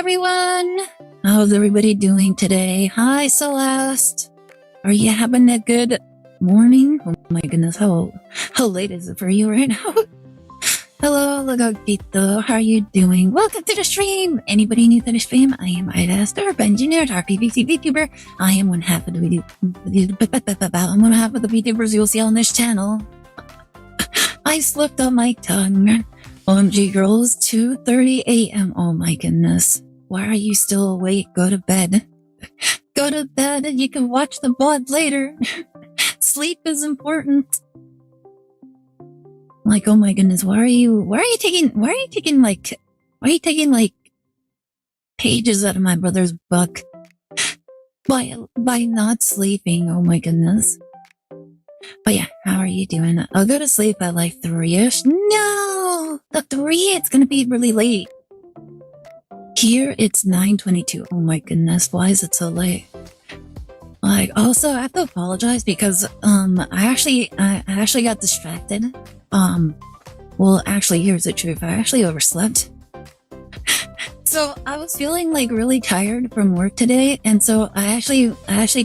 everyone! How's everybody doing today? Hi, Celeste! Are you having a good morning? Oh my goodness, how late is it for you right now? Hello, Logogito, how are you doing? Welcome to the stream! Anybody new to the stream? I am Aire Astor, engineer, RPVC Vtuber. I am one half of the Vtubers you'll see on this channel. I slipped on my tongue. OMG girls, 2:30 a.m. Oh my goodness. Why are you still awake? Go to bed. Go to bed and you can watch the VOD later. Sleep is important. Like, oh my goodness, why are you taking pages out of my brother's book by not sleeping? Oh my goodness. But yeah, how are you doing? I'll go to sleep at like 3-ish. No! The 3, it's gonna be really late. Here, it's 9:22. Oh my goodness, why is it so late? Like, also, I have to apologize because, I actually got distracted. Well, actually, here's the truth. I actually overslept. So, I was feeling, like, really tired from work today, and so I actually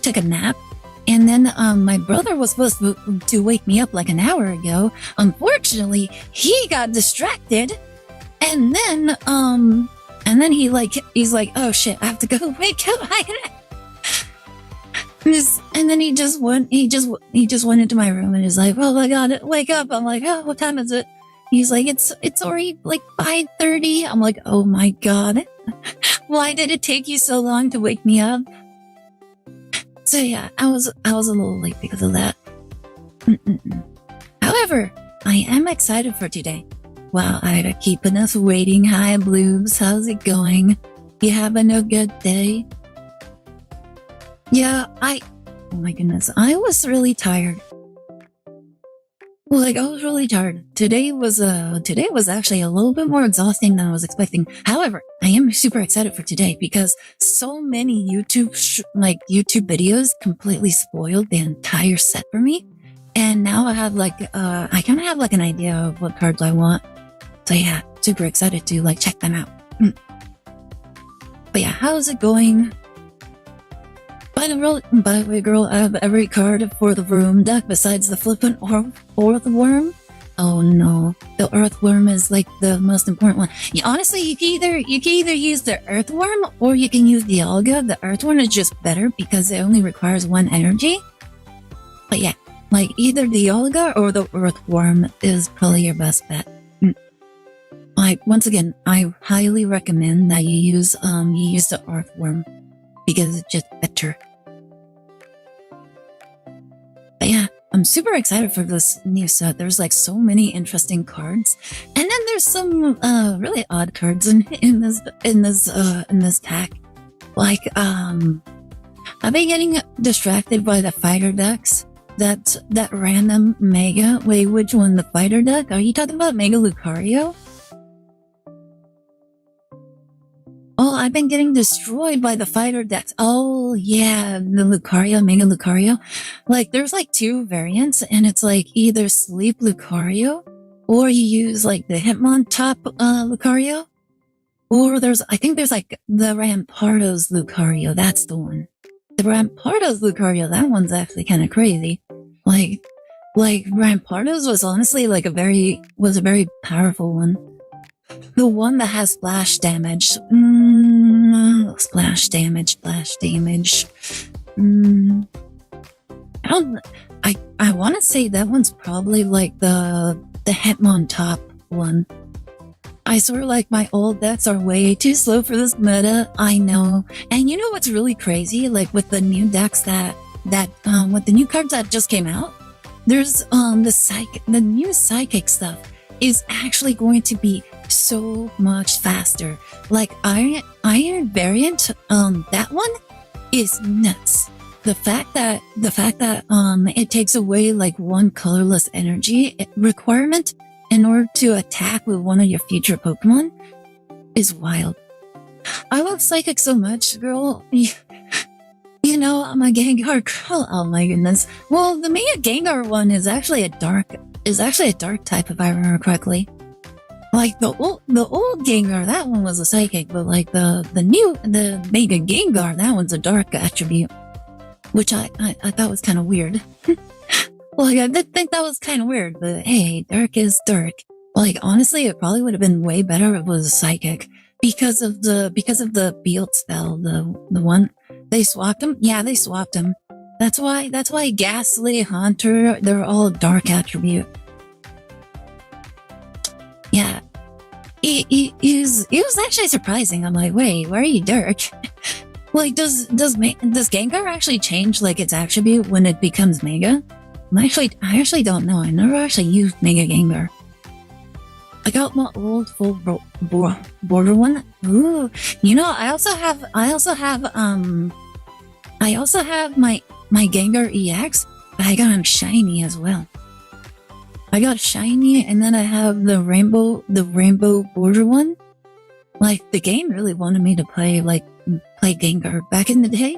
took a nap. And then, my brother was supposed to wake me up like an hour ago. Unfortunately, he got distracted. And then he's like, oh shit, I have to go wake up. And then he just went into my room and he's like, oh my god, wake up. I'm like, oh, what time is it? He's like, it's already like 5:30. I'm like, oh my god. Why did it take you so long to wake me up? So yeah, I was a little late because of that. However, I am excited for today. Wow, Ida, keeping us waiting. Hi, Bloobs. How's it going? You having a good day? Yeah, oh my goodness, I was really tired. Like, I was really tired. Today was actually a little bit more exhausting than I was expecting. However, I am super excited for today because so many YouTube videos completely spoiled the entire set for me. And now I have I kind of have like an idea of what cards I want. So yeah, super excited to like check them out. But yeah, how's it going? By the way, girl, I have every card for the room deck besides the flippant earthworm. Oh no, the earthworm is like the most important one. Honestly, you can either use the earthworm or you can use the Olga. The earthworm is just better because it only requires 1 energy. But yeah, like either the Olga or the earthworm is probably your best bet. Like, once again, I highly recommend that you use the earthworm because it's just better. But yeah, I'm super excited for this new set. There's like so many interesting cards, and then there's some really odd cards in this pack. Like I've been getting distracted by the fighter decks. That random Mega. Wait, which one? The fighter deck? Are you talking about Mega Lucario? Oh, I've been getting destroyed by the fighter decks. Oh, yeah, the Lucario, Mega Lucario. Like, there's like 2 variants, and it's like either Sleep Lucario, or you use like the Hitmontop Lucario, or I think there's like the Rampardos Lucario. That's the one. The Rampardos Lucario, that one's actually kind of crazy. Like Rampardos was honestly like a very powerful one. The one that has splash damage. Splash damage. I want to say that one's probably like the Hitmontop one. I sort of like my old decks are way too slow for this meta. I know. And you know what's really crazy? Like with the new decks with the new cards that just came out, there's the new psychic stuff is actually going to be so much faster. Like Iron variant, that one is nuts. The fact that it takes away like 1 colorless energy requirement in order to attack with one of your future Pokemon is wild. I love Psychic so much, girl. You know, I'm a Gengar girl. Oh my goodness. Well, the Mega Gengar one is actually a dark type, if I remember correctly. Like the old Gengar, that one was a psychic, but like the Mega Gengar, that one's a dark attribute, which I thought was kind of weird. Like I did think that was kind of weird, but hey, dark is dark. Like honestly, it probably would have been way better if it was a psychic because of the Bealt spell, the one they swapped them. Yeah, they swapped them. That's why Ghastly, Haunter, they're all dark attribute. Yeah, it was actually surprising. I'm like, wait, why are you dark? Like, does Gengar actually change like its attribute when it becomes Mega? I actually don't know. I never actually used Mega Gengar. I got my old full border one. Ooh, I also have my Gengar EX, but I got him shiny as well. I got shiny, and then I have the rainbow border one. Like the game really wanted me to play Gengar back in the day.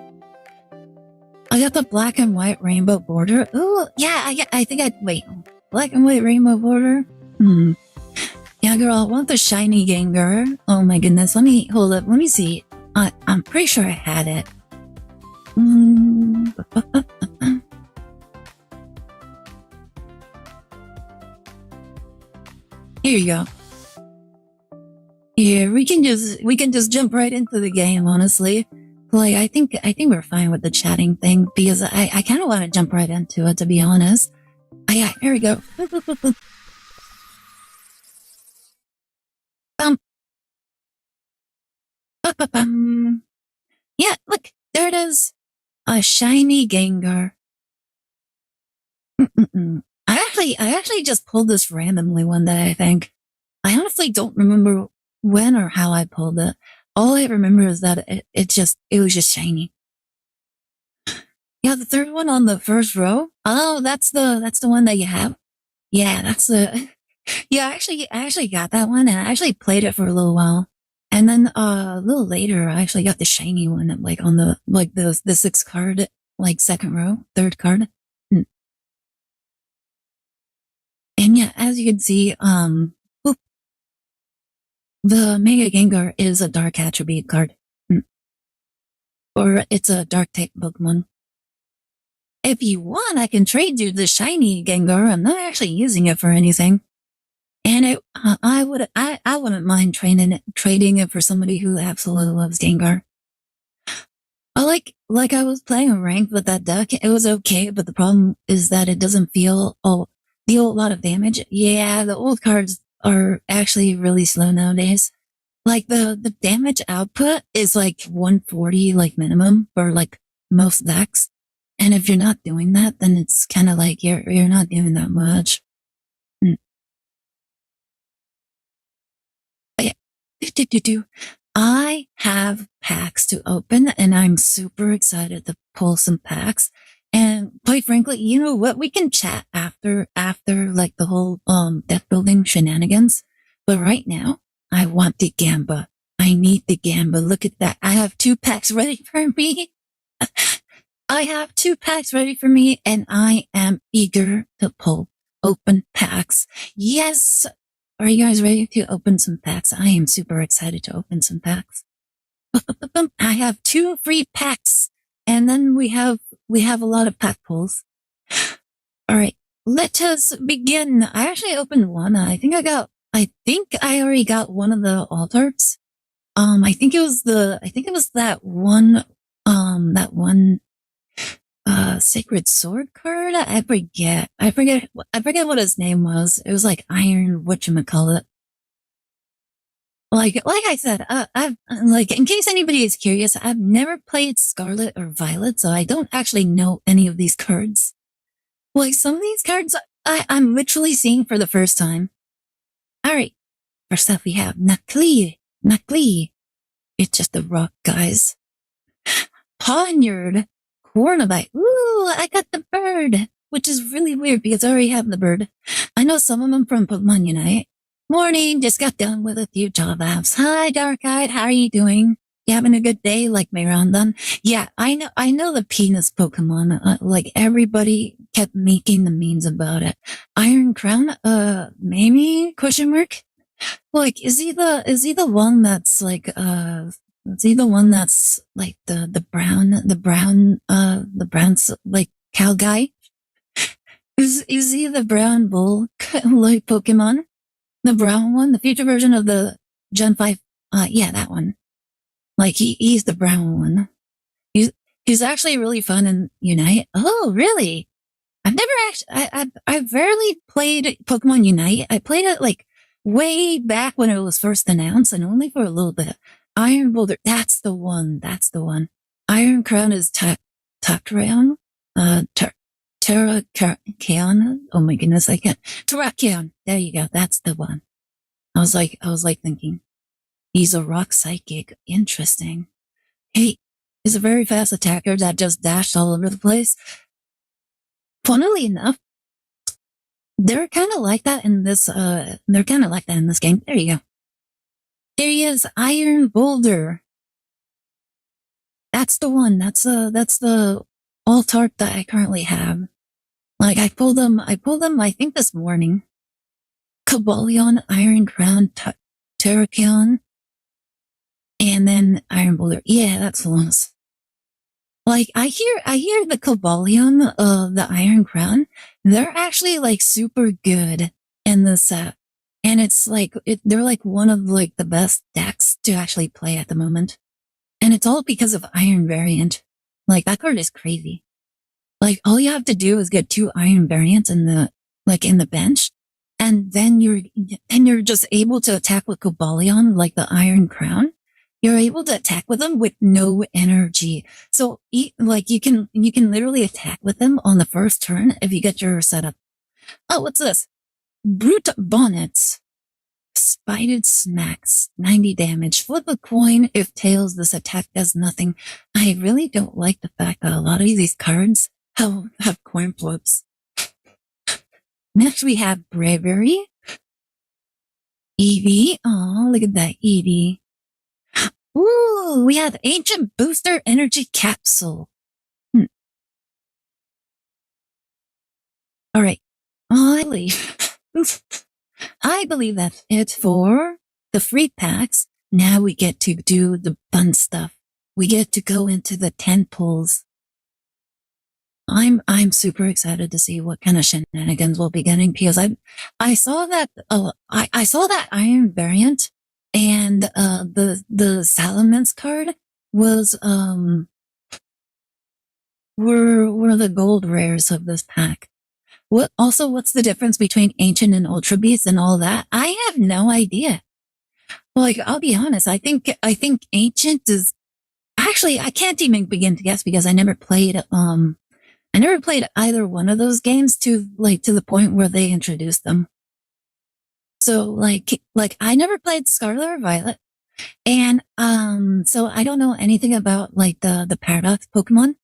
I got the black and white rainbow border. Ooh, yeah, I think wait, black and white rainbow border. Yeah, girl, I want the shiny Gengar. Oh my goodness, hold up, let me see. I'm pretty sure I had it. Here you go. Yeah, we can just jump right into the game, honestly. Like I think we're fine with the chatting thing because I kind of want to jump right into it, to be honest. Yeah, here we go. Yeah, look, there it is. A shiny Gengar. I actually just pulled this randomly one day, I think. I honestly don't remember when or how I pulled it. All I remember is that it was just shiny. Yeah, the third one on the first row. Oh, that's the one that you have. Yeah, that's the. Yeah, I actually got that one, and I actually played it for a little while, and then a little later, I actually got the shiny one, like on the sixth card, like second row, third card. And yeah, as you can see, the Mega Gengar is a dark attribute card. Or it's a dark type Pokemon. If you want, I can trade you the shiny Gengar. I'm not actually using it for anything. And I wouldn't mind trading it for somebody who absolutely loves Gengar. I was playing a rank with that deck. It was okay, but the problem is that it doesn't feel deal a lot of damage. Yeah, the old cards are actually really slow nowadays. Like the damage output is like 140 like minimum for like most decks. And if you're not doing that, then it's kind of like you're not doing that much. But yeah. I have packs to open and I'm super excited to pull some packs. And quite frankly, you know what? We can chat after like the whole deck building shenanigans. But right now, I want the Gamba. I need the Gamba. Look at that. I have 2 packs ready for me. I have 2 packs ready for me, and I am eager to pull open packs. Yes. Are you guys ready to open some packs? I am super excited to open some packs. I have 2 free packs, and then we have a lot of pack pulls. All right, let us begin. I actually opened one. I think I already got one of the altars. I think it was that one Sacred Sword card. I forget what his name was. It was like Iron whatchamacallit. Like I said, I've like, in case anybody is curious, I've never played Scarlet or Violet, so I don't actually know any of these cards. Like some of these cards, I'm literally seeing for the first time. All right, first up we have Nakli. It's just a rock, guys. Poniard, Cornabite. Ooh, I got the bird, which is really weird because I already have the bird. I know some of them from Pokemon Unite. Morning, just got done with a few job apps. Hi, Dark-Eyed, how are you doing? You having a good day like Mirandon? Yeah, I know the penis Pokemon. Like everybody kept making the memes about it. Iron Crown, maybe? Question mark? Like, is he the one that's like is he the one that's like the brown like cow guy? Is he the brown bull like Pokemon? The brown one, the future version of the Gen 5. Yeah, that one. Like he's the brown one. He's he's actually really fun in Unite. Oh, really? I've never actually. I've rarely played Pokemon Unite. I played it like way back when it was first announced, and only for a little bit. Iron Boulder. That's the one. That's the one. Iron Crown is Takrayon. Terrakion. Oh my goodness, I can't. Terrakion. There you go. That's the one. I was like thinking, he's a rock psychic. Interesting. Hey, he's a very fast attacker that just dashed all over the place. Funnily enough, they're kind of like that in this. They're kind of like that in this game. There you go. There he is, Iron Boulder. That's the one. That's the alt art that I currently have. Like I pulled them. I think this morning. Cobalion, Iron Crown, Terrakion, and then Iron Boulder. Yeah, that's the ones. Like I hear the Cobalion, the Iron Crown, they're actually like super good in the set. And it's like, they're like one of like the best decks to actually play at the moment. And it's all because of Iron Variant. Like that card is crazy. Like all you have to do is get 2 Iron Variants in the bench. And then you're just able to attack with Cobalion, like the Iron Crown. You're able to attack with them with no energy. So, like, you can literally attack with them on the first turn if you get your setup. Oh, what's this? Brute Bonnets. Spited Smacks. 90 damage. Flip a coin. If tails, this attack does nothing. I really don't like the fact that a lot of these cards have coin flips. Next, we have Bravery. Eevee. Oh, look at that Eevee. Ooh, we have Ancient Booster Energy Capsule. All right. I believe that's it for the free packs. Now we get to do the fun stuff. We get to go into the 10 pulls. I'm super excited to see what kind of shenanigans we'll be getting because I saw that I saw that Iron Variant and the Salamence card was were the gold rares of this pack. What's the difference between Ancient and Ultra Beast and all that? I have no idea. Like, I'll be honest, I think Ancient is actually, I can't even begin to guess because I never played either one of those games to the point where they introduced them. So like I never played Scarlet or Violet. And, so I don't know anything about like the Paradox Pokemon.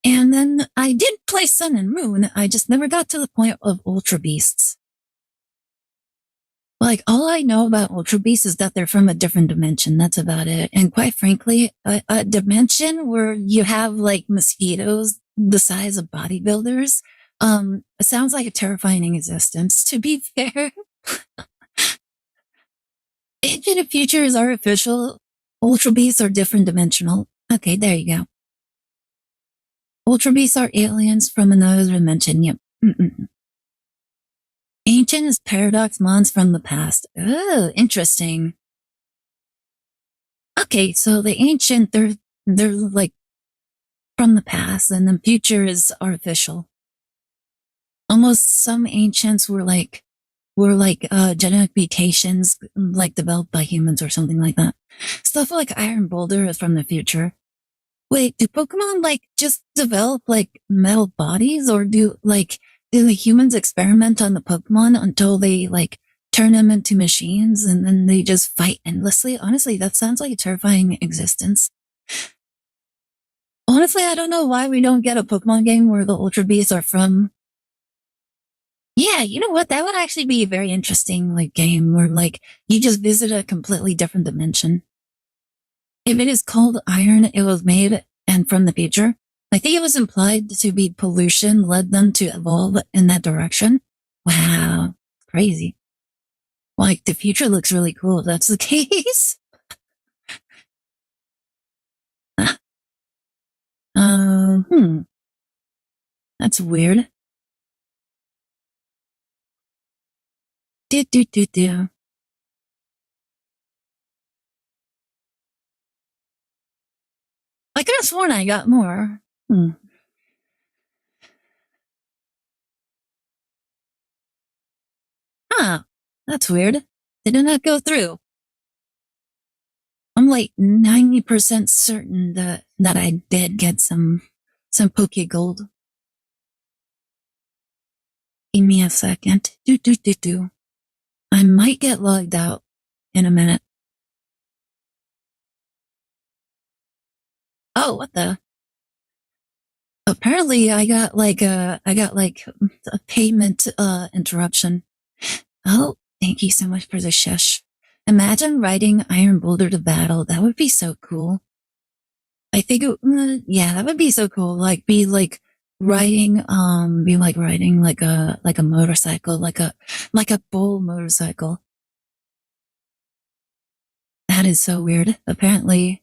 And then I did play Sun and Moon. I just never got to the point of Ultra Beasts. Like, all I know about Ultra Beasts is that they're from a different dimension. That's about it. And quite frankly, a dimension where you have like mosquitoes the size of bodybuilders, it sounds like a terrifying existence, to be fair. Infinite Future is artificial. Ultra Beasts are different dimensional. Okay, there you go. Ultra Beasts are aliens from another dimension. Yep. Ancient is Paradox Mons from the past. Oh, interesting. Okay, so the Ancient, they're like from the past, and the future is artificial. Almost some Ancients were like genetic mutations, like developed by humans or something like that. Stuff like Iron Boulder is from the future. Wait, do Pokemon like just develop like metal bodies, or do the humans experiment on the Pokemon until they like turn them into machines and then they just fight endlessly? Honestly, that sounds like a terrifying existence. Honestly, I don't know why we don't get a Pokemon game where the Ultra Beasts are from. Yeah, you know what? That would actually be a very interesting like game where like you just visit a completely different dimension. If it is called Iron, it was made and from the future. I think it was implied to be pollution led them to evolve in that direction. Wow, crazy. Like, the future looks really cool if that's the case. Hmm. That's weird. Do. I could have sworn I got more. Huh. That's weird. They did not go through. I'm like 90% certain that I did get some Poke Gold. Give me a second. Do. I might get logged out in a minute. Oh, what the? Apparently I got like a payment interruption. Oh, thank you so much for the shush. Imagine riding Iron Boulder to battle. That would be so cool. I think yeah, that would be so cool. Like be like riding like a motorcycle, like a bull motorcycle. That is so weird. Apparently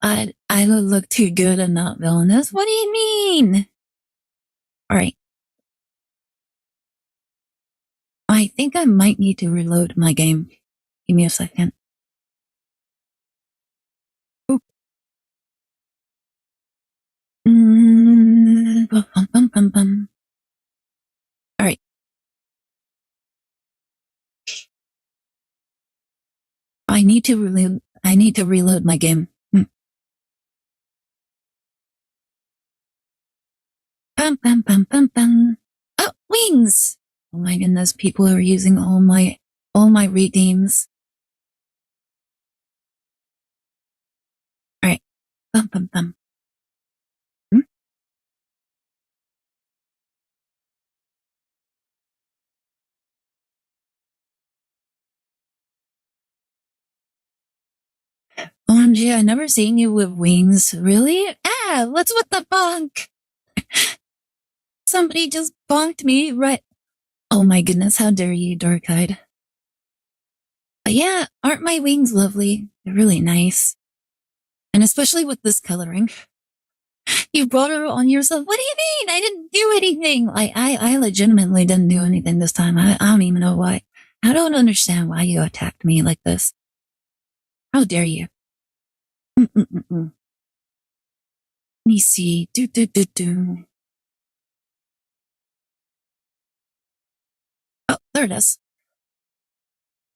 I would look too good and not villainous. What do you mean? All right. I think I might need to reload my game. Give me a second. Oop. All right. I need to reload my game. Oh, wings! Oh my goodness, people are using all my redeems. All right. OMG, I never seen you with wings. Really? Ah, what's with the bonk? Somebody just bonked me right. Oh my goodness, how dare you, Dark-Eyed. But yeah, aren't my wings lovely? They're really nice. And especially with this coloring. You brought it on yourself. What do you mean? I didn't do anything. I legitimately didn't do anything this time. I don't even know why. I don't understand why you attacked me like this. How dare you? Let me see. Do. Oh, there it is.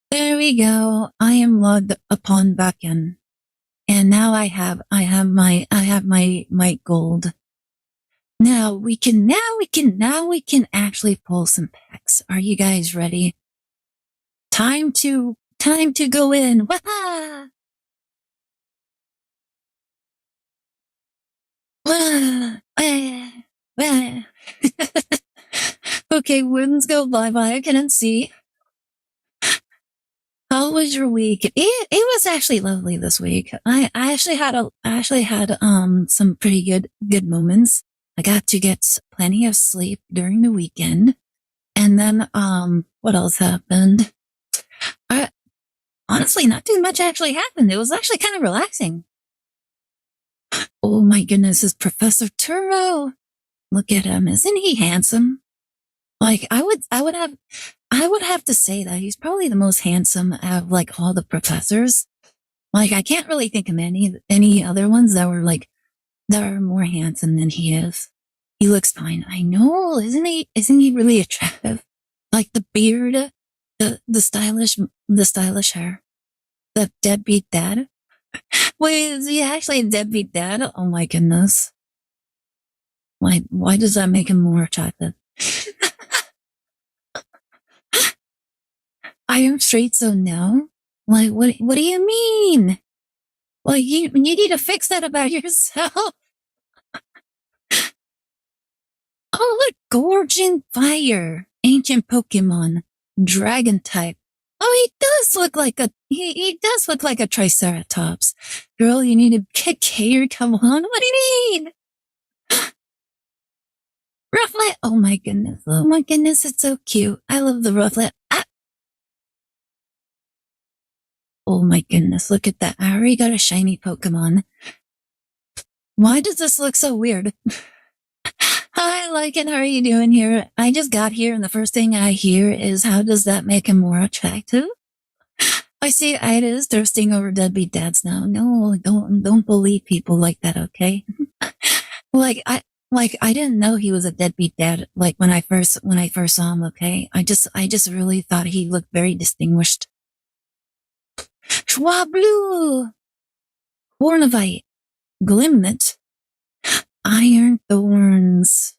There we go. I am logged upon back in. And now I have my gold. Now we can actually pull some packs. Are you guys ready? Time to go in. Wah! Okay, wouldn't go bye-bye. I couldn't see. How was your week? It was actually lovely this week. I actually had some pretty good moments. I got to get plenty of sleep during the weekend. And then what else happened? Honestly, not too much actually happened. It was actually kind of relaxing. Oh my goodness, is Professor Turo. Look at him. Isn't he handsome? Like I would have to say that he's probably the most handsome out of like all the professors. Like I can't really think of any other ones that are more handsome than he is. He looks fine. I know, isn't he really attractive? Like the beard, the stylish hair. The deadbeat dad. Wait, is he actually a deadbeat dad? Oh my goodness. Why does that make him more attractive? I am straight, so no. Like, what do you mean? Like, you need to fix that about yourself. Oh, look, Gorging Fire. Ancient Pokemon. Dragon type. Oh, he does look like a Triceratops. Girl, you need to get care. Come on. What do you mean? Rufflet. Oh my goodness. It's so cute. I love the Rufflet. Ah. Oh my goodness, look at that. I already got a shiny Pokemon. Why does this look so weird? Hi, Lycan, how are you doing here? I just got here and the first thing I hear is, how does that make him more attractive? I see Ida's thirsting over deadbeat dads now. No, don't believe people like that, okay? like I didn't know he was a deadbeat dad like when I first saw him, okay? I just really thought he looked very distinguished. Schwablu! Hornivite, Glimmet, Iron Thorns,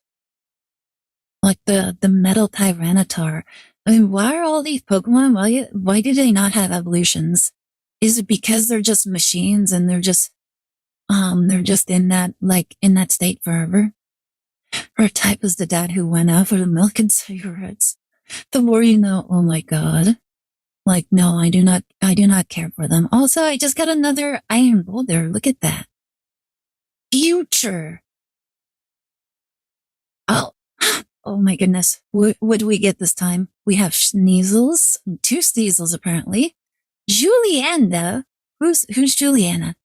like the metal Tyranitar. I mean, why are all these Pokemon, why do they not have evolutions? Is it because they're just machines and they're just in that state forever? Her type is the dad who went out for the milk and cigarettes. The more you know. Oh my god. Like, no, I do not care for them. Also, I just got another Iron Boulder. Look at that. Future. Oh, oh my goodness. What do we get this time? We have Sneasels, 2 Sneasels apparently. Juliana. Who's Juliana?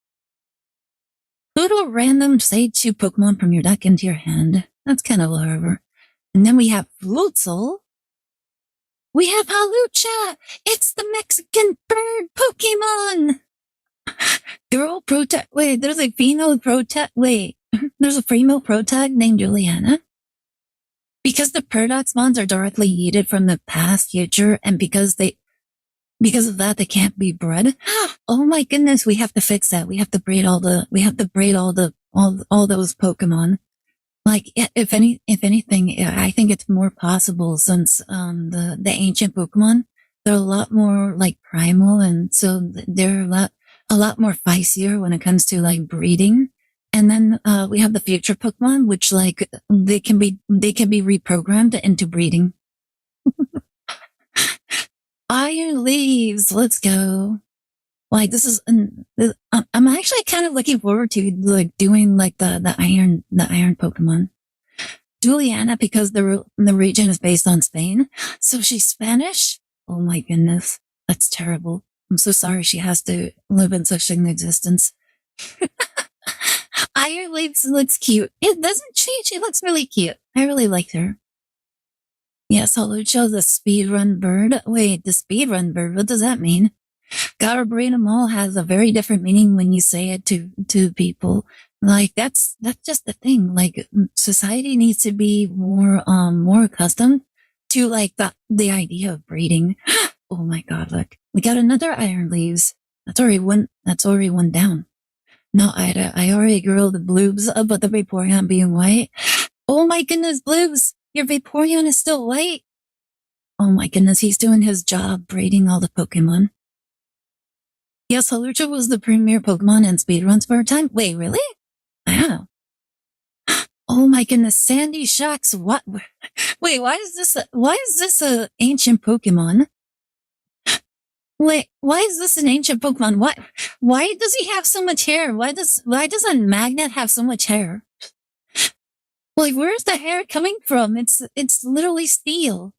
Put a random, say 2 Pokemon from your deck into your hand. That's kind of lower. And then we have Floatzel. We have Halucha. It's the Mexican bird Pokemon. Girl Protag. Wait, there's a female Protag. Wait, there's a female Protag named Juliana. Because the Paradoxmons are directly yeeted from the past, future, and because of that, they can't be bred. Oh my goodness, we have to fix that. We have to breed all those Pokemon. Like, if anything, I think it's more possible since, the ancient Pokemon, they're a lot more like primal, and so they're a lot more feistier when it comes to like breeding. And then, we have the future Pokemon, which like, they can be reprogrammed into breeding. Iron Leaves, let's go. Like, this is, I'm actually kind of looking forward to like doing like the iron Pokemon. Juliana, because the region is based on Spain, so she's Spanish. Oh my goodness, that's terrible. I'm so sorry she has to live in such an existence. Iron Leaves looks cute. It doesn't she? She looks really cute. I really like her. Yes, Halucha, the speedrun bird. Wait, the speedrun bird, what does that mean? Gotta breed them all has a very different meaning when you say it to people. Like, that's just the thing. Like, society needs to be more accustomed to like the idea of breeding. Oh my god, look. We got another Iron Leaves. That's already one down. No, I already grilled the bloobs about the Vaporeon being white. Oh my goodness, bloobs! Your Vaporeon is still white? Oh my goodness, he's doing his job breeding all the Pokemon. Yes, Halucha was the premier Pokemon in speedruns for a time. Wait, really? Wow. Oh my goodness, Sandy Shocks, what? Wait, why is this a ancient Pokemon? Wait, why is this an ancient Pokemon? Why does he have so much hair? Why does a magnet have so much hair? Like, where's the hair coming from? It's literally steel.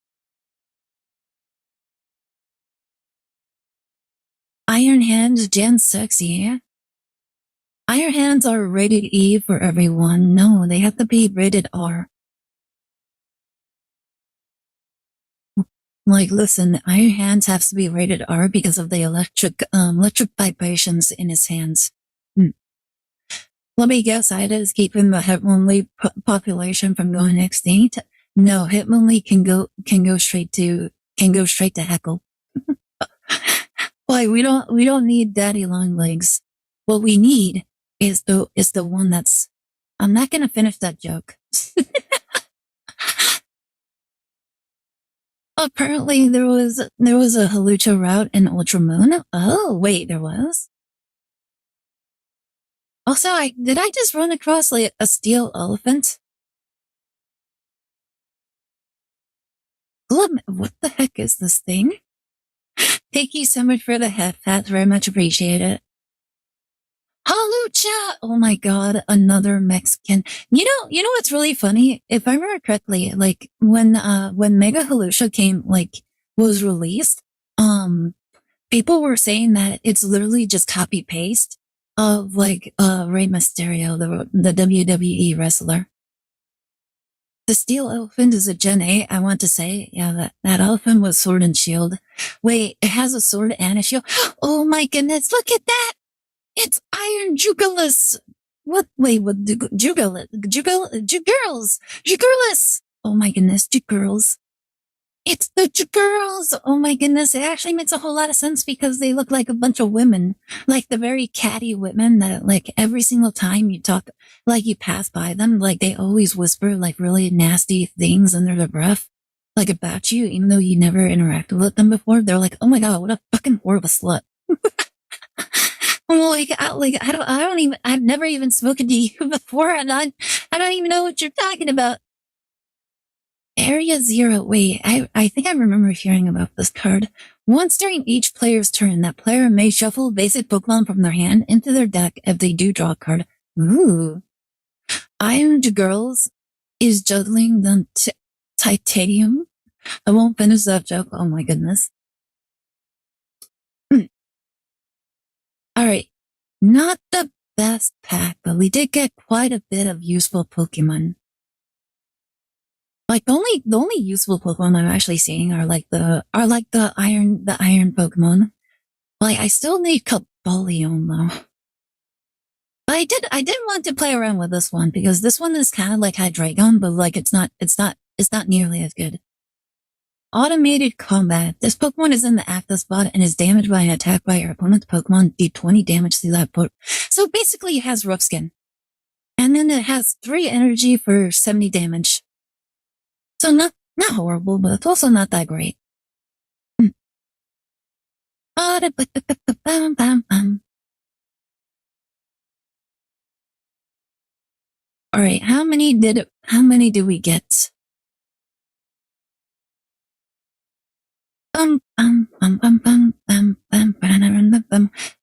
Iron Hands, Gen 6, yeah? Iron Hands are rated E for everyone. No, they have to be rated R. Like, listen, Iron Hands has to be rated R because of the electric vibrations in his hands. Let me guess, Ida is keeping the Hitmonlee population from going extinct. No, Hitmonlee can go straight to heckle. Like, we don't need daddy long legs. What we need is the one that's, I'm not gonna finish that joke. Apparently there was a Halucha route in Ultramoon. Oh, wait, there was? Also, did I just run across like a steel elephant? What the heck is this thing? Thank you so much for the head fat. Very much appreciate it. Halucha! Oh my god, another Mexican. You know what's really funny? If I remember correctly, like when Mega Halucha was released, People were saying that it's literally just copy paste of like Rey Mysterio, the WWE wrestler. The steel elephant is a Gen 8, I want to say. Yeah, that elephant was sword and shield. Wait, it has a sword and a shield. Oh my goodness, look at that! It's Iron Jugulis! What? Wait, what? Jugulis? Jugurlis! Oh my goodness, Jugurls. It's the girls. Oh my goodness. It actually makes a whole lot of sense because they look like a bunch of women, like the very catty women that like every single time you talk, like you pass by them, like they always whisper like really nasty things under their breath, like about you, even though you never interacted with them before. They're like, oh my God, what a fucking whore of a slut. I've never even spoken to you before and I don't even know what you're talking about. Area Zero. Wait, I think I remember hearing about this card. Once during each player's turn, that player may shuffle basic Pokemon from their hand into their deck if they do draw a card. Ooh. Iron Girls is juggling the titanium. I won't finish that joke. Oh my goodness. Alright. Not the best pack, but we did get quite a bit of useful Pokemon. Like the only useful Pokemon I'm actually seeing are the iron Pokemon. Like I still need Cobalion though. But I did want to play around with this one because this one is kind of like Hydreigon, but like it's not nearly as good. Automated combat. This Pokemon is in the active spot and is damaged by an attack by your opponent's Pokemon. Do 20 damage to that Pokemon. So basically it has rough skin. And then it has 3 energy for 70 damage. So not horrible, but it's also not that great. Alright, how many did we get?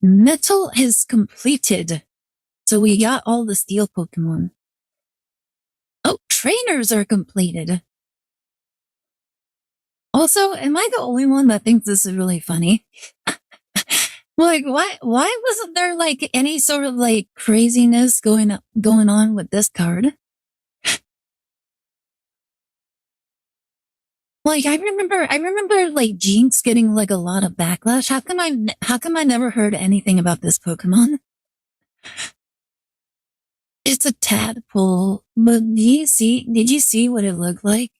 Metal is completed. So we got all the steel Pokemon. Oh, trainers are completed. Also, am I the only one that thinks this is really funny? Like, why wasn't there like any sort of like craziness going on with this card? Like, I remember like Jinx getting like a lot of backlash. How come I never heard anything about this Pokemon? It's a tadpole, but did you see what it looked like?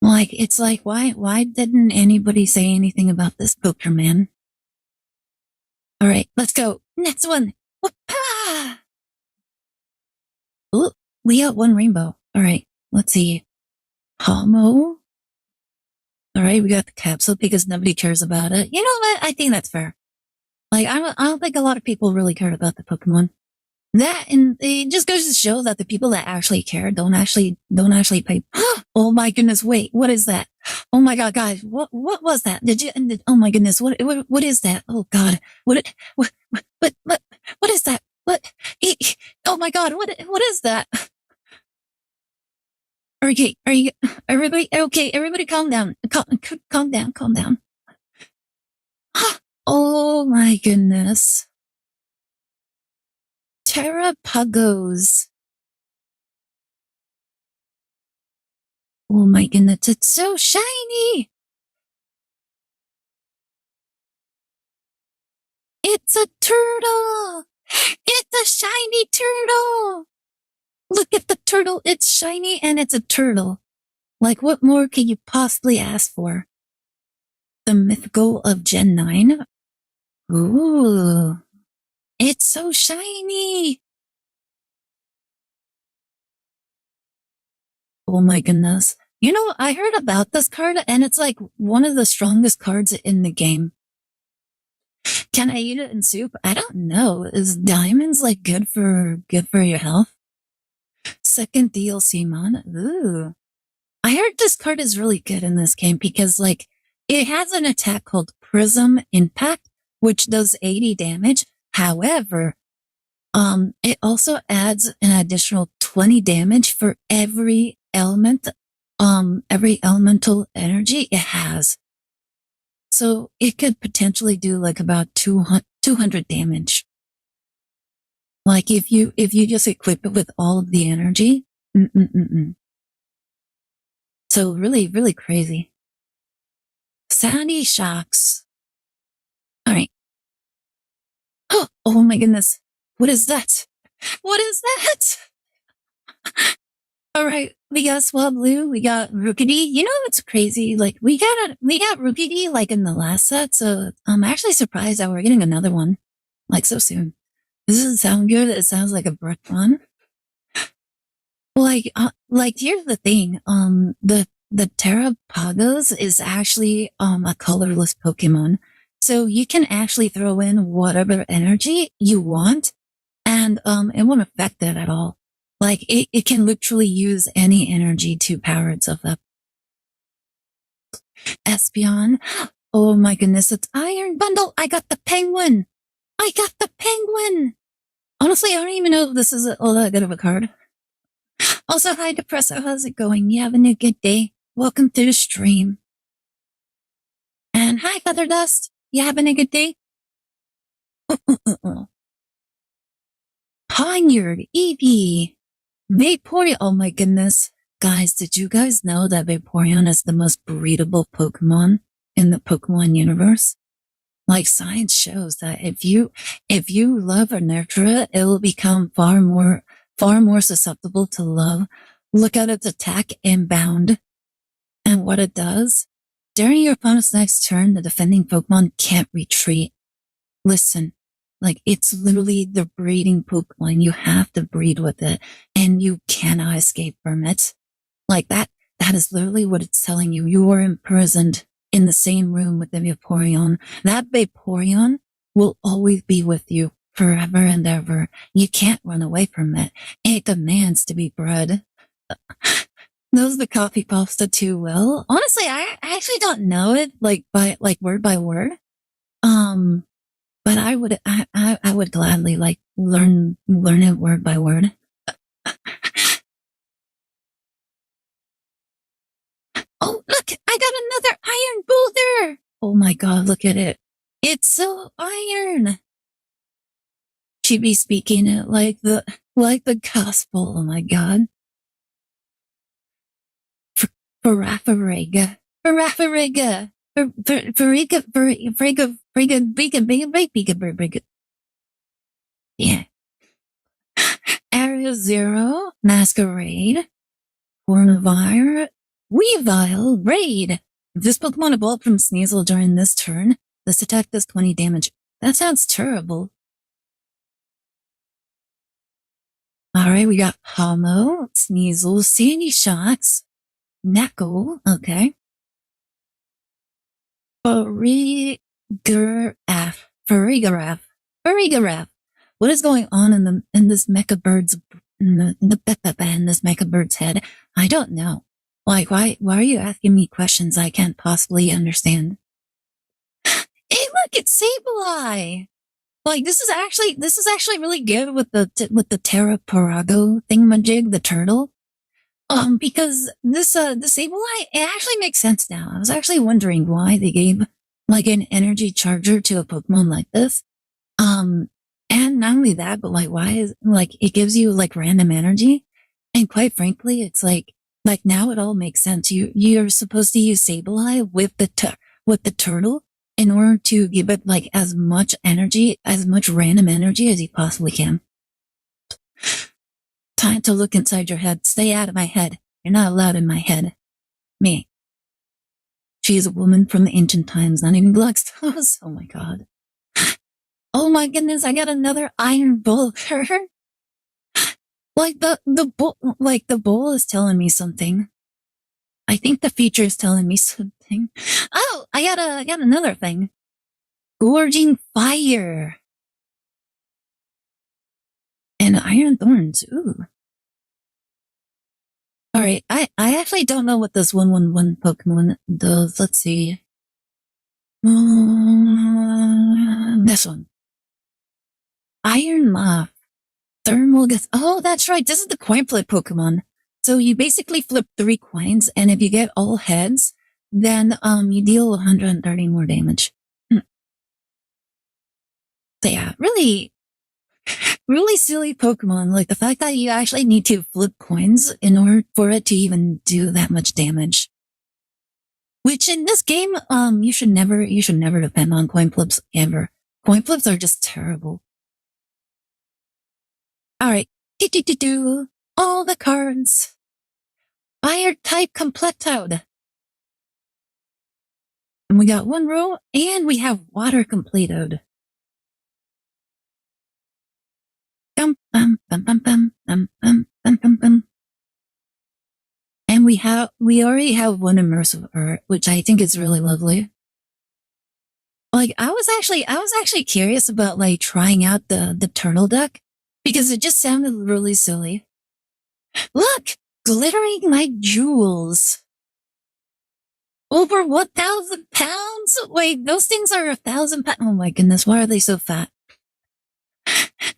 Like, it's like, why didn't anybody say anything about this Pokemon? Alright, let's go. Next one. Whoop-ha! Ooh, we got 1 rainbow. Alright, let's see. Homo. Alright, we got the capsule because nobody cares about it. You know what? I think that's fair. Like, I don't think a lot of people really care about the Pokemon. That, and it just goes to show that the people that actually care don't actually pay. Oh my goodness, wait, what is that? Oh my God, guys, what was that? Oh my goodness, what is that? Oh God, what is that? Oh my God, what is that? Okay, everybody calm down. Calm down. Oh my goodness. Terrapugos. Oh my goodness, it's so shiny! It's a turtle! It's a shiny turtle! Look at the turtle, it's shiny and it's a turtle. Like, what more could you possibly ask for? The mythical of Gen 9? Ooh. It's so shiny! Oh my goodness. You know, I heard about this card and it's like one of the strongest cards in the game. Can I eat it in soup? I don't know. Is diamonds like good for your health? Second DLC mon. Ooh. I heard this card is really good in this game because like it has an attack called Prism Impact, which does 80 damage. However, it also adds an additional 20 damage for every element every elemental energy it has. So it could potentially do like about 200 damage. Like if you just equip it with all of the energy. So really, really crazy. Sandy shocks. All right. Oh my goodness. What is that? What is that? All right. We got Swablu. We got Rookity. You know what's crazy? Like we got Rookity like in the last set. So I'm actually surprised that we're getting another one like so soon. This doesn't sound good. It sounds like a brick one. Like here's the thing. The Terrapagos is actually a colorless Pokemon. So you can actually throw in whatever energy you want and it won't affect it at all. Like it can literally use any energy to power itself up. Espeon. Oh my goodness, it's Iron Bundle. I got the penguin. Honestly, I don't even know if this is all that good of a card. Also, hi Depresso, how's it going? You having a good day? Welcome to the stream. And hi Feather Dust, you having a good day? Ponyard, Eevee, Vaporeon, oh my goodness. Guys, did you guys know that Vaporeon is the most breedable Pokemon in the Pokemon universe? Like science shows that if you love or nurture it, it will become far more susceptible to love. Look at its attack and bound. And what it does, during your opponent's next turn, the defending Pokemon can't retreat. Listen, like it's literally the breeding Pokemon. You have to breed with it and you cannot escape from it. Like that is literally what it's telling you. You are imprisoned in the same room with the Vaporeon. That Vaporeon will always be with you forever and ever. You can't run away from it. It demands to be bred. Knows the coffee pasta too well. Honestly, I actually don't know it like word by word. But I would gladly like learn it word by word. Oh, look, I got another iron boulder. Oh my God, look at it. It's so iron. She'd be speaking it like the gospel. Oh my God. Farafariga. Yeah. Area Zero, Masquerade, Cornivire, Weavile, Raid. If this Pokemon evolved from Sneasel during this turn, this attack does 20 damage. That sounds terrible. Alright, we got Pomo, Sneasel, Sandy Shocks, Knuckle, okay. Farigiraf. What is going on in this mecha bird's in this mecha bird's head? I don't know. Like, why are you asking me questions I can't possibly understand? Hey, look, it's Sableye. Like, this is actually really good with the Terraparago thingamajig, the turtle. Because this Sableye, it actually makes sense now. I was actually wondering why they gave like an energy charger to a Pokemon like this. And not only that, but like, why is like it gives you like random energy? And quite frankly, it's like now it all makes sense. You're supposed to use Sableye with the turtle in order to give it like as much energy, as much random energy as you possibly can. Time to look inside your head. Stay out of my head. You're not allowed in my head. Me. She is a woman from the ancient times, not even Gluckstones. Oh my God. Oh my goodness, I got another iron bull. Like the bowl is telling me something. I think the feature is telling me something. Oh, I got another thing. Gorging fire. And iron thorns. Ooh. Alright, I actually don't know what this 111 Pokemon does. Let's see. This one. Iron Moth. Thermal Gas. Oh, that's right. This is the coin flip Pokemon. So you basically flip 3 coins, and if you get all heads, then you deal 130 more damage. So yeah, really, really silly Pokemon. Like the fact that you actually need to flip coins in order for it to even do that much damage. Which in this game, you should never depend on coin flips ever. Coin flips are just terrible. Alright. All the cards. Fire type completed. And we got 1 row, and we have water completed. And we already have 1 immersive art, which I think is really lovely. Like, I was actually curious about, like, trying out the turtle duck, because it just sounded really silly. Look! Glittering like jewels. Over 1,000 pounds? Wait, those things are 1,000 pounds. Oh my goodness, why are they so fat?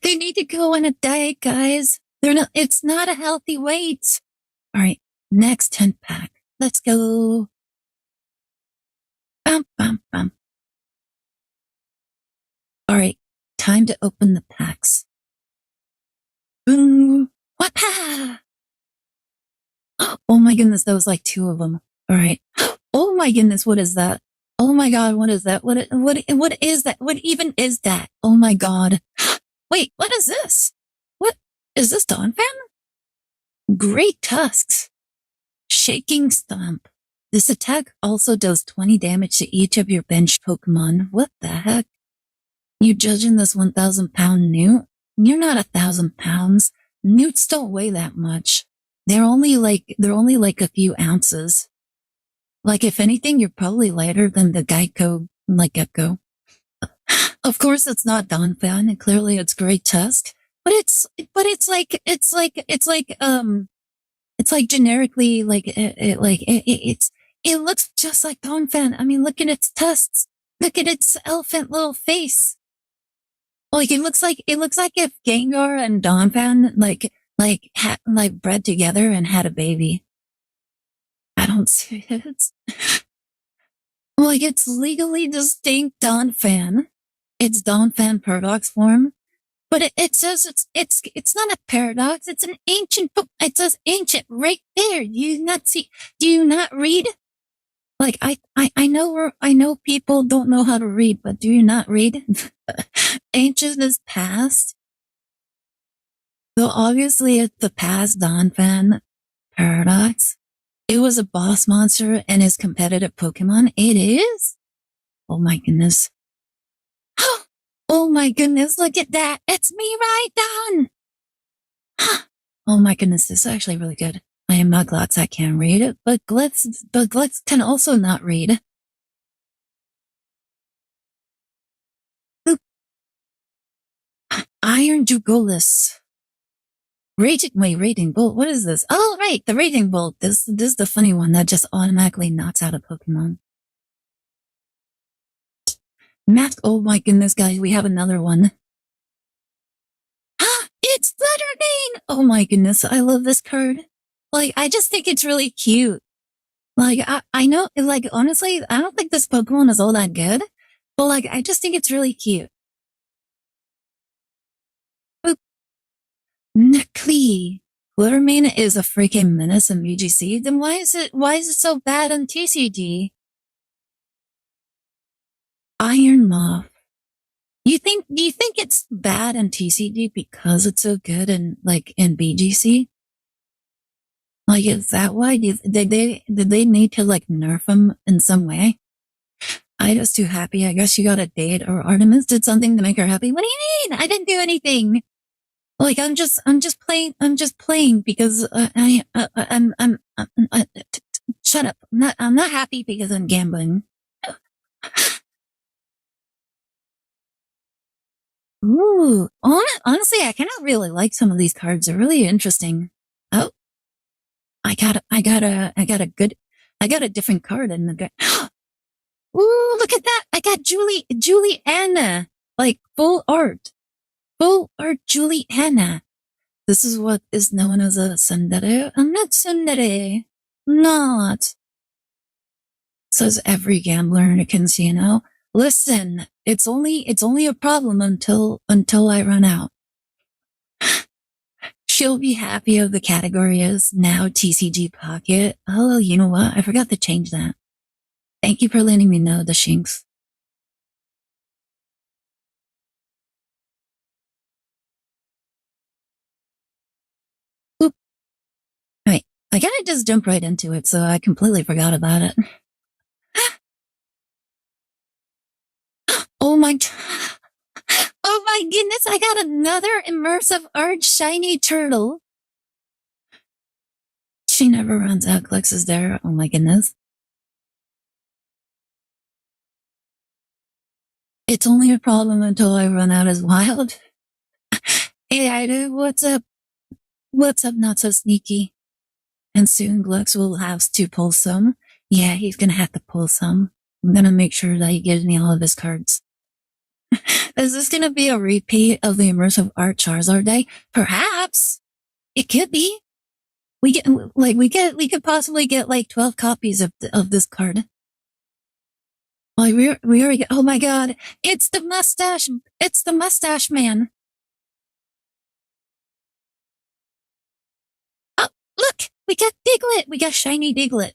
They need to go on a diet, guys. It's not a healthy weight. Alright, next 10 pack. Let's go. Bum, bum, bum. Alright, time to open the packs. Boom. Wapa! Oh my goodness, that was like 2 of them. Alright. Oh my goodness, what is that? Oh my god, what is that? What is that? What even is that? Oh my god. Wait, what is this? What? Is this Donphan? Great tusks. Shaking stomp. This attack also does 20 damage to each of your bench Pokemon. What the heck? You judging this 1,000 pound newt? You're not 1,000 pounds. Newts don't weigh that much. They're only like a few ounces. Like, if anything, you're probably lighter than the Gecko. Of course, it's not Donphan, and clearly it's Great Tusk. But it's generically it looks just like Donphan. I mean, look at its tusks. Look at its elephant little face. Like, it looks like if Gengar and Donphan bred together and had a baby. I don't see it. Like, it's legally distinct Donphan. It's Donphan Paradox form. But it says it's not a paradox, it's an ancient book. It says ancient right there. Do you not see? Do you not read? Like, I know people don't know how to read, but do you not read? Ancient is past. So obviously it's the past Donphan paradox. It was a boss monster and his competitive Pokemon. It is? Oh my goodness. Oh my goodness, look at that. It's me right done. Oh my goodness, this is actually really good. I am not Glutz, I can read it, but Glutz can also not read. Boop. Iron Jugolis. Raging Bolt. What is this? Oh, right, the Raging Bolt. This is the funny one that just automatically knocks out a Pokemon. Mask. Oh my goodness, guys, we have another one. It's Fluttermane! Oh my goodness, I love this card. Like, I just think it's really cute. Like, I know, like, honestly, I don't think this Pokemon is all that good, but like, I just think it's really cute. Boop. Nuclee. Fluttermane is a freaking menace in VGC, then why is it so bad on TCG? Iron Moth. Do you think it's bad in TCG because it's so good in BGC? Like, is that why? Did they need to like nerf him in some way? I was too happy. I guess you got a date, or Artemis did something to make her happy. What do you mean? I didn't do anything. Like, I'm just playing because shut up. I'm not happy because I'm gambling. Ooh, honestly, I kind of really like some of these cards. They're really interesting. Oh, I got a different card in the. Ooh, look at that! I got Juliana, like full art Juliana. This is what is known as a tsundere. I'm not tsundere. Not. Says every gambler in a casino. Listen, it's only a problem until I run out. She'll be happy if the category is now TCG Pocket. Oh, you know what? I forgot to change that. Thank you for letting me know, the Shinx. Oop. Wait, I gotta just jump right into it, so I completely forgot about it. Oh my... Oh my goodness, I got another immersive art shiny turtle. She never runs out. Glex is there. Oh my goodness. It's only a problem until I run out as wild. Hey, Ida, what's up? What's up, not so sneaky? And soon Glex will have to pull some. Yeah, he's gonna have to pull some. I'm gonna make sure that he gives me all of his cards. Is this gonna be a repeat of the immersive art Charizard Day? Perhaps. It could be. We could possibly get like 12 copies of this card. Like we already, oh my god, it's the mustache man. Oh, look, we got Diglett, we got shiny Diglett.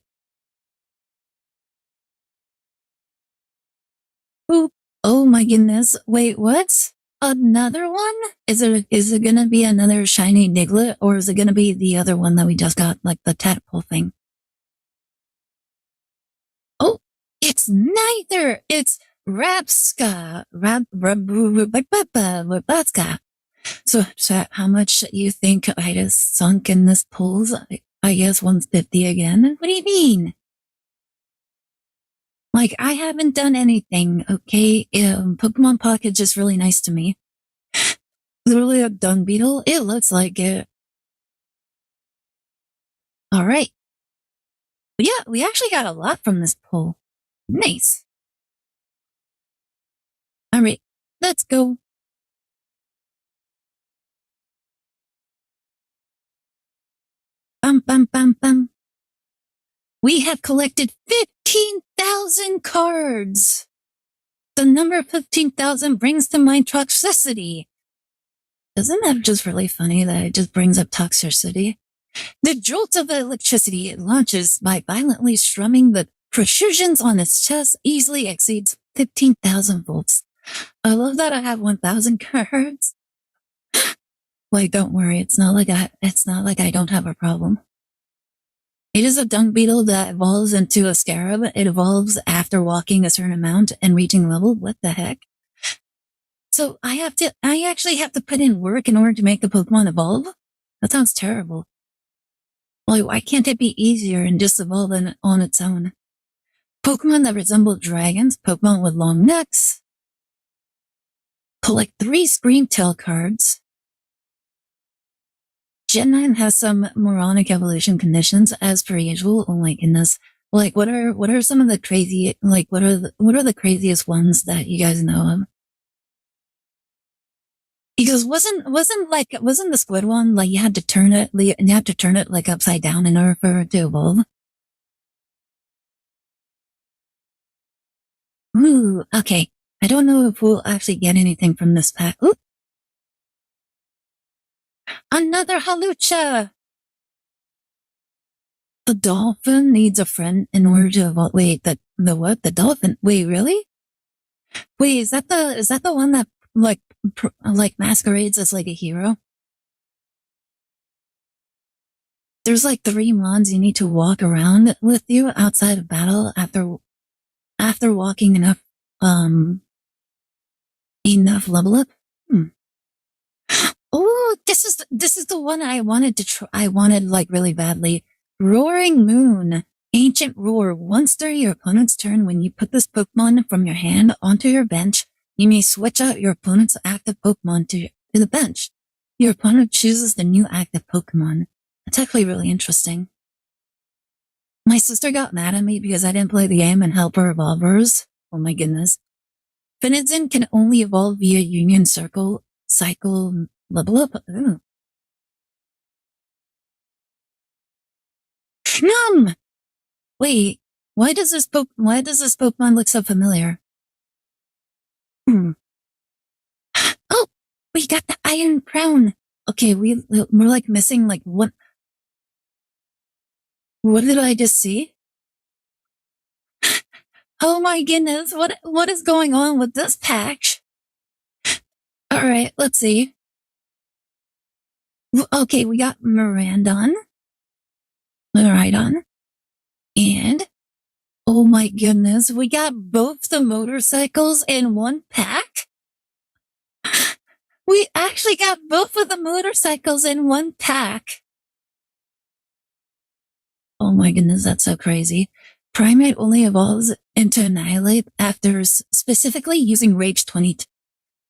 Oop. Oh my goodness, wait, what? Another one? Is it gonna be another shiny Diglett, or is it gonna be the other one that we just got, like the tadpole thing? Oh, it's neither. It's Rapska. Rapska. So how much you think I just sunk in this pool? I guess 150 again. What do you mean? Like, I haven't done anything, okay? Pokemon Pocket just really nice to me. Literally a dung beetle. It looks like it. All right. But yeah, we actually got a lot from this poll. Nice. All right, let's go. Bum, bum, bum, bum. We have collected 15,000 cards. The number 15,000 brings to mind toxicity. Isn't that just really funny that it just brings up toxicity? The jolt of electricity it launches by violently strumming the protrusions on its chest easily exceeds 15,000 volts. I love that I have 1,000 cards. Wait, don't worry. It's not like I don't have a problem. It is a dung beetle that evolves into a scarab. It evolves after walking a certain amount and reaching level. What the heck? So I actually have to put in work in order to make the Pokemon evolve? That sounds terrible. Like, why can't it be easier and just evolve on its own? Pokemon that resemble dragons, Pokemon with long necks. Collect 3 Screamtail cards. Gen 9 has some moronic evolution conditions as per usual. Oh my goodness. Like, what are some of the crazy, like, what are the craziest ones that you guys know of? Because wasn't the squid one, like, you had to turn it like upside down in order for it to evolve? Ooh, okay. I don't know if we'll actually get anything from this pack. Ooh. Another Halucha! The dolphin needs a friend in order to evolve. Wait, the what? The dolphin? Wait, really? Wait, is that the one that like masquerades as like a hero? There's like 3 mons you need to walk around with you outside of battle after walking enough level up. Oh, this is the one I wanted to try. I wanted like really badly. Roaring Moon. Ancient Roar. Once during your opponent's turn, when you put this Pokemon from your hand onto your bench, you may switch out your opponent's active Pokemon to the bench. Your opponent chooses the new active Pokemon. It's actually really interesting. My sister got mad at me because I didn't play the game and help her evolve hers. Oh my goodness. Finizen can only evolve via Union Cycle level up. Ooh. Nom! Wait, why does this Pokemon look so familiar? Hmm. Oh, we got the Iron Crown. Okay, we're like missing like what? What did I just see? Oh my goodness, what is going on with this patch? All right, let's see. Okay, we got Mirandon, and oh my goodness, we got both the motorcycles in one pack. We actually got both of the motorcycles in one pack. Oh my goodness, that's so crazy. Primate only evolves into Annihilate after specifically using Rage 20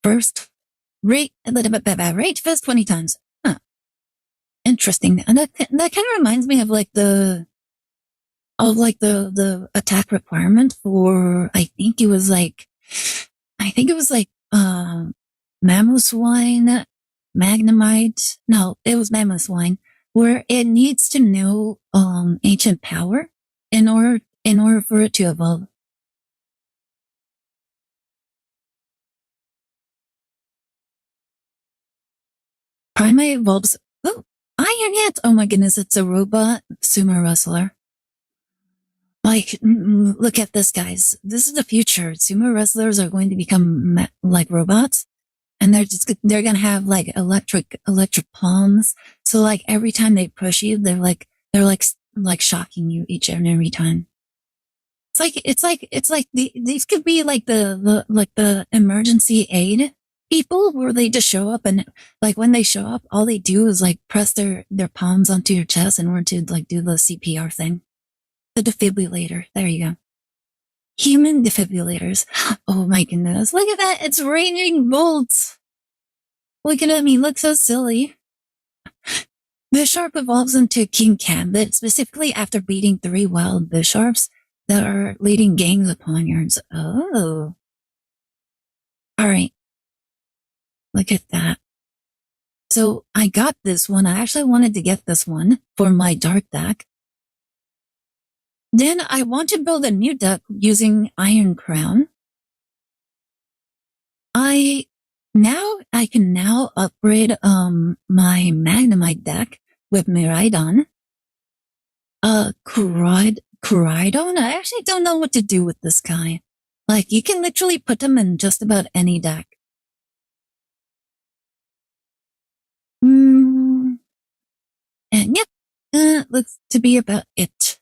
first. Rage first 20 times. Huh. Interesting. And that kind of reminds me of like the attack requirement for I think it was like Mamoswine, Magnemite. No, it was Mamoswine, where it needs to know ancient power in order for it to evolve. Primate evolves. Oh, Iron Hand! Oh my goodness, it's a robot sumo wrestler. Like, look at this, guys. This is the future. Sumo wrestlers are going to become like robots, and they're gonna have like electric palms. So like every time they push you, they're like shocking you each and every time. It's like these could be like the emergency aid people where they just show up, and like when they show up, all they do is like press their palms onto your chest in order to like do the CPR thing. The defibrillator. There you go. Human defibrillators. Oh my goodness. Look at that. It's raining bolts. Look at him. He looks so silly. Bisharp evolves into King Gambit, specifically after beating 3 wild Bisharps that are leading gangs of poniards. Oh. Alright. Look at that. So I got this one. I actually wanted to get this one for my dark deck. Then I want to build a new deck using Iron Crown. I can now upgrade my Magnemite deck with Miraidon. Coridon? I actually don't know what to do with this guy. Like, you can literally put him in just about any deck. And yep, looks to be about it.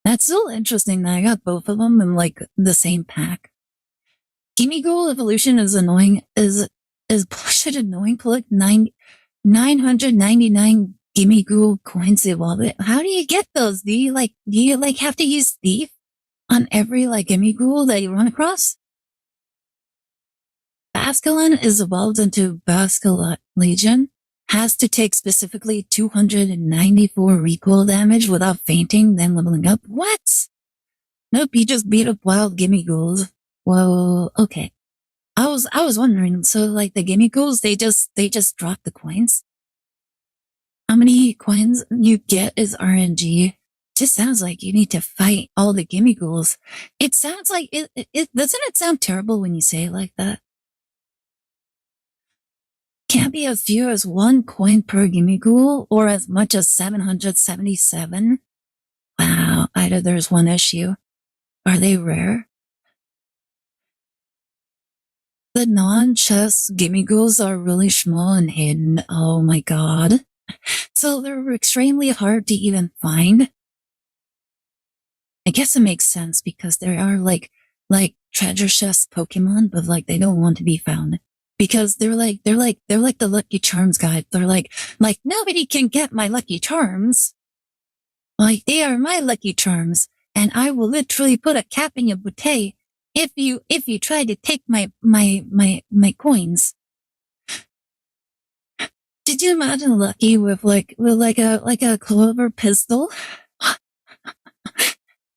That's still interesting that I got both of them in like the same pack. Gimmighoul evolution is annoying. Is bullshit annoying. Collect 999 Gimmighoul coins to evolve it. How do you get those? Do you have to use Thief on every like Gimmighoul that you run across? Basculin is evolved into Basculin Legion. Has to take specifically 294 recoil damage without fainting, then leveling up. What? Nope, he just beat up wild Gimmighouls. Whoa, okay. I was wondering, so like the Gimmighouls, they just drop the coins? How many coins you get is RNG? Just sounds like you need to fight all the Gimmighouls. It sounds like it doesn't it sound terrible when you say it like that? Can't be as few as 1 coin per Gimmighoul or as much as 777. Wow, either there's one issue. Are they rare? The non-chess Gimmighouls are really small and hidden. Oh my god. So they're extremely hard to even find. I guess it makes sense because there are like treasure chest Pokemon, but like they don't want to be found. Because they're like the Lucky Charms guy. They're like nobody can get my Lucky Charms. Like they are my Lucky Charms, and I will literally put a cap in your bouquet if you try to take my coins. Did you imagine Lucky with a clover pistol?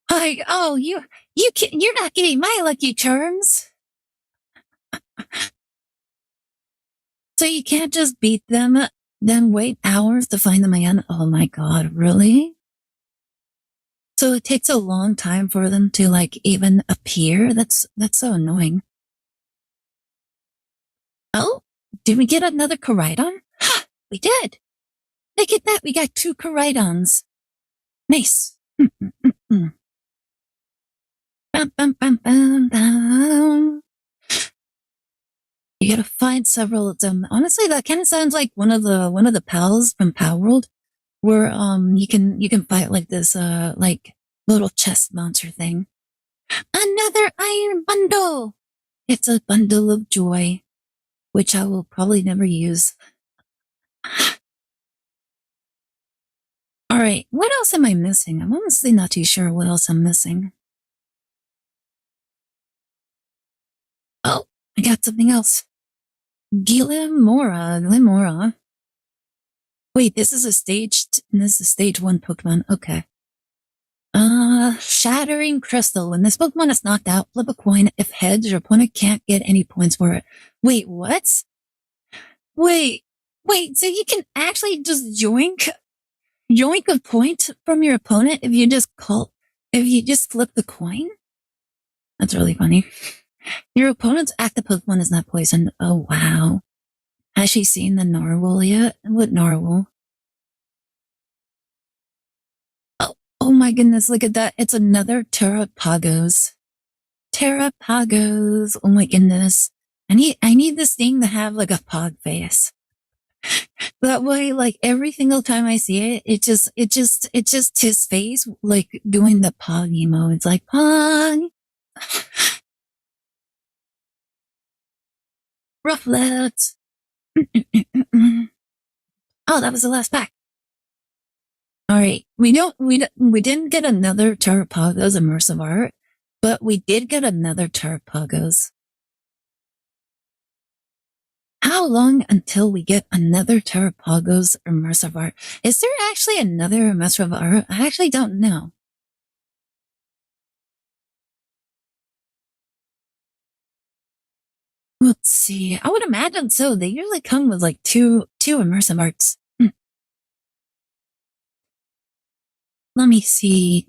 Like, oh, you're not getting my Lucky Charms. So you can't just beat them, then wait hours to find them again? Oh my god, really? So it takes a long time for them to like even appear. That's so annoying. Oh, did we get another Koraidon? We did. Look at that. We got 2 Koraidons. Nice. Bum, bum, bum, bum, bum. You gotta find several of them. Honestly, that kind of sounds like one of the pals from Power World, where you can fight like this like little chest monster thing. Another iron bundle. It's a bundle of joy, which I will probably never use. All right, what else am I missing? I'm honestly not too sure what else I'm missing. Oh, I got something else. Glimora. Wait, this is a stage 1 Pokemon. Okay. Shattering Crystal. When this Pokemon is knocked out, flip a coin. If heads, your opponent can't get any points for it. Wait, what? Wait, so you can actually just yoink a point from your opponent if you just flip the coin? That's really funny. Your opponent's active Pokemon is not poisoned. Oh, wow. Has she seen the Narwhal yet? What Narwhal? Oh my goodness, look at that. It's another Terrapagos. Oh my goodness. I need this thing to have like a pog face. That way, like every single time I see it, it's just his face, like doing the pog emo. It's like, pog. Rufflet. Oh, that was the last pack. All right. We didn't get another Terrapagos immersive art, but we did get another Terrapagos. How long until we get another Terrapagos immersive art? Is there actually another immersive art? I actually don't know. Let's see. I would imagine so. They usually come with like two immersive arts. Let me see.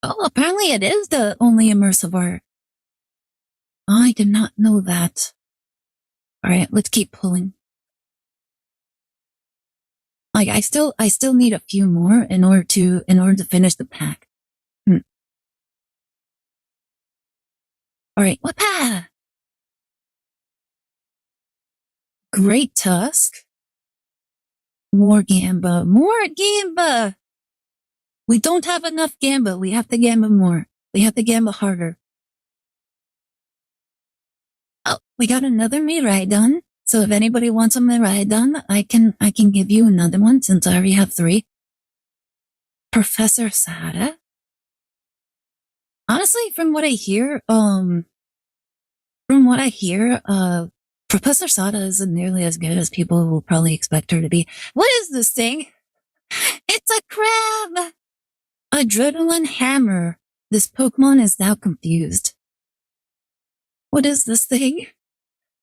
Oh, apparently it is the only immersive art. I did not know that. All right, let's keep pulling. Like I still need a few more in order to finish the pack. All right, whoop-ah! Great Tusk. More Gamba. We don't have enough Gamba. We have to Gamba more. We have to Gamba harder. Oh, we got another Miraidon. So if anybody wants a Miraidon, I can give you another one since I already have 3. Professor Sada. Honestly, from what I hear, Professor Sada isn't nearly as good as people will probably expect her to be. What is this thing? It's a crab! Adrenaline Hammer. This Pokemon is now confused. What is this thing?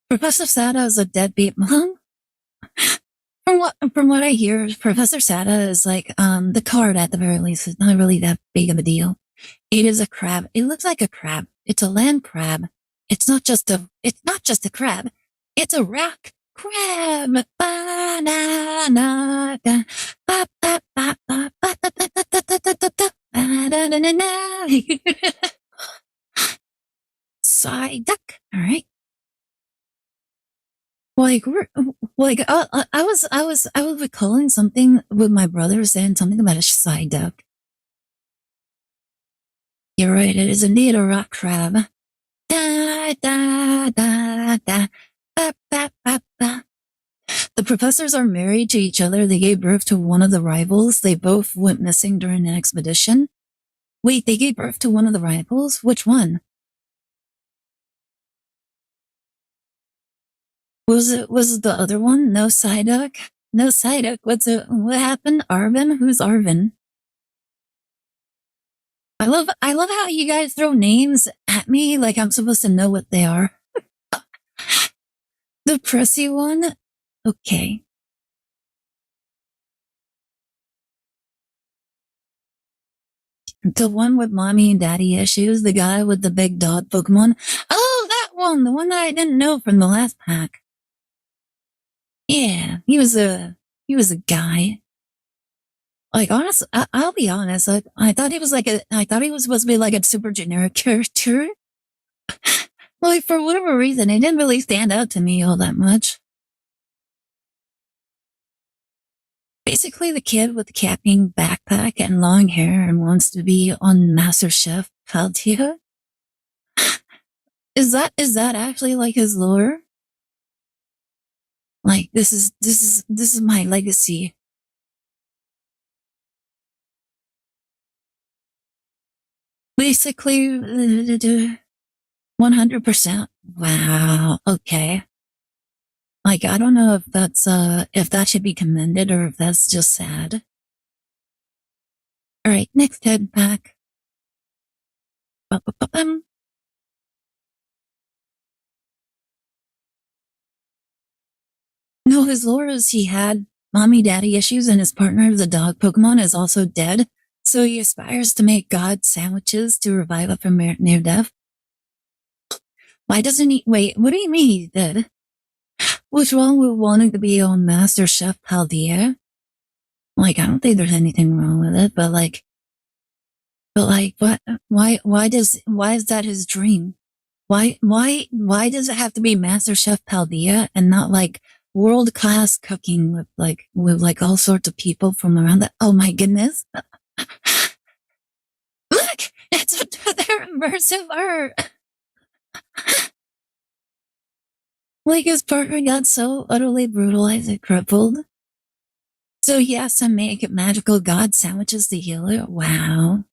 Professor Sada is a deadbeat mom? From what I hear, Professor Sada is like the card at the very least. It's not really that big of a deal. It is a crab. It looks like a crab. It's a land crab. It's not just a crab. It's a rock crab. Psyduck. All right. I was recalling something with my brother saying something about a Psyduck. You're right, it is indeed a rock crab. Da, da, da, da. Ba, ba, ba, ba. The professors are married to each other. They gave birth to one of the rivals. They both went missing during an expedition. Wait, they gave birth to one of the rivals? Which one? Was it the other one? No Psyduck? No Psyduck. What happened? Arvin? Who's Arvin? I love how you guys throw names at me like I'm supposed to know what they are. The prissy one? Okay. The one with mommy and daddy issues, the guy with the big dog Pokemon. Oh, that one, the one that I didn't know from the last pack. Yeah, he was a guy. Like, honestly, I'll be honest. I thought he was I thought he was supposed to be like a super generic character. Like, for whatever reason, he didn't really stand out to me all that much. Basically, the kid with the camping backpack and long hair and wants to be on MasterChef Paltia. Is that actually like his lore? Like, this is my legacy. Basically, 100%. Wow. Okay. Like, I don't know if that should be commended or if that's just sad. All right, next head pack. Ba-ba-ba-bum. No, his lore is he had mommy daddy issues and his partner, the dog Pokemon, is also dead. So he aspires to make God sandwiches to revive it from near death. Why doesn't he? Wait, what do you mean he's dead? What's wrong with wanting to be on Master Chef Paldea? Like, I don't think there's anything wrong with it, but what? Why is that his dream? Why does it have to be Master Chef Paldea and not like world class cooking with all sorts of people from around the? Oh my goodness! Look, it's their immersive art. Like his partner got so utterly brutalized and crippled. So he has to make magical god sandwiches to heal it. Wow.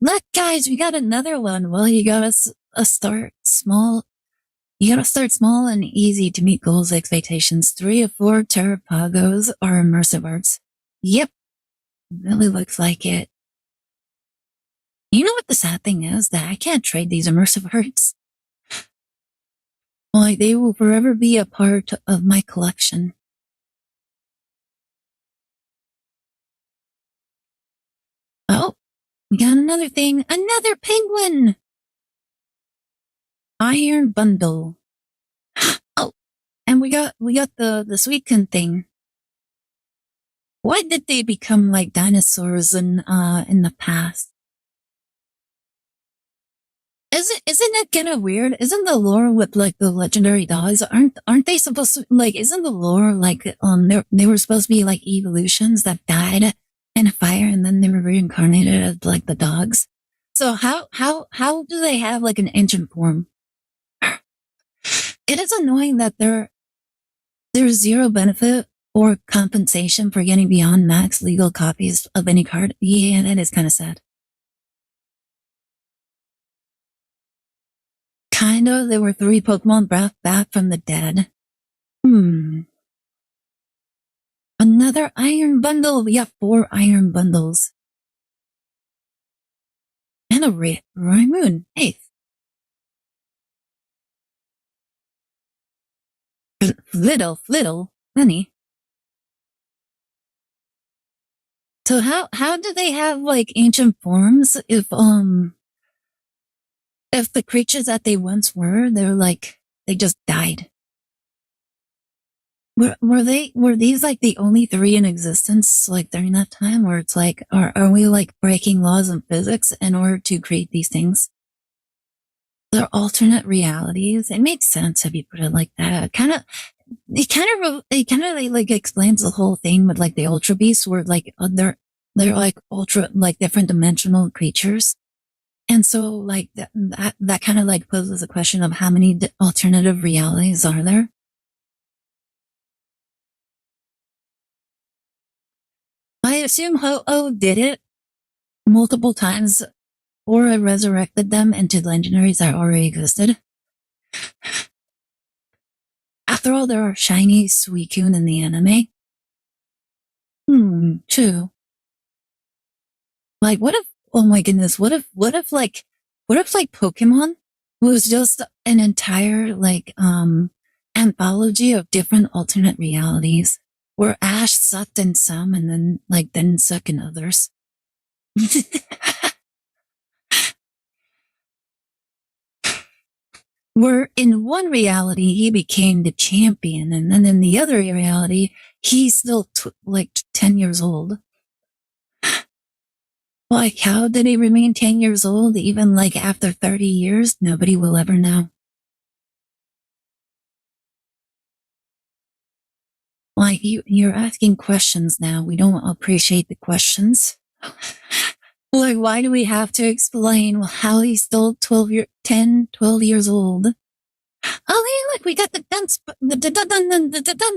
Look, guys, we got another one. Well, you gotta start small. You gotta start small and easy to meet goals expectations. 3 of 4 Terrapagos are immersive arts. Yep. Really looks like it. You know what the sad thing is? That I can't trade these immersive arts. Like, they will forever be a part of my collection. Oh, we got another thing. Another penguin! Iron bundle. Oh, and we got the Suicune thing. Why did they become like dinosaurs in the past? Isn't it kind of weird? Isn't the lore with like the legendary dogs? Aren't they supposed to like? Isn't the lore like they were supposed to be like evolutions that died in a fire and then they were reincarnated as like the dogs? So how do they have like an ancient form? It is annoying that there's zero benefit or compensation for getting beyond max legal copies of any card. Yeah, that is kind of sad. Kinda, there were 3 Pokemon brought back from the dead. Another iron bundle. We got 4 iron bundles. And a Raimoon. 8th. Flittle. Honey. So how do they have like ancient forms if the creatures that they once were, they just died? Were these like the only 3 in existence like during that time, where it's like are we like breaking laws of physics in order to create these things? They're alternate realities. It makes sense if you put it like that. It kind of like explains the whole thing with like the Ultra Beasts, where like they're like ultra like different dimensional creatures. And so like that kind of like poses a question of how many alternative realities are there? I assume Ho-Oh did it multiple times, or I resurrected them into legendaries that already existed. After all, there are shiny Suicune in the anime. True. Like, oh my goodness, what if Pokemon was just an entire, like, anthology of different alternate realities where Ash sucked in some and then didn't suck in others. Where in one reality he became the champion, and then in the other reality he's still 10 years old. Like, how did he remain 10 years old even after 30 years? Nobody will ever know. Like, you're asking questions now. We don't appreciate the questions. Like, why do we have to explain how he's still 12 years old? Oh, look, we got the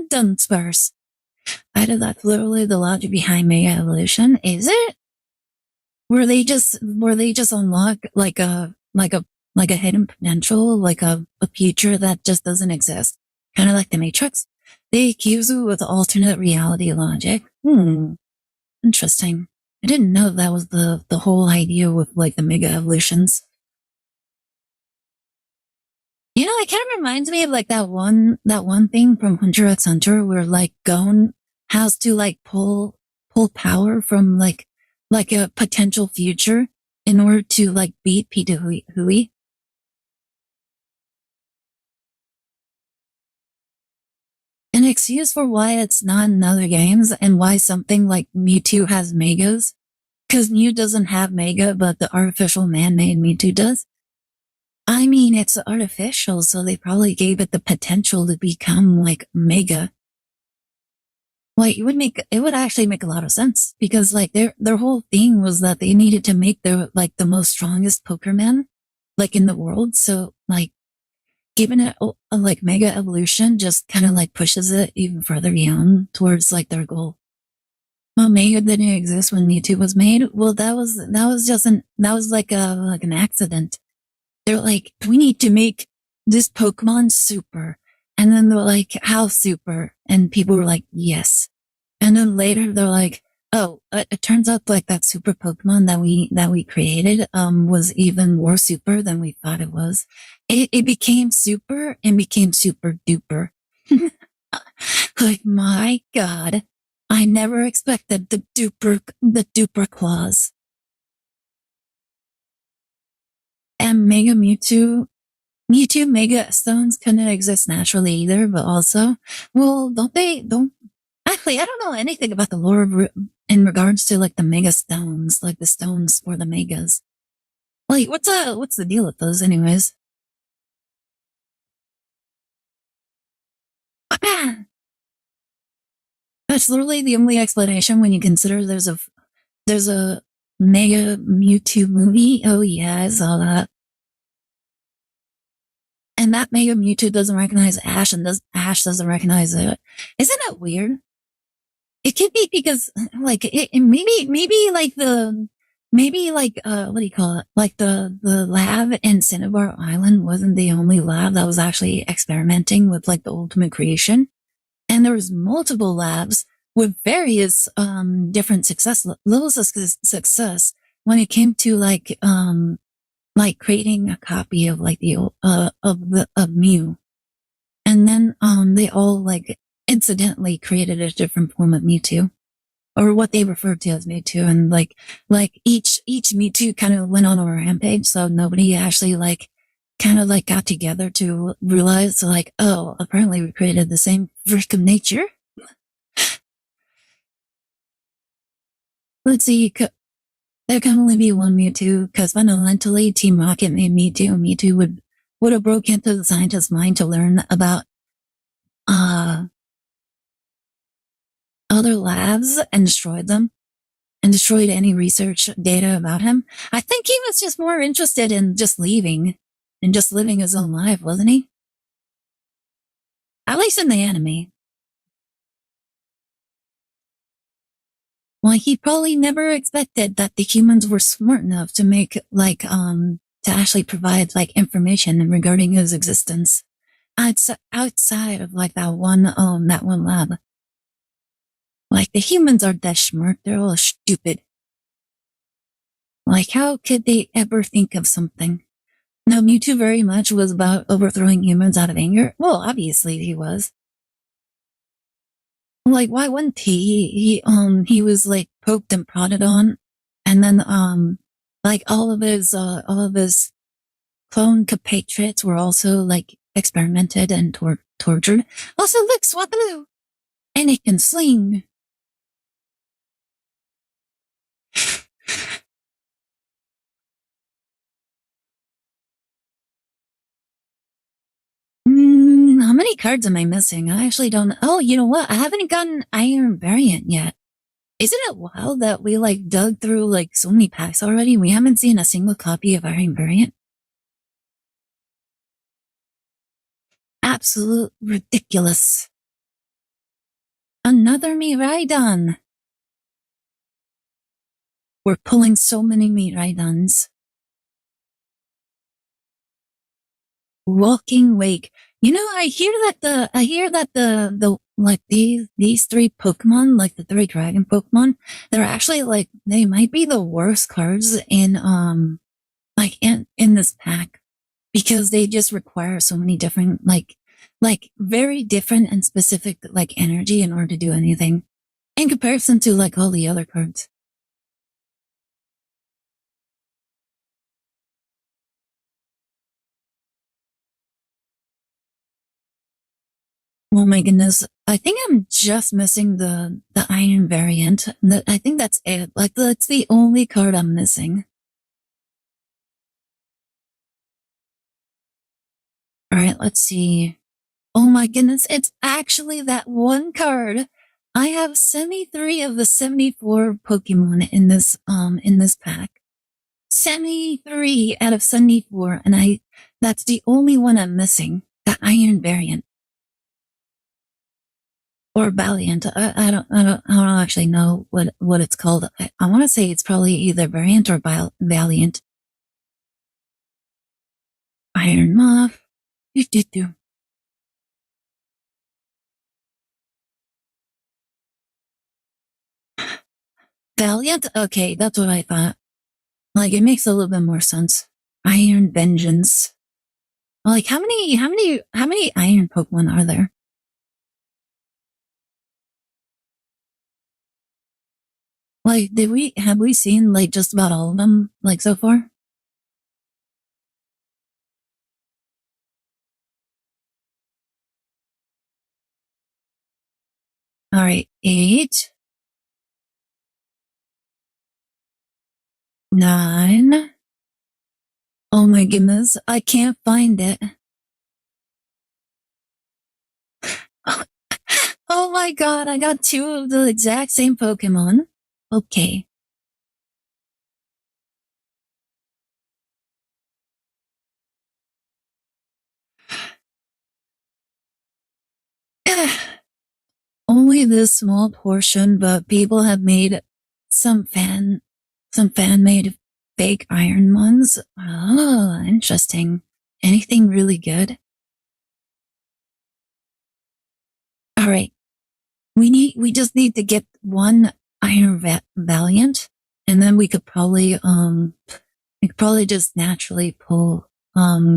Dunsparce. That's literally the logic behind Mega Evolution, is it? Were they just unlock a hidden potential, like a future that just doesn't exist? Kind of like the Matrix? They accuse you with alternate reality logic. Interesting. I didn't know that was the whole idea with the Mega Evolutions. You know, it kind of reminds me of that one thing from Hunter x Hunter where Gon has to pull power from a potential future in order to beat Peter Hui. An excuse for why it's not in other games and why something like Mewtwo has Megas. Because Mew doesn't have Mega, but the artificial man-made Mewtwo does. I mean, it's artificial, so they probably gave it the potential to become Mega. It would actually make a lot of sense because their whole thing was that they needed to make the most strongest Pokémon in the world. So giving it a Mega Evolution just kind of pushes it even further beyond towards their goal. Well, Mega didn't exist when Mewtwo was made. Well, that was an accident. They're we need to make this Pokemon super. And then they're how super? And people were yes. And then later they're oh, it turns out that super Pokemon that we created, was even more super than we thought it was. It became super and became super duper. My God, I never expected the duper claws. And Mega Mewtwo Mega Stones couldn't exist naturally either, but also, well, actually, I don't know anything about the lore in regards to the Mega Stones, the stones for the Megas. What's the deal with those anyways? That's literally the only explanation when you consider there's a Mega Mewtwo movie. Oh yeah, I saw that. And that Mega Mewtwo doesn't recognize Ash, and Ash doesn't recognize it. Isn't that weird? It could be because, what do you call it? The lab in Cinnabar Island wasn't the only lab that was actually experimenting with the ultimate creation. And there was multiple labs with various, different levels of success when it came to creating a copy of of Mew. And then, they all incidentally created a different form of Mewtwo, or what they referred to as Mewtwo. And each Mewtwo kind of went on a rampage. So nobody actually got together to realize oh, apparently we created the same freak of nature. Let's see. There can only be one Mewtwo, because fundamentally Team Rocket made Mewtwo, and Mewtwo would have broke into the scientist's mind to learn about other labs and destroyed them, and destroyed any research data about him. I think he was just more interested in just leaving and just living his own life, wasn't he? At least in the anime. Well, he probably never expected that the humans were smart enough to make to actually provide information regarding his existence outside of that one lab. The humans are that smart. They're all stupid. How could they ever think of something? No, Mewtwo very much was about overthrowing humans out of anger. Well, obviously he was. Like, why wouldn't he was like poked and prodded on, and then like all of his clone compatriots were also like experimented and tortured. Also, look, Swapaloo, and it can sling. How many cards am I missing? I actually don't. Oh, you know what? I haven't gotten Iron Variant yet. Isn't it wild that we like dug through like so many packs already? We haven't seen a single copy of Iron Variant. Absolute ridiculous. Another Miraidon. We're pulling so many Miraidons. Walking Wake. You know, I hear that the like these three Pokemon, like the three dragon Pokemon, they're actually like they might be the worst cards in like in this pack because they just require so many different like very different and specific like energy in order to do anything in comparison to like all the other cards. Oh my goodness. I think I'm just missing the Iron variant. I think that's it. Like that's the only card I'm missing. All right, let's see. Oh my goodness, it's actually that one card. I have 73 of the 74 Pokemon in this pack. 73 out of 74, and that's the only one I'm missing. The Iron variant. Or Valiant. I don't actually know what it's called. I want to say it's probably either Variant or Valiant. Iron Moth. Do. Valiant? Okay, that's what I thought. Like, it makes a little bit more sense. Iron Vengeance. Like, how many Iron Pokemon are there? Like, have we seen, like, just about all of them, like, so far? Alright, 8, 9. Oh my goodness, I can't find it. Oh my god, I got two of the exact same Pokemon. Okay. Only this small portion, but people have made some fan made fake iron ones. Oh, interesting. Anything really good? All right. We just need to get one Iron Valiant, and then we could probably just naturally pull,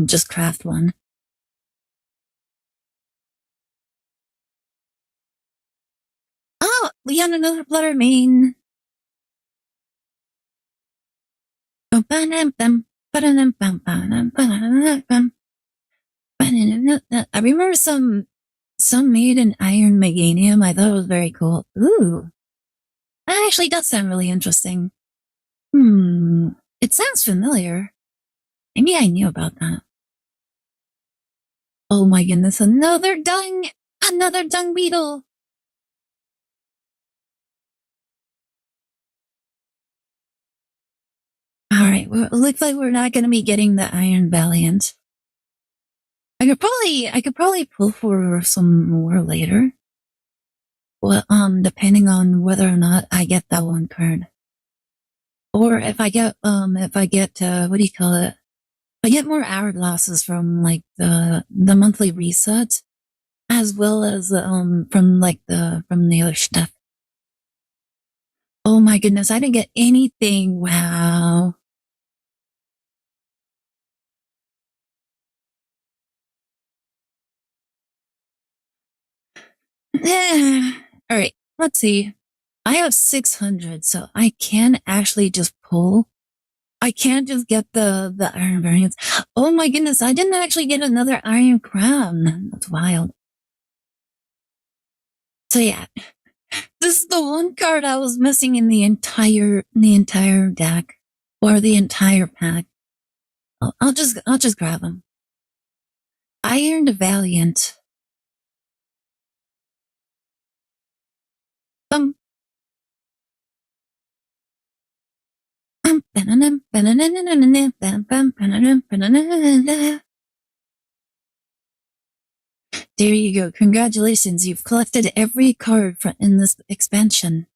just craft one. Oh, we got another Bluttermane. I remember some made in Iron Meganium. I thought it was very cool. Ooh, that actually does sound really interesting. It sounds familiar. Maybe I knew about that. Oh my goodness, another dung beetle. All right, well, it looks like we're not going to be getting the Iron Valiant. I could probably pull for some more later. Well, depending on whether or not I get that one card. Or if I get, what do you call it? I get more hourglasses from like the monthly resets, as well as from the other stuff. Oh my goodness, I didn't get anything. Wow. All right, let's see. I have 600, so I can actually just pull. I can't just get the iron variants. Oh my goodness, I didn't actually get another iron crown. That's wild. So yeah, this is the one card I was missing in the entire deck or the entire pack. I'll just grab them. Iron Valiant. Bum. There you go. Congratulations. You've collected every card in this expansion.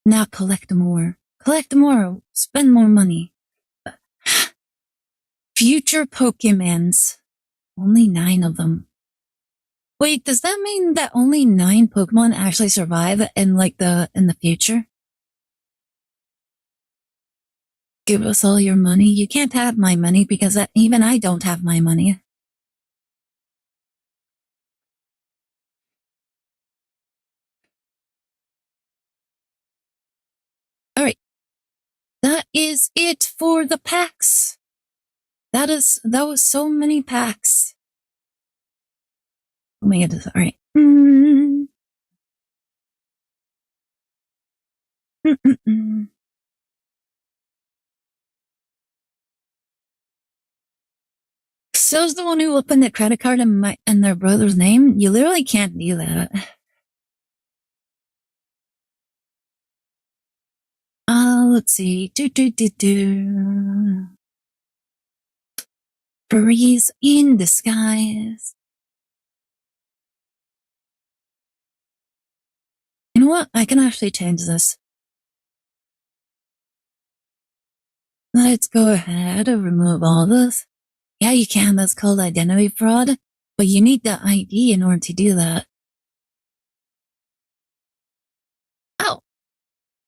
Now collect more. Collect more. Spend more money. Future Pokemons. Only 9 of them. Wait, does that mean that only 9 Pokemon actually survive in the future? Give us all your money. You can't have my money because even I don't have my money. All right. That is it for the packs. That was so many packs. Oh my goodness. All right. So's the one who opened the credit card in their brother's name. You literally can't do that. Let's see. Breeze in disguise. You know what? I can actually change this. Let's go ahead and remove all this. Yeah, you can. That's called identity fraud. But you need the ID in order to do that. Ow!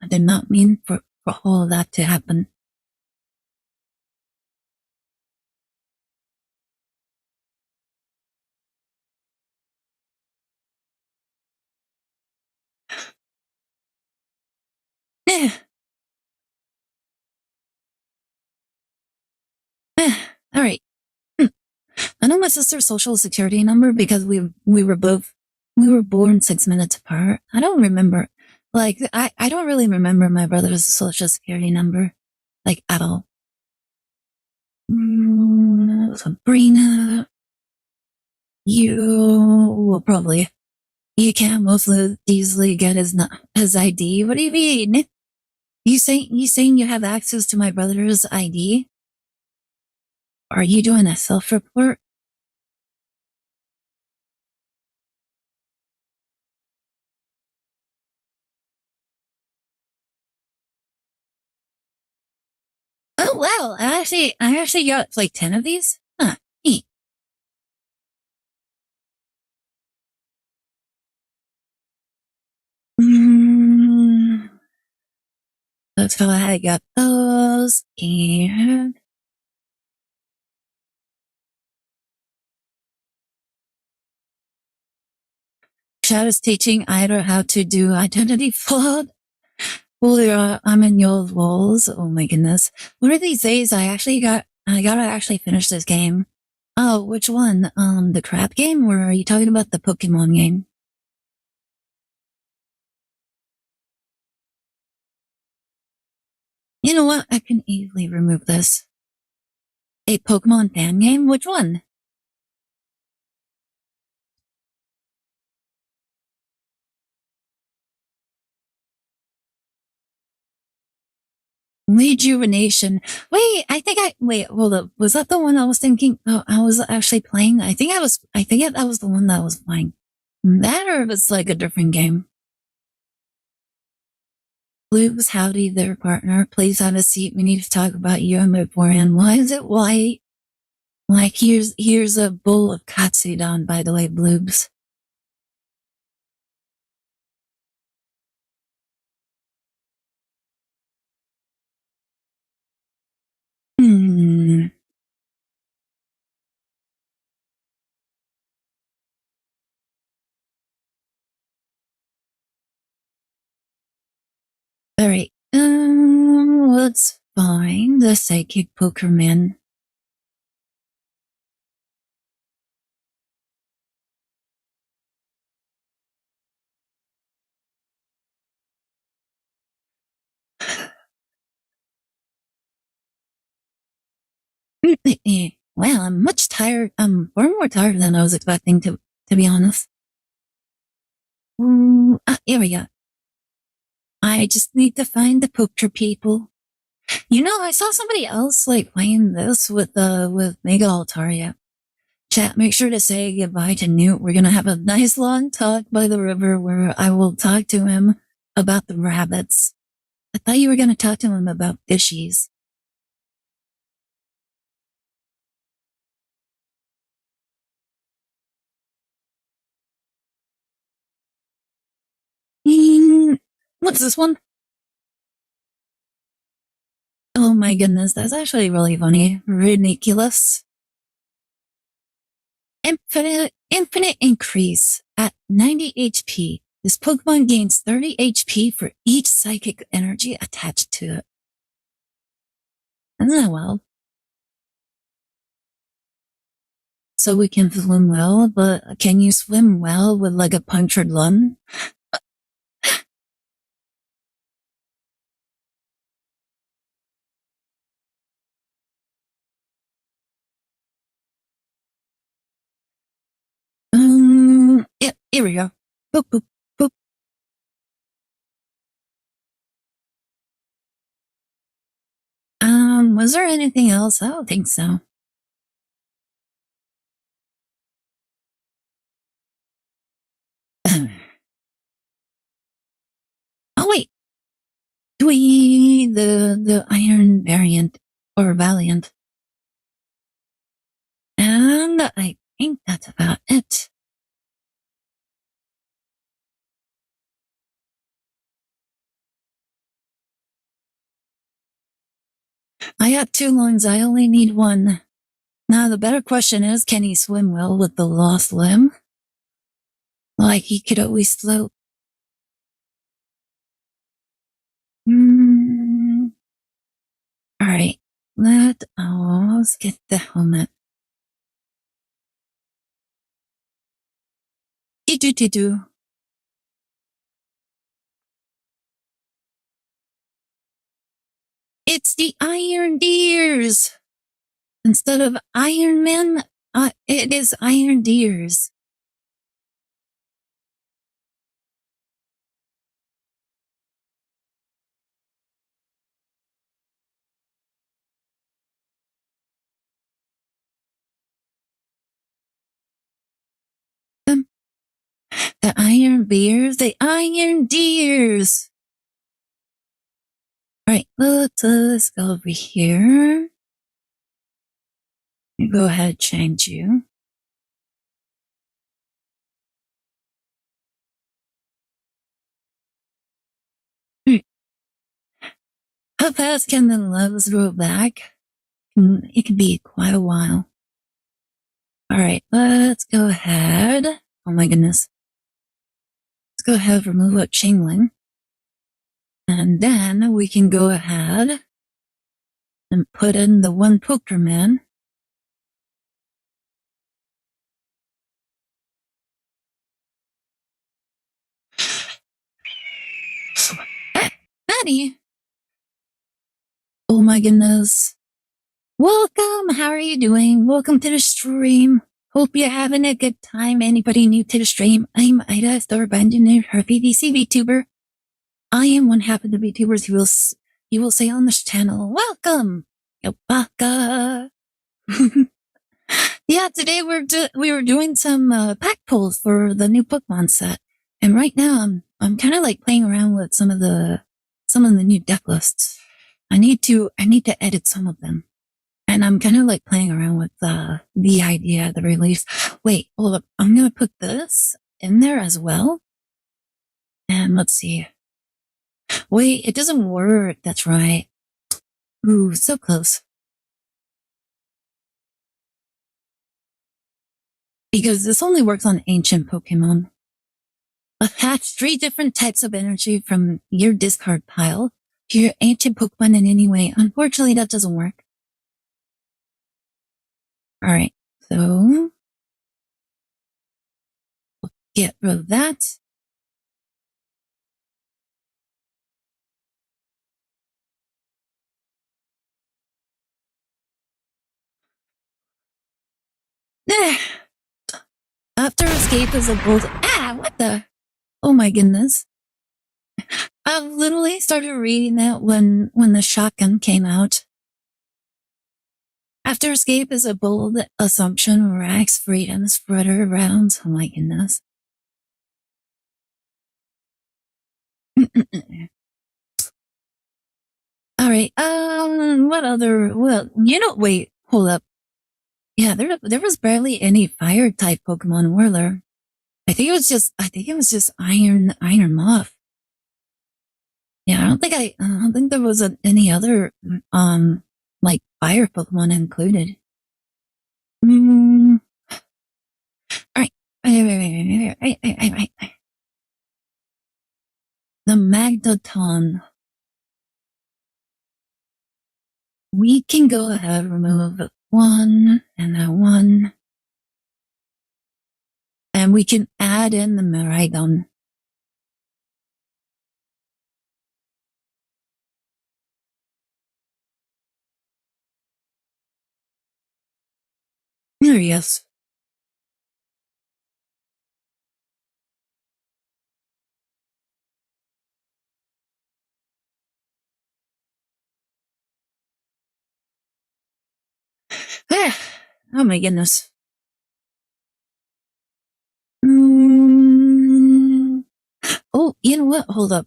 I did not mean for all of that to happen. All right. I know my sister's social security number because we were born 6 minutes apart. I don't remember. I don't really remember my brother's social security number, at all. Sabrina, you will probably. You can't most easily get his ID. What do you mean? You saying you have access to my brother's ID? Are you doing a self-report? Oh wow! I actually got 10 of these. Huh? Neat. That's how I got those. And Chad is teaching Ida how to do identity fraud. Well, I'm in your walls. Oh my goodness! One of these days, I gotta actually finish this game. Oh, which one? The crab game, or are you talking about the Pokemon game? You know what? I can easily remove this. A Pokemon fan game? Which one? Rejuvenation. Wait, wait, hold up. Was that the one I was thinking? Oh, I was actually playing. I think that was the one that I was playing. That or if it's a different game. Blues, howdy there, partner. Please have a seat. We need to talk about you and beforehand. Why is it white? Here's a bowl of katsudon, by the way, Bloobs. Alright, let's find the psychic Pokerman. Well, I'm much tired. I'm far more tired than I was expecting to be honest. Here we go. I just need to find the poker people. You know, I saw somebody else like playing this with Mega Altaria. Chat, make sure to say goodbye to Newt. We're gonna have a nice long talk by the river where I will talk to him about the rabbits. I thought you were gonna talk to him about fishies. What's this one? Oh my goodness, that's actually really funny. Ridiculous. Infinite increase at 90 HP. This Pokemon gains 30 HP for each psychic energy attached to it. Isn't that wild? So we can swim well, but can you swim well with like a punctured lung? Yeah, here we go. Boop, boop, boop. Was there anything else? I don't think so. Oh wait, the iron variant or valiant, and I think that's about it. I got 2 lungs. I only need 1. Now the better question is, can he swim well with the lost limb? Like he could always float. All right, let's get the helmet. Do. It's the Iron Deers. Instead of Iron Men, it is Iron Deers. The Iron Bears, the Iron Deers. All right, let's go over here. Go ahead, change you. How fast can the legs grow back? It can be quite a while. All right, let's go ahead. Oh my goodness. Let's go ahead and remove a chain. And then we can go ahead and put in the one Pokerman. Maddie! Oh my goodness. Welcome! How are you doing? Welcome to the stream. Hope you're having a good time. Anybody new to the stream? I'm Aire Astor, abandoner, her PVC VTuber. I am one half of the VTubers you will say on this channel, welcome! Yo baka! Yeah, today we were doing some pack pulls for the new Pokemon set. And right now I'm kind of like playing around with some of the new deck lists. I need to edit some of them. And I'm kind of like playing around with the idea of the release. Wait, hold up. I'm going to put this in there as well. And let's see. Wait, it doesn't work. That's right. Ooh, so close. Because this only works on ancient Pokemon. Attach 3 different types of energy from your discard pile to your ancient Pokemon in any way. Unfortunately, that doesn't work. Alright, so we'll get rid of that. After escape is a bold. What the? Oh my goodness. I literally started reading that when the shotgun came out. After escape is a bold assumption, rags freedom spread around. Oh my goodness. Alright, what other, well, wait, hold up. Yeah, there was barely any fire type Pokemon, were there? I think it was just Iron Moth. Yeah, I don't think there was any other, like fire Pokemon included. Alright. The Magneton. We can go ahead and remove 1 and that 1. And we can add in the Miraidon. There he is. Oh my goodness. Oh, you know what? Hold up.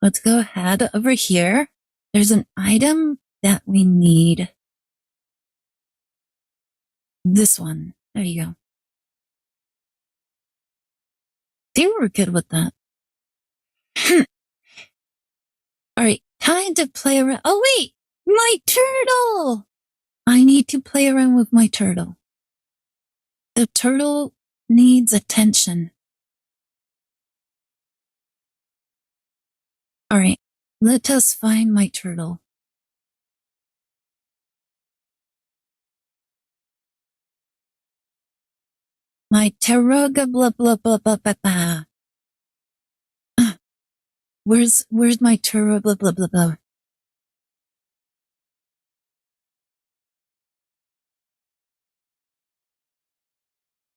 Let's go ahead over here. There's an item that we need. This one. There you go. They were good with that. Alright, time to play around. Oh wait! My turtle! I need to play around with my turtle. The turtle needs attention. Alright, let us find my turtle. My Taruga blah blah blah blah blah blah. Where's my Taruga blah blah blah blah?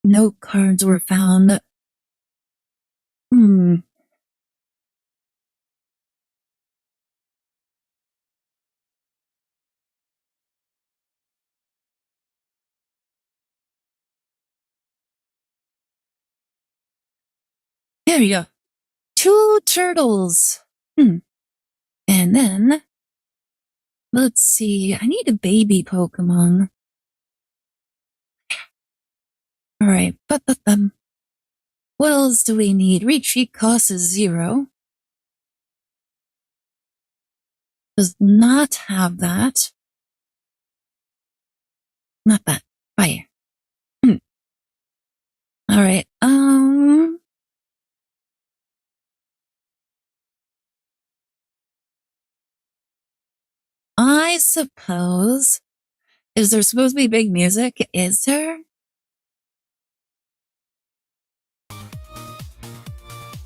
No cards were found. There you go. 2 turtles. And then, let's see. I need a baby Pokemon. Alright, what else do we need? Retreat cost is 0. Does not have that. Not that. Fire. Alright, I suppose. Is there supposed to be big music? Is there?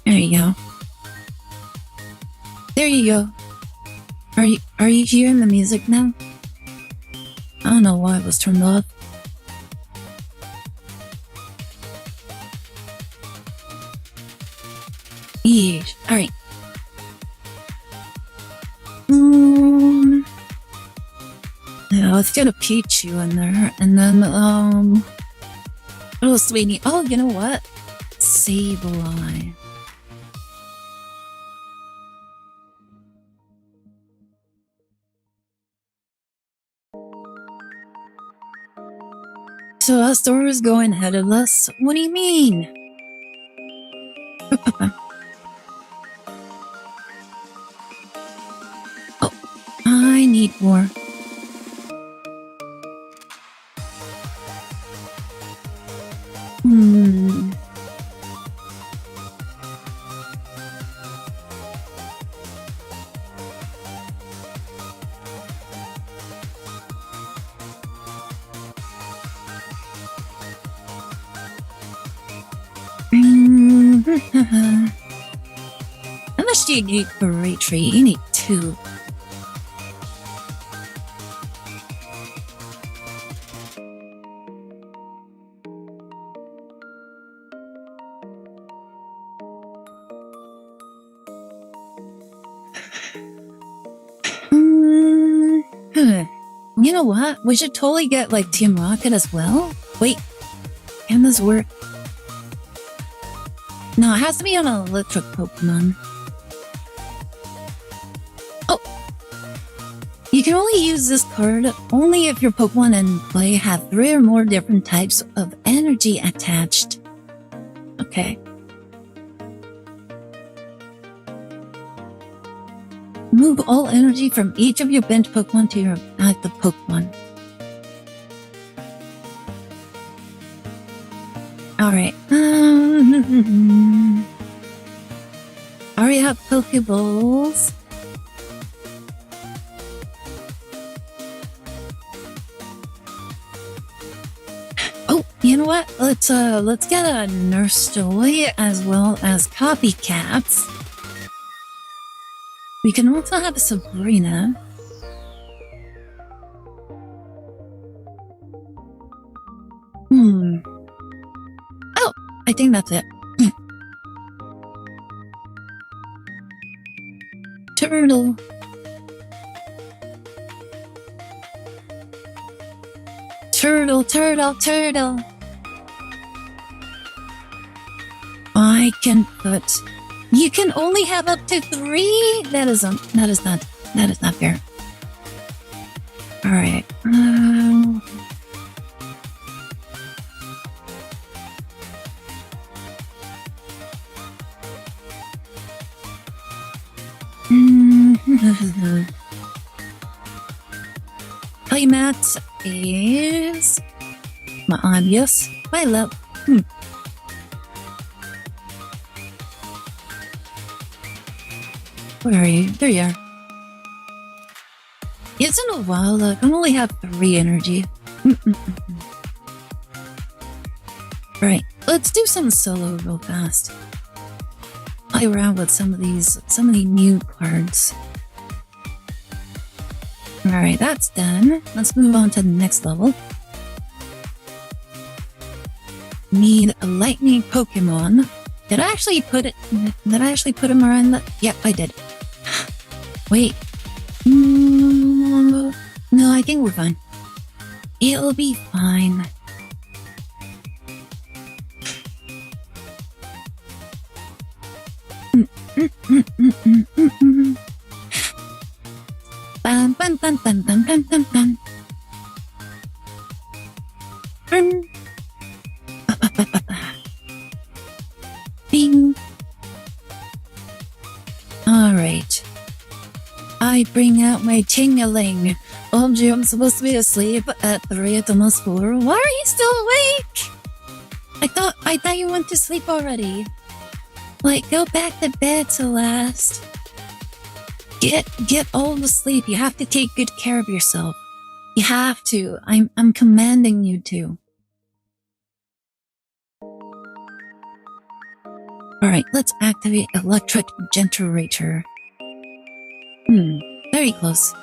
There you go. There you go. Are you hearing the music now? I don't know why it was turned off. Yeesh. Alright. Yeah, let's get a Pichu in there. And then, what else do we need? Oh, you know what? Sableye. So Astor is going ahead of us? What do you mean? Oh, I need more. How much do you need for a retreat? You need 2. You know what? We should totally get like Team Rocket as well. Wait, can this work? No, it has to be on an electric Pokemon. Oh! You can only use this card only if your Pokemon in play have 3 or more different types of energy attached. Okay. Move all energy from each of your bench Pokemon to your active Pokemon. Alright. I already have Pokeballs. Oh, you know what? Let's get a Nurse Joy as well as Copycats. We can also have a Sabrina. Oh, I think that's it. Turtle. Turtle. I can put... You can only have up to 3? That is not fair. Alright. Playmat is my obvious. My love. Where are you? There you are. It's been a while. I can only have 3 energy. Right, let's do some solo real fast. Play around with some of these new cards. Alright, that's done. Let's move on to the next level. Need a lightning Pokemon. Did I actually put him around the... Yep, I did. Wait. No, I think we're fine. It'll be fine. Bum, bum, bum, bum, bum, bum, bum, bum. Bing. Alright. I bring out my ting-a-ling. OMG, I'm supposed to be asleep at 3 at almost 4. Why are you still awake? I thought you went to sleep already. Like, go back to bed, Celeste. Get all the sleep. You have to take good care of yourself. You have to. I'm commanding you to. Alright, let's activate Electric Generator. Very close.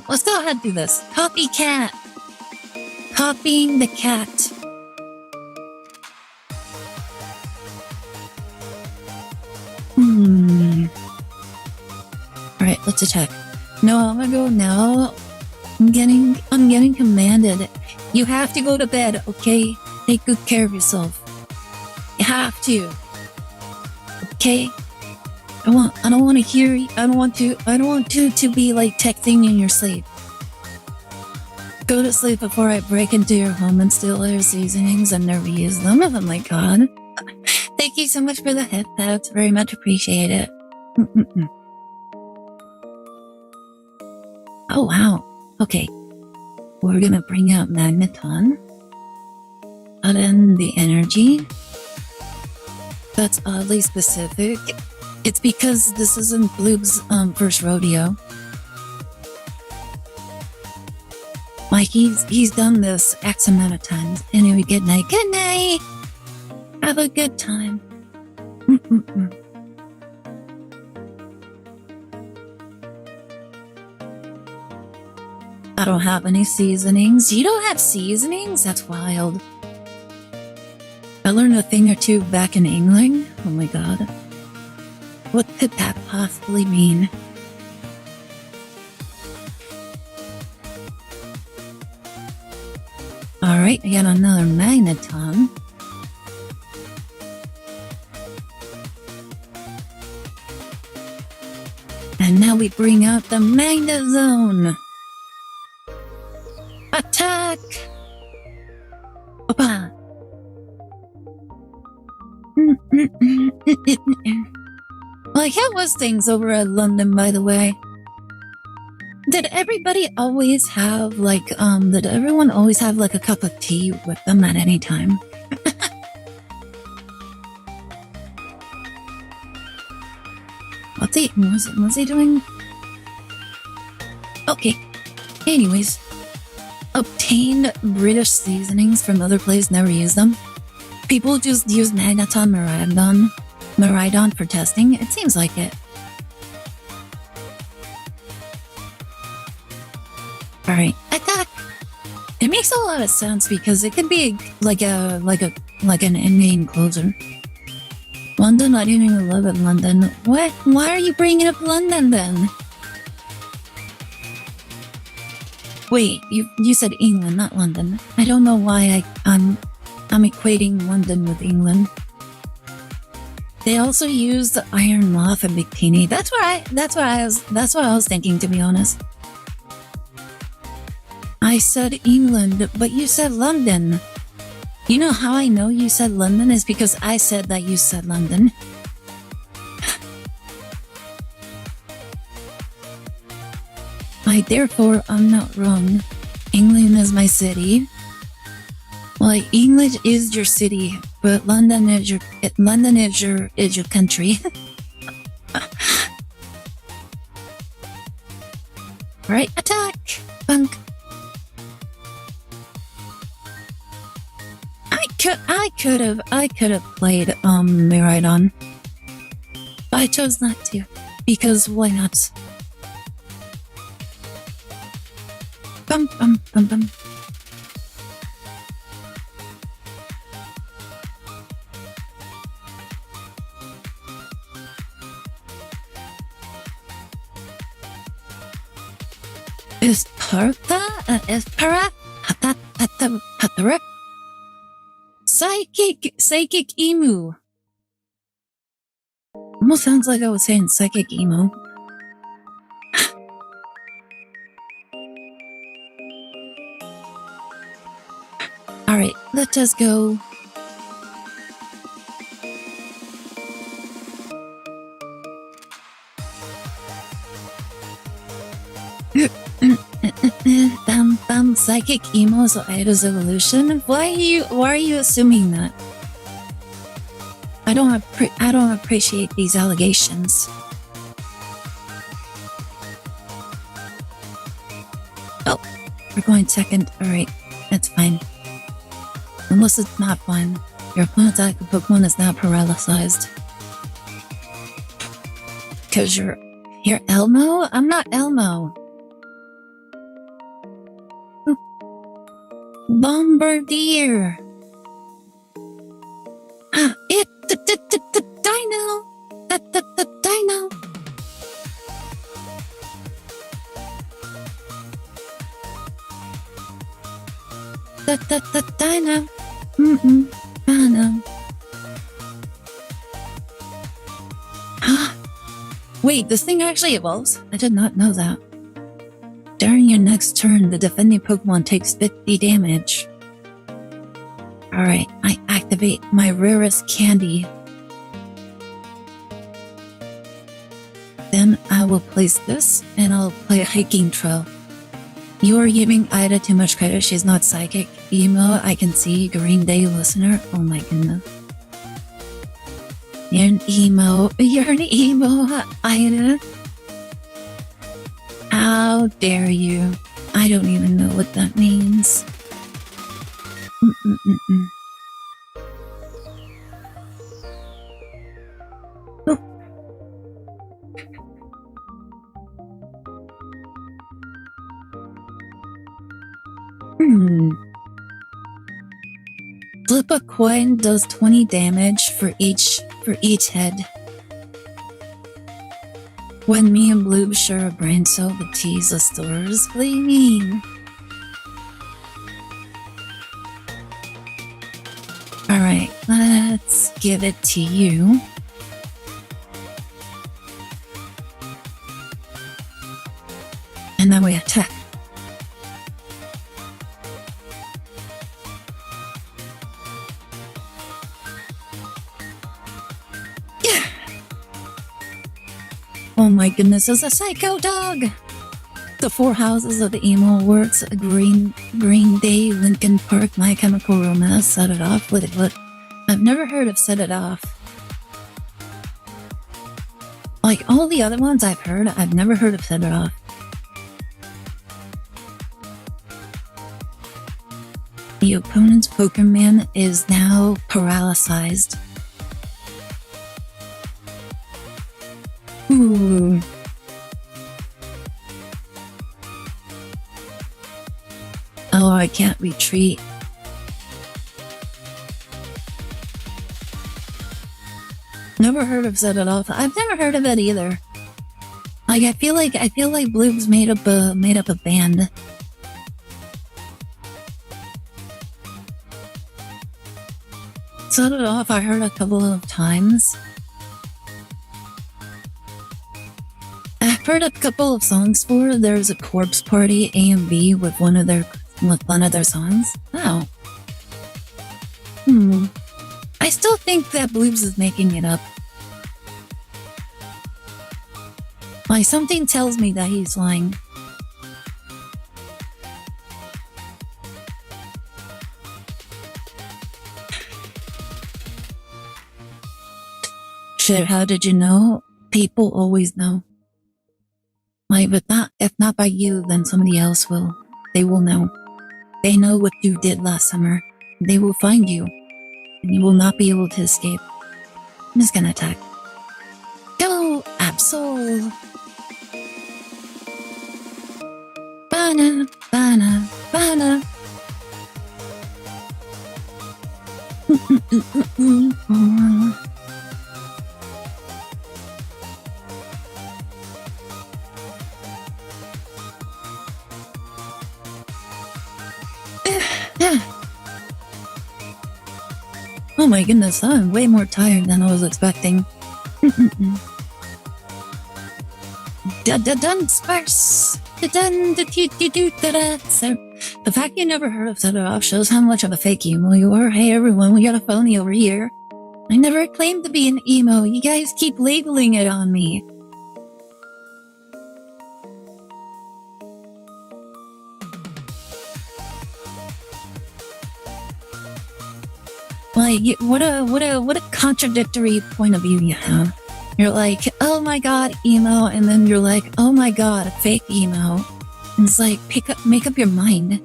Let's go ahead and do this. Copycat. Copying the cat. Alright, let's attack. No, I'm gonna go now. I'm getting commanded. You have to go to bed, okay? Take good care of yourself. You have to. Okay? I don't want to hear you. I don't want you to be like texting in your sleep. Go to sleep before I break into your home and steal your seasonings and never use them. Oh my god. Thank you so much for the headsets. Very much appreciate it. Oh wow. Okay. We're gonna bring out Magneton. Put in the energy. That's oddly specific. It's because this isn't Bloob's first rodeo. Like he's done this X amount of times. Anyway, good night. Good night! Have a good time. Mm-mm-mm. I don't have any seasonings. You don't have seasonings? That's wild. I learned a thing or two back in England. Oh my god. What could that possibly mean? Alright, I got another magneton. And now we bring out the magnet zone. Attack! Papa! Like, how was things over at London, by the way? Did everybody always have, like, did everyone always have, like, a cup of tea with them at any time? What's he doing? Okay. Anyways. Obtained British seasonings from other places, never use them. People just use Magneton Miraidon for testing. It seems like it. Alright, attack! It makes a lot of sense because it could be like an in-game closer. London, I didn't even live in London. What? Why are you bringing up London then? Wait, you said England, not London. I don't know why I'm equating London with England. They also used the Iron Moth and Bikini. That's what I was thinking, to be honest. I said England, but you said London. You know how I know you said London is because I said that you said London. Therefore, I'm not wrong. England is my city. Well, English is your city, but London is your country. Right, attack! Bunk. I could have played Miraidon. But I chose not to. Because why not? Bum bum bum bum. Espara? Psychic emu. Almost sounds like I was saying psychic emo. Alright, let us go. Psychic emo is Aire's evolution. Why are you assuming that? I don't appreciate these allegations. Oh, we're going second. Alright, that's fine. Unless it's not fun. Your opponent's active Pokemon is now paralyzed. Cause you're Elmo? I'm not Elmo. Bombardier. Dino. Dino. Dino. Dino. Wait, this thing actually evolves? I did not know that. During your next turn, the defending Pokemon takes 50 damage. Alright, I activate my rarest candy. Then I will place this, and I'll play a hiking trail. You are giving Ida too much credit, she's not psychic. Emo, I can see, Green Day listener. Oh my goodness. You're an emo, Ida. How dare you? I don't even know what that means. Flip a coin does 20 damage for each head. When me and Blue share a brain cell, the tease the stores. What do you mean? Alright, let's give it to you. And then we attack. Yeah! Oh my goodness, it's a psycho dog! The four houses of the emo works, Green Day, Linkin Park, My Chemical Romance, Set It Off. What? I've never heard of Set It Off. Like all the other ones I've heard, I've never heard of Set It Off. The opponent's Pokemon is now paralyzed. Ooh. Oh, I can't retreat. Never heard of Set It Off. I've never heard of it either. Like I feel like Bloob's made up a band. Set It Off I heard a couple of times. I've heard a couple of songs for. There's a Corpse Party A and B with one of their songs. Oh. I still think that Bloobs is making it up. Like something tells me that he's lying. Shit, how did you know? People always know. Like, but if not by you, then somebody else will. They will know. They know what you did last summer. They will find you. And you will not be able to escape. I'm just gonna attack. Go, Absol! Bana, bana, bana. Oh my goodness, I'm way more tired than I was expecting. Dun sparse. Dun so the fact you never heard of Set It Off shows how much of a fake emo you are. Hey everyone, we got a phony over here. I never claimed to be an emo. You guys keep labeling it on me. Like, what a contradictory point of view you have. You're like, oh my god, emo, and then you're like, oh my god, fake emo. And it's like, make up your mind.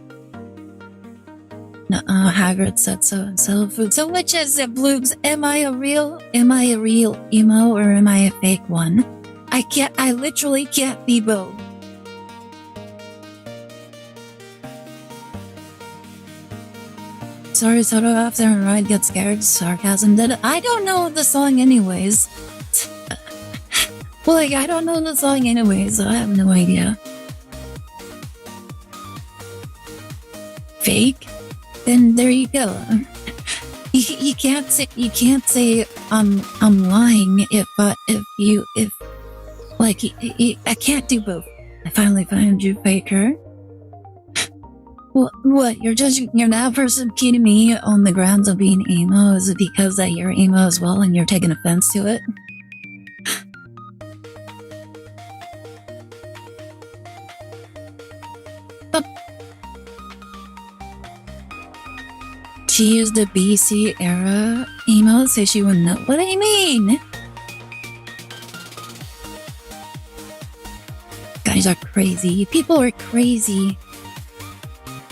Hagrid said so and so. So which is it, Bloobs? Am I a real emo or am I a fake one? I literally can't be both. Sorry, Set It Off there and Ride Get Scared. Sarcasm. I don't know the song anyways. Well, like, I don't know the song anyways, so I have no idea. Fake? Then there you go. You can't say I'm lying if I can't do both. I finally found you, faker. What? You're now persecuting me on the grounds of being emo? Is it because that you're emo as well and you're taking offense to it? She used the BC era emo, so she wouldn't know. What do you mean? Guys are crazy. People are crazy.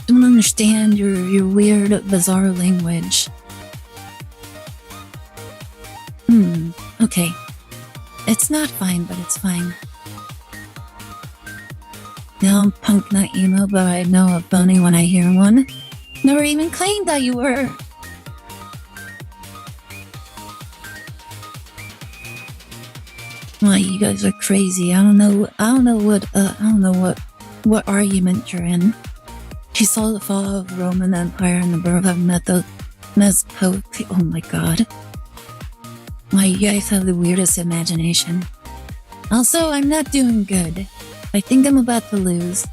Don't understand your weird, bizarre language. Okay. It's not fine, but it's fine. Now I'm punk, not emo, but I know a bunny when I hear one. Never even claimed that you were. Well, you guys are crazy. I don't know what argument you're in. She saw the fall of the Roman Empire and the birth of Mesopotamia. Oh my god. Why, you guys have the weirdest imagination. Also, I'm not doing good. I think I'm about to lose.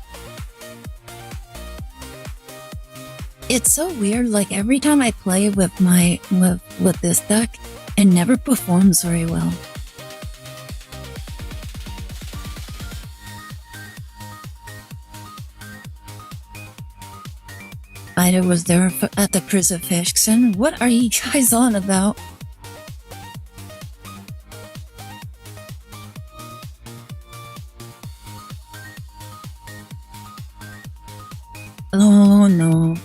It's so weird, like every time I play with with this deck, it never performs very well. Ida was there at the crucifixion. What are you guys on about? Oh no.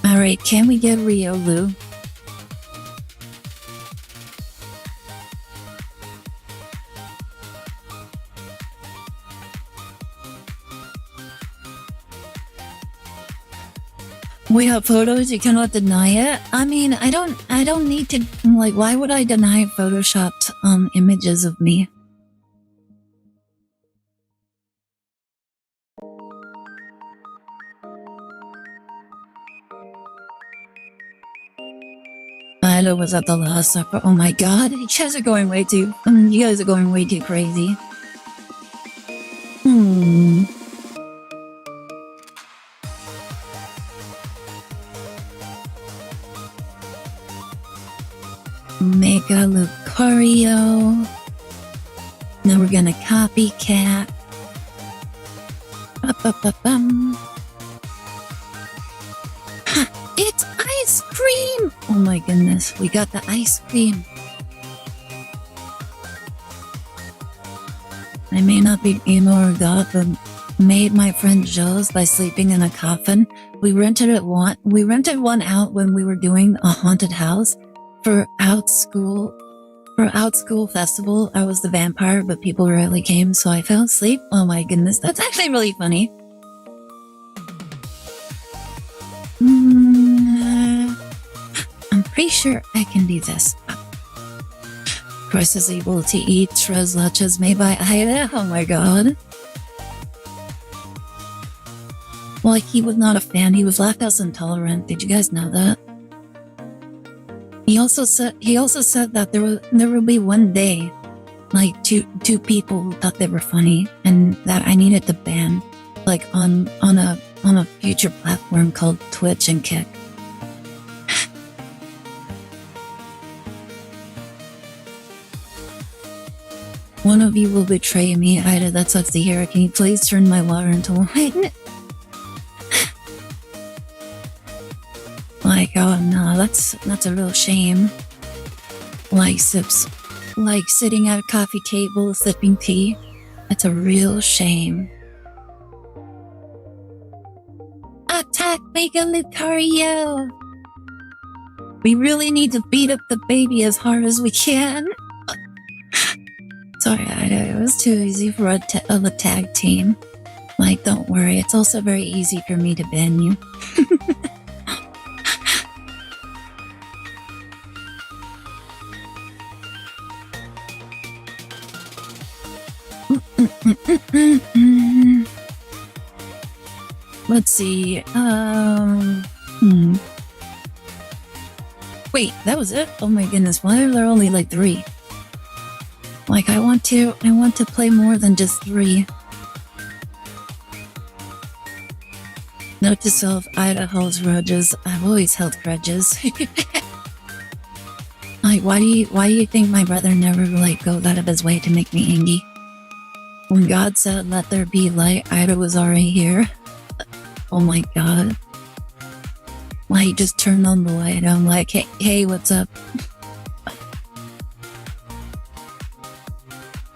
Alright, can we get Riolu? We have photos, you cannot deny it. I mean, I don't need to, like, why would I deny photoshopped images of me? Ida was at the Last Supper. Oh my god, you guys are going way too crazy. Mega Lucario. Now we're gonna copycat. Ba-ba-ba-bum. Ha! It's ice cream! Oh my goodness, we got the ice cream. I may not be emo or goth, but made my friend jealous by sleeping in a coffin. We rented one out when we were doing a haunted house. For out school festival, I was the vampire, but people rarely came, so I fell asleep. Oh my goodness, that's actually really funny. I'm pretty sure I can do this. Chris is able to eat tres leches made by Aire. Oh my god. Well, he was not a fan. He was lactose intolerant. Did you guys know that? He also said that there will be one day, like two people who thought they were funny, and that I needed to ban, like on a future platform called Twitch and Kick. One of you will betray me, Ida. That sucks to hear. Can you please turn my water into wine? Like, oh no, that's a real shame. Like sitting at a coffee table sipping tea. That's a real shame. Attack Mega Lucario! We really need to beat up the baby as hard as we can. Sorry, it was too easy for a tag team. Like, don't worry, it's also very easy for me to ban you. Let's see. Wait, that was it? Oh my goodness, why are there only like 3? Like, I want to play more than just 3. Note to self, Ida holds grudges. I've always held grudges. Like, why do you think my brother never like go out of his way to make me angry? When God said, "Let there be light," Ida was already here. Oh my god. Like, he just turned on the light and I'm like, hey, what's up?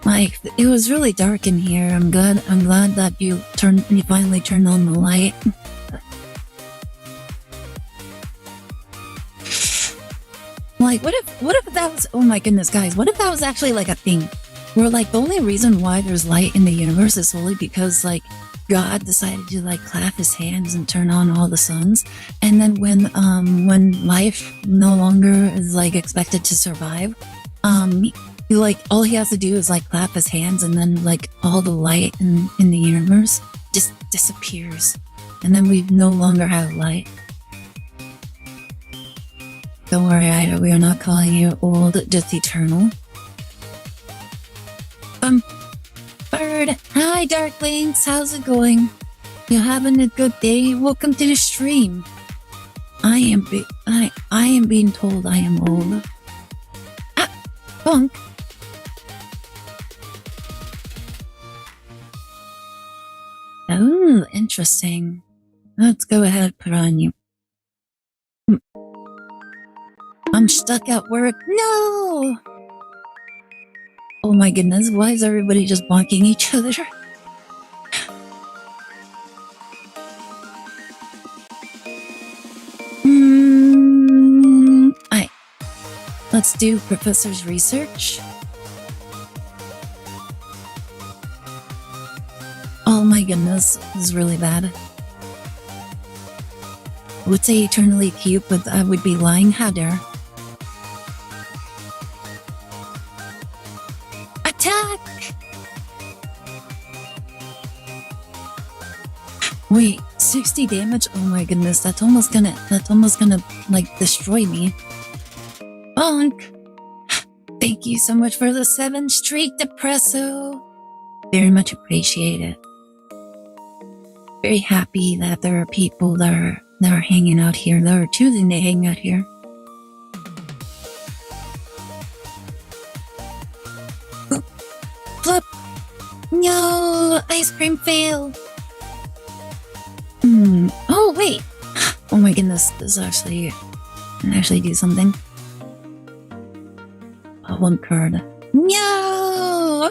Like, it was really dark in here. I'm glad that you finally turned on the light. like, what if that was, oh my goodness, guys, what if that was actually like a thing? Where like the only reason why there's light in the universe is solely because like God decided to like clap his hands and turn on all the suns. And then when life no longer is like expected to survive, like all he has to do is like clap his hands and then like all the light in the universe just disappears. And then we no longer have light. Don't worry, Ida, we are not calling you old, just eternal. Bird, hi Darklings, how's it going? You having a good day? Welcome to the stream. I am being told I am old. Ah, bonk. Oh, interesting. Let's go ahead, put on you. I'm stuck at work. No! Oh my goodness, why is everybody just bonking each other? Alright. Let's do Professor's research. Oh my goodness, this is really bad. I would say eternally cute, but I would be lying. How dare. Attack! Wait, 60 damage? Oh my goodness, that's almost gonna like destroy me. Bonk! Thank you so much for the 7 streak, Depresso. Very much appreciate it. Very happy that there are people that are hanging out here, that are choosing to hang out here. Flip! No! Ice cream fail! Oh, wait! Oh my goodness, this actually can actually do something. One card. No!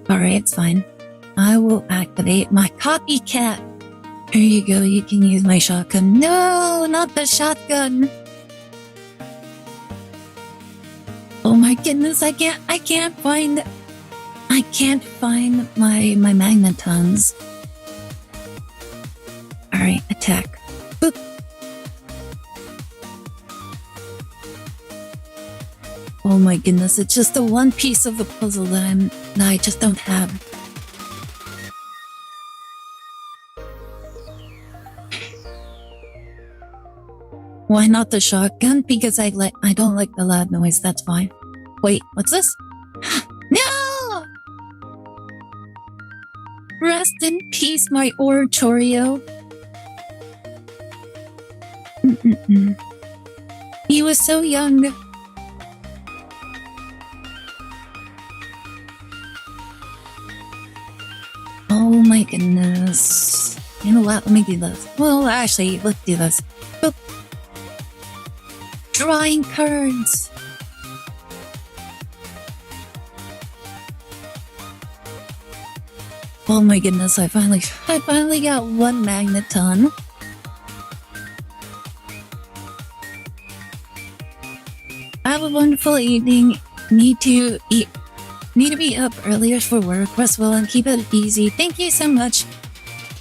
Alright, it's fine. I will activate my copycat. Here you go, you can use my shotgun. No, not the shotgun! Oh my goodness, I can't find my magnetons. Alright, attack. Boop. Oh my goodness, it's just the one piece of the puzzle that I just don't have. Why not the shotgun? Because I don't like the loud noise, that's fine. Wait, what's this? No! Rest in peace, my oratorio. He was so young. Oh my goodness. You know what? Let me do this. Well, actually, let's do this. Boop. Drawing cards. Oh my goodness, I finally got one magneton. Have a wonderful evening. Need to be up earlier for work. Rest well and keep it easy. Thank you so much.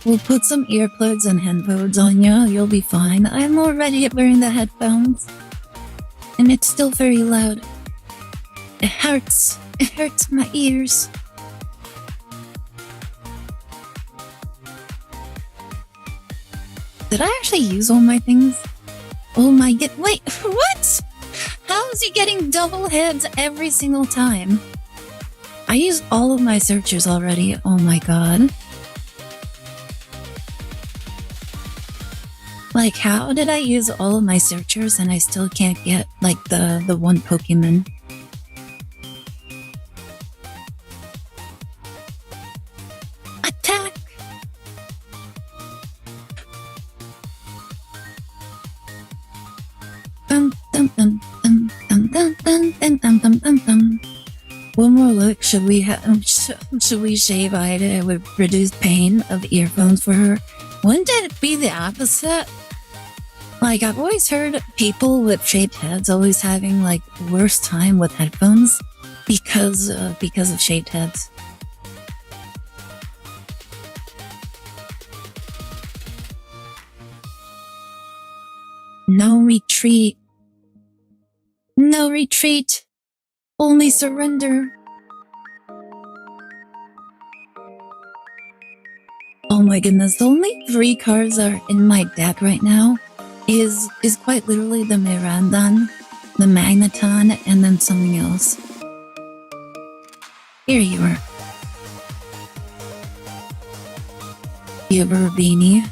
We'll put some earplugs and headphones on you. You'll be fine. I'm already wearing the headphones. And it's still very loud. It hurts. It hurts my ears. Did I actually use all my things? Oh my god. Wait, what? How is he getting double heads every single time? I used all of my searchers already. Oh my god. Like, how did I use all of my searchers and I still can't get, like, the one Pokemon? Attack! Dum dum dum dum dum dum dum dum dum dum dum dum. One more look. Should we shave Ida with reduced pain of earphones for her? Wouldn't it be the opposite? Like, I've always heard people with shaved heads always having, like, worse time with headphones because of shaved heads. No retreat. No retreat. Only surrender. Oh my goodness, the only 3 cards are in my deck right now is quite literally the Mirandan, the Magneton, and then something else. Here you are. Beanie.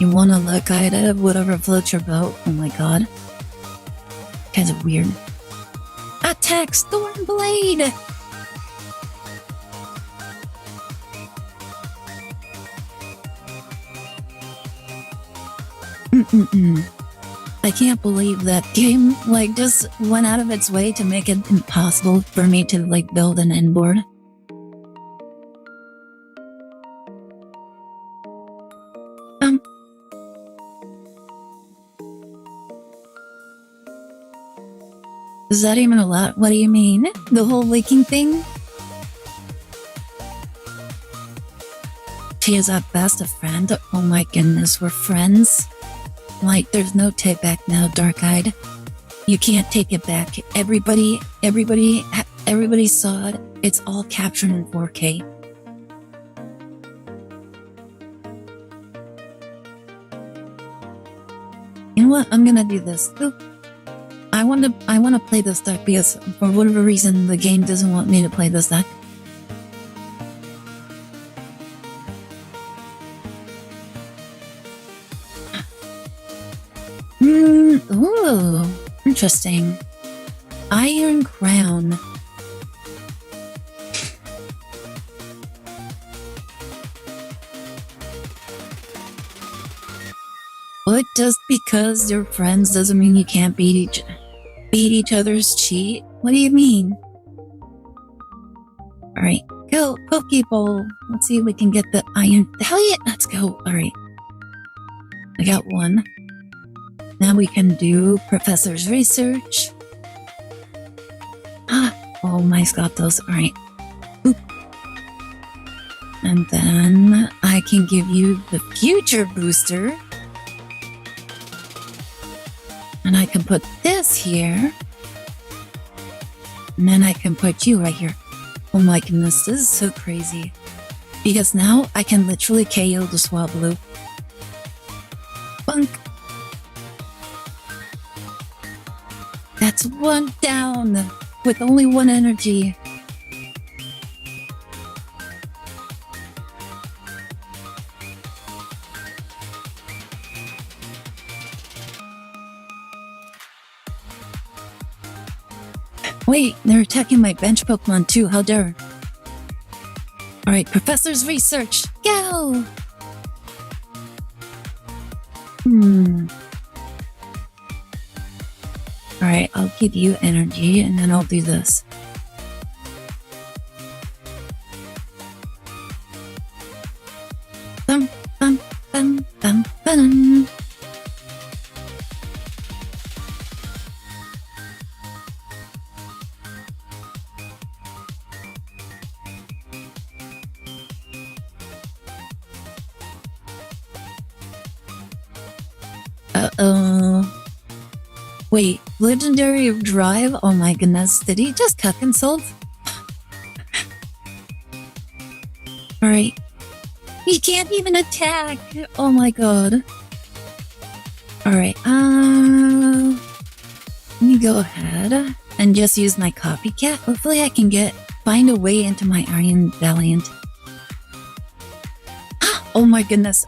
You wanna look at it, whatever floats your boat. Oh my god. Kinda weird. Attack Stormblade! I can't believe that game, like, just went out of its way to make it impossible for me to, like, build an end board. Is that even a lot? What do you mean? The whole leaking thing? She is at best a friend. Oh my goodness, we're friends. Like, there's no take back now, Dark-Eyed. You can't take it back. Everybody saw it. It's all captured in 4K. You know what? I'm gonna do this. I want to play this deck because for whatever reason the game doesn't want me to play this deck. Ooh, interesting. Iron Crown. What? Just because you're friends doesn't mean you can't beat each other's cheat? What do you mean? Alright, go, Pokeball. Let's see if we can get the iron. Hell yeah, let's go. Alright. I got 1. Now we can do Professor's Research. Oh, mice got those. Alright. And then I can give you the Future Booster. And I can put this here. And then I can put you right here. Oh my goodness, this is so crazy. Because now I can literally KO the Swablu. Bunk! That's 1 down with only 1 energy. Wait, they're attacking my bench Pokemon too, how dare. Alright, Professor's Research, go! Alright, I'll give you energy and then I'll do this. Bum, bum, bum, bum, bum. Wait, Legendary Drive? Oh my goodness, did he just cuck himself? Alright. He can't even attack! Oh my god. Alright, let me go ahead and just use my copycat. Hopefully I can find a way into my Iron Valiant. Oh my goodness.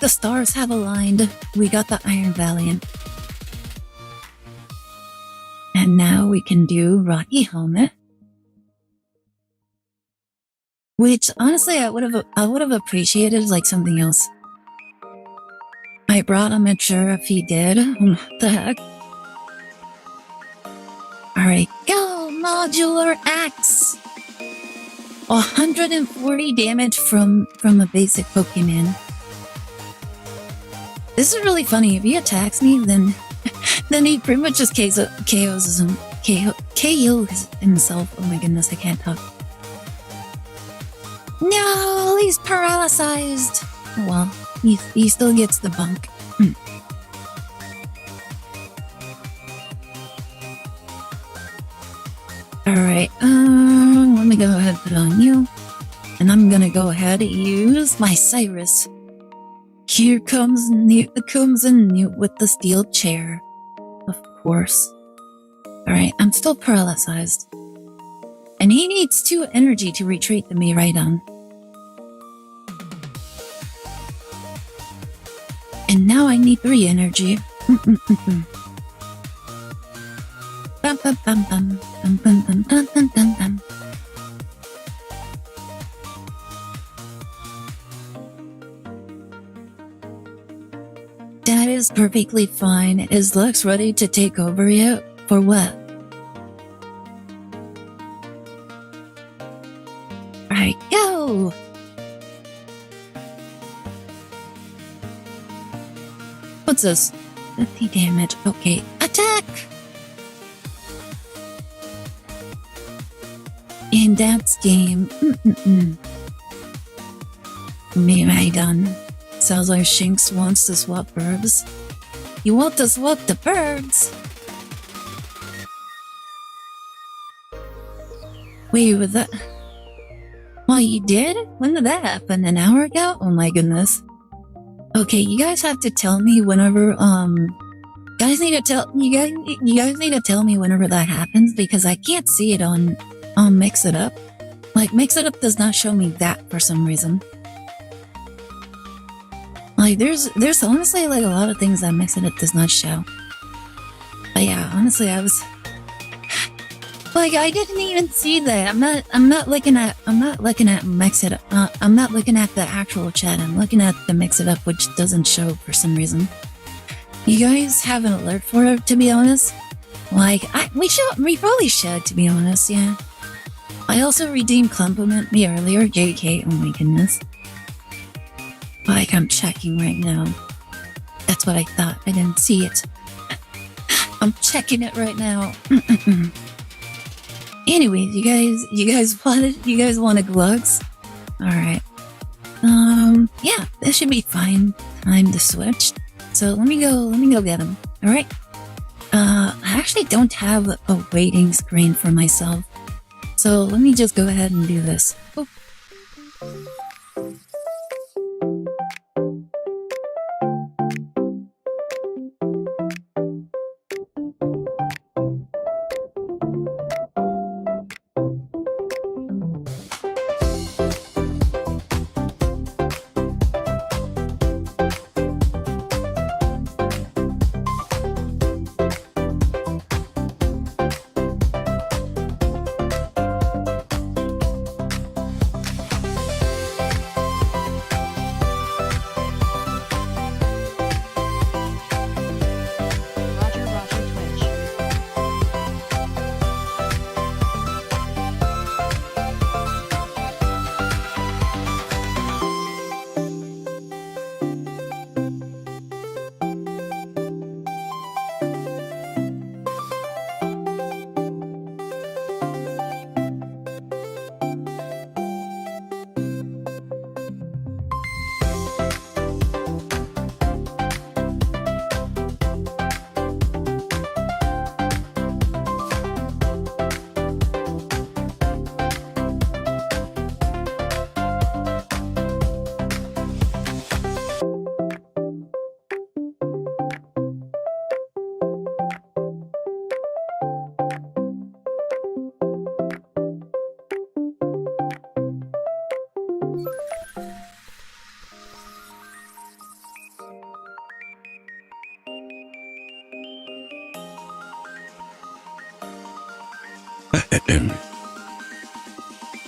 The stars have aligned. We got the Iron Valiant. And now we can do Rocky Helmet. Which honestly I would have appreciated like something else. I brought a mature if he did. What the heck? Alright, go! Modular Axe! 140 damage from a basic Pokemon. This is really funny. If he attacks me, then he pretty much just KOs himself. Oh my goodness, I can't talk. No, he's paralyzed. Well, he still gets the bunk. Alright, let me go ahead and put on you. And I'm gonna go ahead and use my Cyrus. Here comes Newt with the steel chair. Of course. Alright, I'm still paralyzed. And he needs 2 energy to retreat to me right on. And now I need 3 energy. Bum, bum, bum, bum. Bum, bum, bum, bum, bum, bum, bum. That is perfectly fine. Is Lux ready to take over yet? For what? Alright, go! What's this? 50 damage. Okay, attack! And that's game. Me right done. Sounds like Shinx wants to swap birds. You want to swap the birds? Wait, was that... Well, you did? When did that happen? An hour ago? Oh my goodness. Okay, you guys have to tell me whenever, you guys need to tell me whenever that happens, because I can't see it on Mix It Up. Like, Mix It Up does not show me that for some reason. Like, there's honestly, like, a lot of things that Mix It Up does not show. But yeah, honestly, I was... Like, I didn't even see that. I'm not looking at Mix It Up. I'm not looking at the actual chat. I'm looking at the Mix It Up, which doesn't show for some reason. You guys have an alert for it, to be honest? Like, we probably should, to be honest, yeah. I also redeemed Compliment Me earlier, JK, oh my goodness. Like, I'm checking right now. That's what I thought. I didn't see it. I'm checking it right now. Anyways, you guys wanted Glugs? Alright. Yeah, that should be fine. Time to switch. So let me go get him. Alright. I actually don't have a waiting screen for myself. So let me just go ahead and do this. Oh.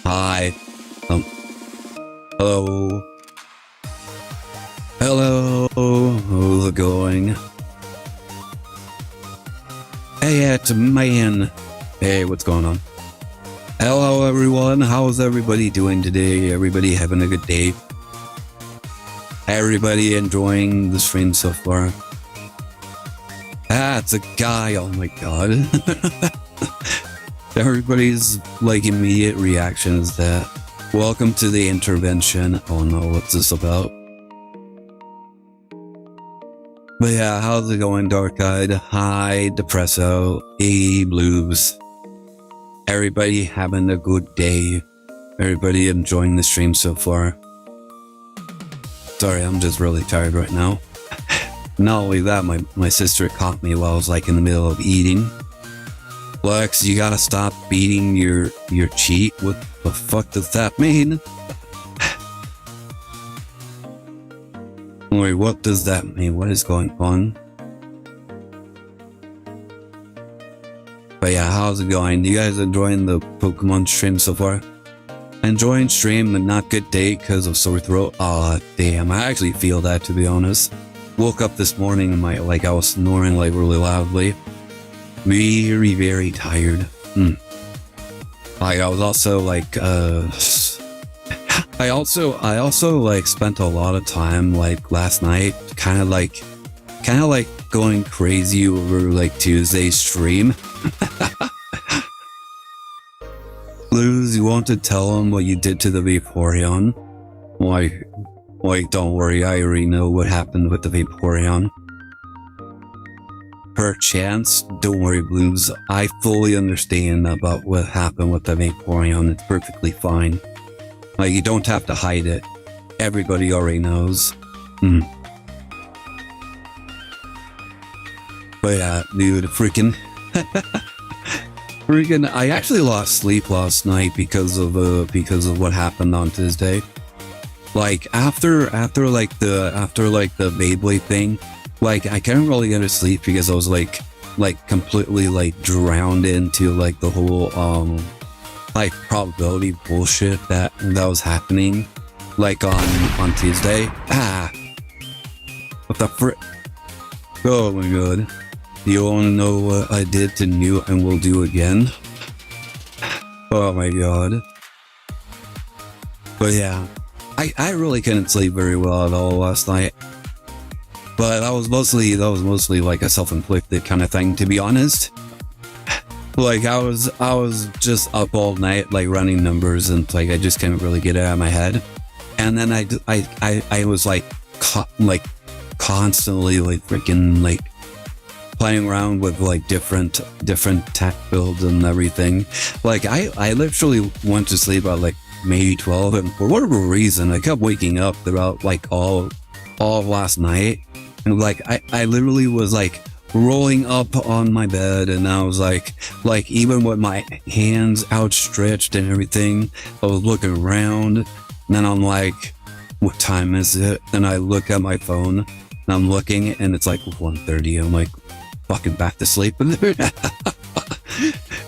Hi. Hello. Hello. How's it going? Hey, it's man. Hey, what's going on? Hello, everyone. How's everybody doing today? Everybody having a good day? Everybody enjoying the stream so far? Ah, it's a guy. Oh my god. Everybody's like immediate reaction is that welcome to the intervention. Oh no, what's this about? But yeah, how's it going, Dark Eyed? Hi, Depresso, A Blues. Everybody having a good day. Everybody enjoying the stream so far. Sorry, I'm just really tired right now. Not only that, my sister caught me while I was like in the middle of eating. Lex, you gotta stop beating your cheek. What the fuck does that mean? Wait, what does that mean? What is going on? But yeah, how's it going? You guys enjoying the Pokemon stream so far? Enjoying stream, but not good day because of sore throat. Aw, damn, I actually feel that, to be honest. Woke up this morning and I was snoring like really loudly. Very, very tired. I was also like, I also like spent a lot of time like last night, kind of like going crazy over like Tuesday's stream. Luz, you want to tell him what you did to the Vaporeon? Wait, don't worry, I already know what happened with the Vaporeon. Perchance, don't worry, Blues. I fully understand about what happened with the Vaporeon. It's perfectly fine. Like, you don't have to hide it. Everybody already knows. But yeah, dude, freaking... I actually lost sleep last night because of what happened on Tuesday. Like after the Beyblade thing, like I couldn't really get to sleep because I was like completely like drowned into like the whole like probability bullshit that was happening like on Tuesday. What the frick? Oh my god. You wanna know what I did to you and will do again? Oh my god. But yeah, I really couldn't sleep very well at all last night. But that was mostly like a self-inflicted kind of thing, to be honest. Like I was just up all night like running numbers and like I just couldn't really get it out of my head. And then I was like constantly like freaking like playing around with like different tech builds and everything. Like I literally went to sleep at like maybe 12, and for whatever reason I kept waking up throughout like all of last night, and like I literally was like rolling up on my bed, and I was like even with my hands outstretched and everything, I was looking around, and then I'm like, what time is it? And I look at my phone and I'm looking and it's like 1:30. I'm like, fucking back to sleep.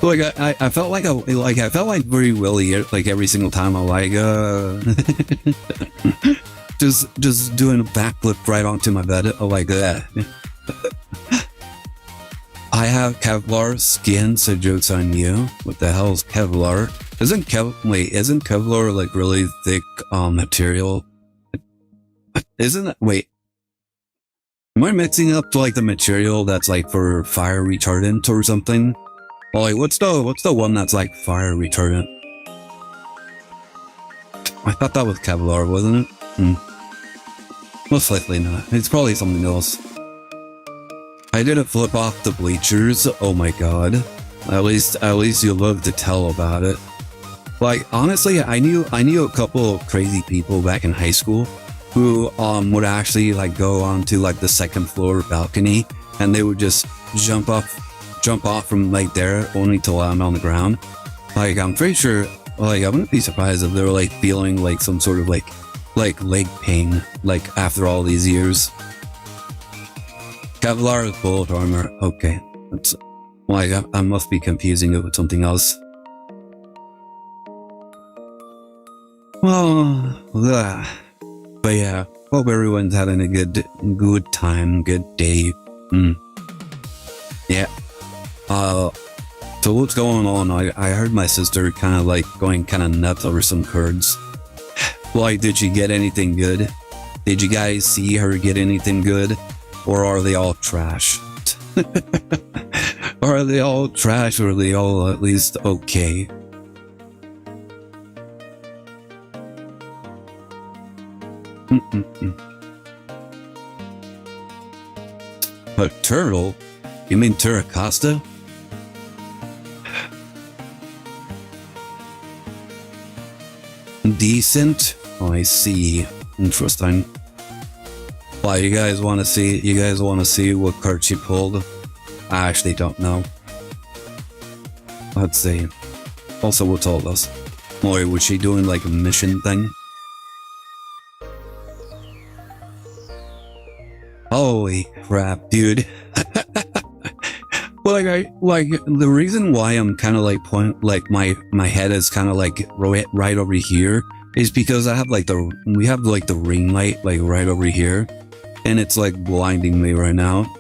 Like I felt like I felt like very Willy like every single time. I'm like just doing a backflip right onto my bed. I'm like that. I have Kevlar skin, so joke's on you. What the hell is Kevlar? Isn't Kevlar like really thick material? Isn't it? Wait. Am I mixing up like the material that's like for fire retardant or something? Well, like what's the one that's like fire retardant? I thought that was Kevlar, wasn't it? Most likely not. It's probably something else. I did a flip off the bleachers. Oh my god. At least you'll love to tell about it. Like honestly, I knew a couple of crazy people back in high school who would actually like go onto like the second floor balcony, and they would just jump off from like there only to land on the ground. Like I'm pretty sure, like I wouldn't be surprised if they were like feeling like some sort of like leg pain like after all these years. Kevlar is bullet armor. Okay, that's like I must be confusing it with something else. Well, but yeah, hope everyone's having a good time, good day. Yeah. So what's going on? I heard my sister kind of like going kind of nuts over some cards. Like, did she get anything good? Did you guys see her get anything good? Or are they all trash? Or are they all trash, or are they all at least okay? A turtle? You mean Terracosta? Decent? Oh, I see. Interesting. Why, you guys want to see? You guys want to see what card she pulled? I actually don't know. Let's see. Also, what told us? Boy, was she doing like a mission thing? Holy crap, dude. Well, like the reason why I'm kind of like my head is kind of like right over here is because I have like we have like the ring light like right over here, and it's like blinding me right now.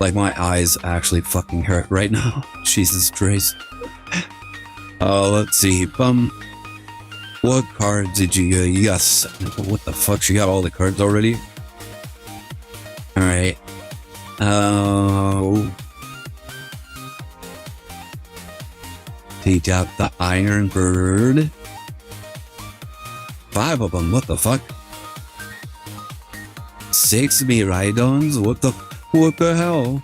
Like my eyes actually fucking hurt right now. Jesus Christ. Let's see. What cards did you get? You got, what the fuck? She got all the cards already? Alright. Take out the Iron Bird. 5 of them, what the fuck? 6 Miraidons? What the hell?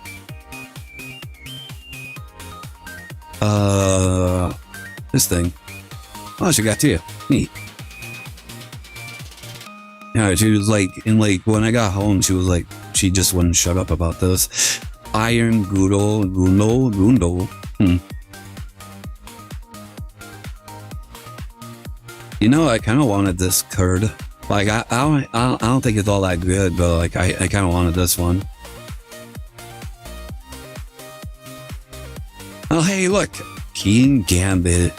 This thing. Oh, she got 2. Neat. Yeah, she was like, when I got home, she was like, she just wouldn't shut up about this. Iron Gundo. You know, I kind of wanted this card. Like, I don't think it's all that good, but like, I kind of wanted this one. Oh, hey, look. King Gambit.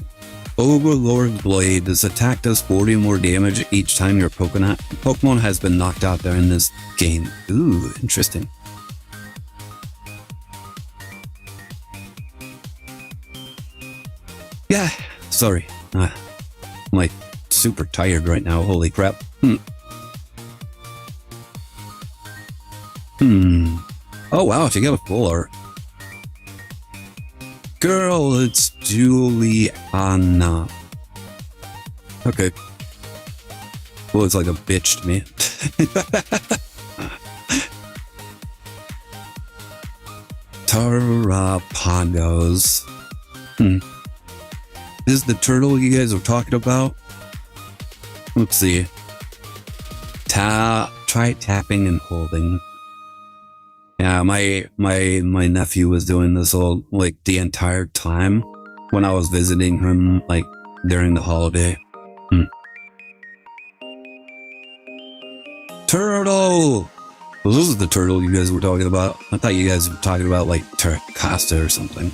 Overlord's Blade. This attack does 40 more damage each time your Pokemon has been knocked out during this game. Ooh, interesting. Yeah, sorry. I'm like super tired right now. Holy crap. Oh wow, she got a full art. Girl, it's Juliana. Okay. Well, it's like a bitch to me. Tarapagos. This is the turtle you guys are talking about? Let's see. Try tapping and holding. Yeah, my nephew was doing this all like the entire time when I was visiting him, like during the holiday. Turtle! Well, this is the turtle you guys were talking about. I thought you guys were talking about like Terracosta or something.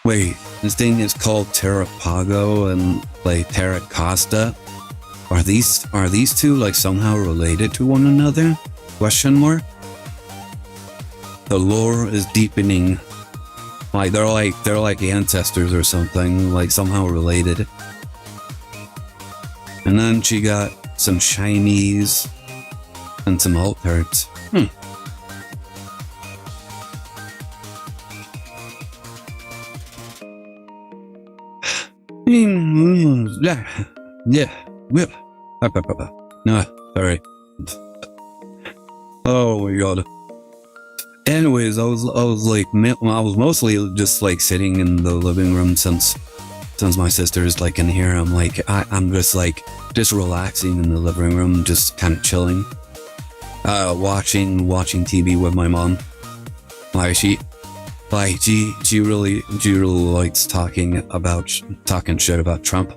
Wait, this thing is called Terrapago and like Terracosta. Are these two like somehow related to one another? Question mark? The lore is deepening. Like they're like ancestors or something, like somehow related. And then she got some shinies and some alt arts. Yeah. No, sorry. Oh my god. Anyways, I was mostly just like sitting in the living room since my sister's like in here. I'm like, I'm just like relaxing in the living room, just kind of chilling, watching TV with my mom. Like she really likes talking shit about Trump.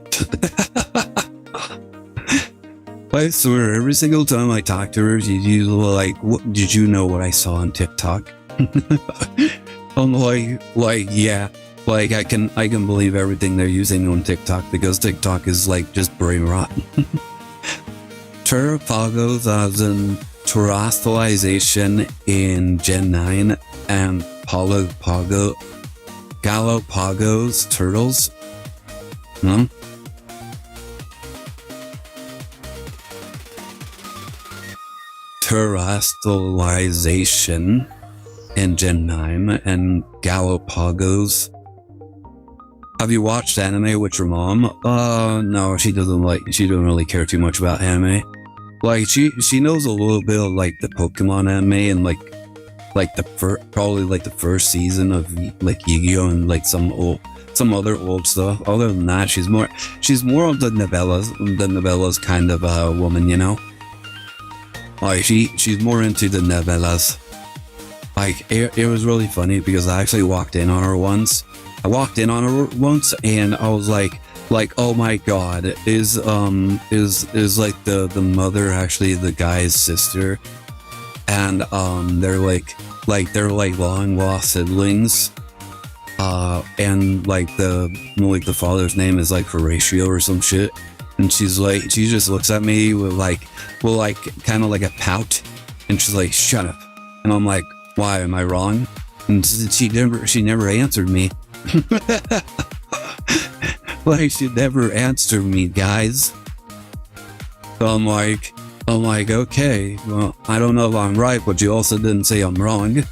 I swear, every single time I talk to her, she's like, "What did you know what I saw on TikTok?" I'm like, yeah, like I can believe everything they're using on TikTok because TikTok is like just brain rot. Terrapagos as in terrestrialization in Gen 9 and Galapagos turtles. terrestrialization in Gen 9 and Galapagos. Have you watched anime with your mom? No, she doesn't really care too much about anime. Like, she knows a little bit of, like, the Pokemon anime and, probably, like, the first season of, like, Yu-Gi-Oh! And, like, some other old stuff. Other than that, she's more of the novellas kind of, woman, you know? Like, she's more into the novellas. Like, it was really funny because I actually walked in on her once. And I was like, oh my god, is like the mother actually the guy's sister? And they're like long lost siblings. And like the father's name is like Horatio or some shit. And she just looks at me with kind of like a pout, and she's like, shut up. And I'm like, why, am I wrong? And she never answered me. Like, she never answered me, guys. So I'm like, okay, well, I don't know if I'm right, but you also didn't say I'm wrong.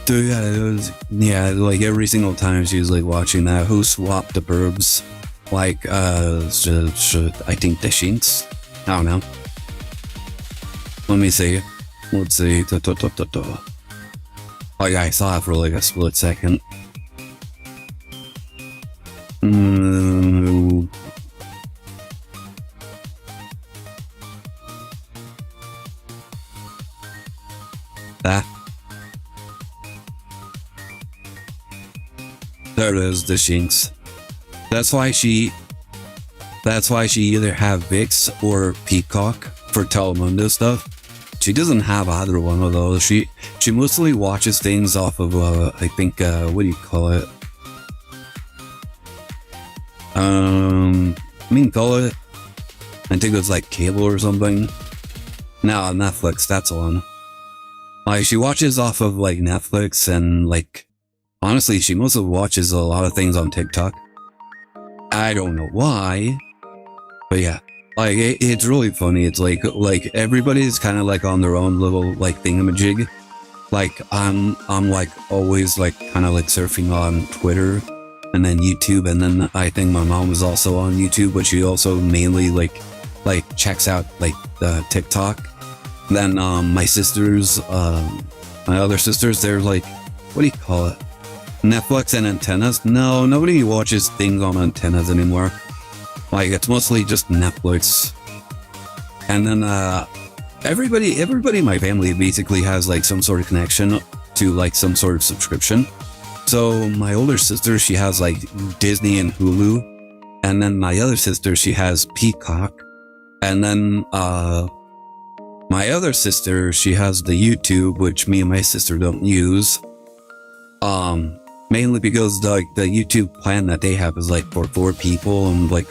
So yeah, like every single time she was like watching that, Who Swapped the Burbs? Like, I think the Shints? I don't know. Let me see. Let's see. Oh yeah, I saw it for like a split second. That. There it is, the Shinx. That's why she either have VIX or Peacock for Telemundo stuff. She doesn't have either one of those. She mostly watches things off of I think what do you call it? Call it. I think it's like cable or something. No, Netflix. That's one. Like, she watches off of like Netflix, and like, honestly, she mostly watches a lot of things on TikTok. I don't know why, but yeah. Like, it's really funny. It's like everybody's kind of like on their own little like thingamajig. Like, I'm like always like kind of like surfing on Twitter and then YouTube, and then I think my mom is also on YouTube, but she also mainly like checks out like TikTok. Then my sisters, my other sisters, they're like, what do you call it? Netflix and antennas? No, nobody watches things on antennas anymore. Like, it's mostly just Netflix. And then everybody in my family basically has like some sort of connection to like some sort of subscription. So my older sister, she has like Disney and Hulu. And then my other sister, she has Peacock. And then my other sister, she has the YouTube, which me and my sister don't use. Mainly because like the YouTube plan that they have is like for 4 people, and like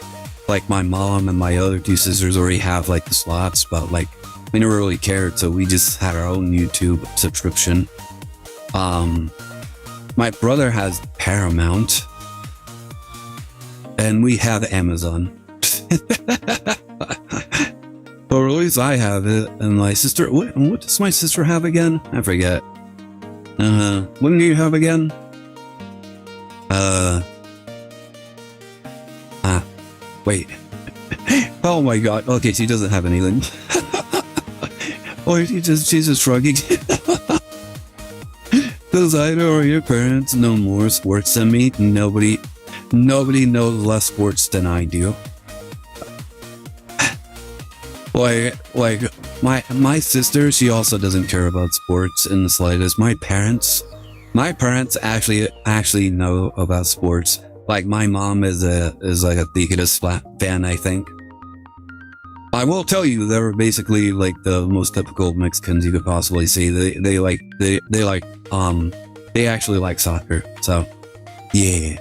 my mom and my other 2 sisters already have like the slots, but like we never really cared, so we just had our own YouTube subscription. My brother has Paramount, and we have Amazon. Or at least I have it, and my sister. What does my sister have again? I forget. What do you have again? Wait. Oh my god. Okay, she doesn't have anything. Or she's just shrugging. Does either or your parents know more sports than me? Nobody knows less sports than I do. Like my sister, she also doesn't care about sports in the slightest. My parents actually know about sports. Like, my mom is like a Theakus fan, I think. I will tell you, they're basically like the most typical Mexicans you could possibly see. They actually like soccer. So yeah,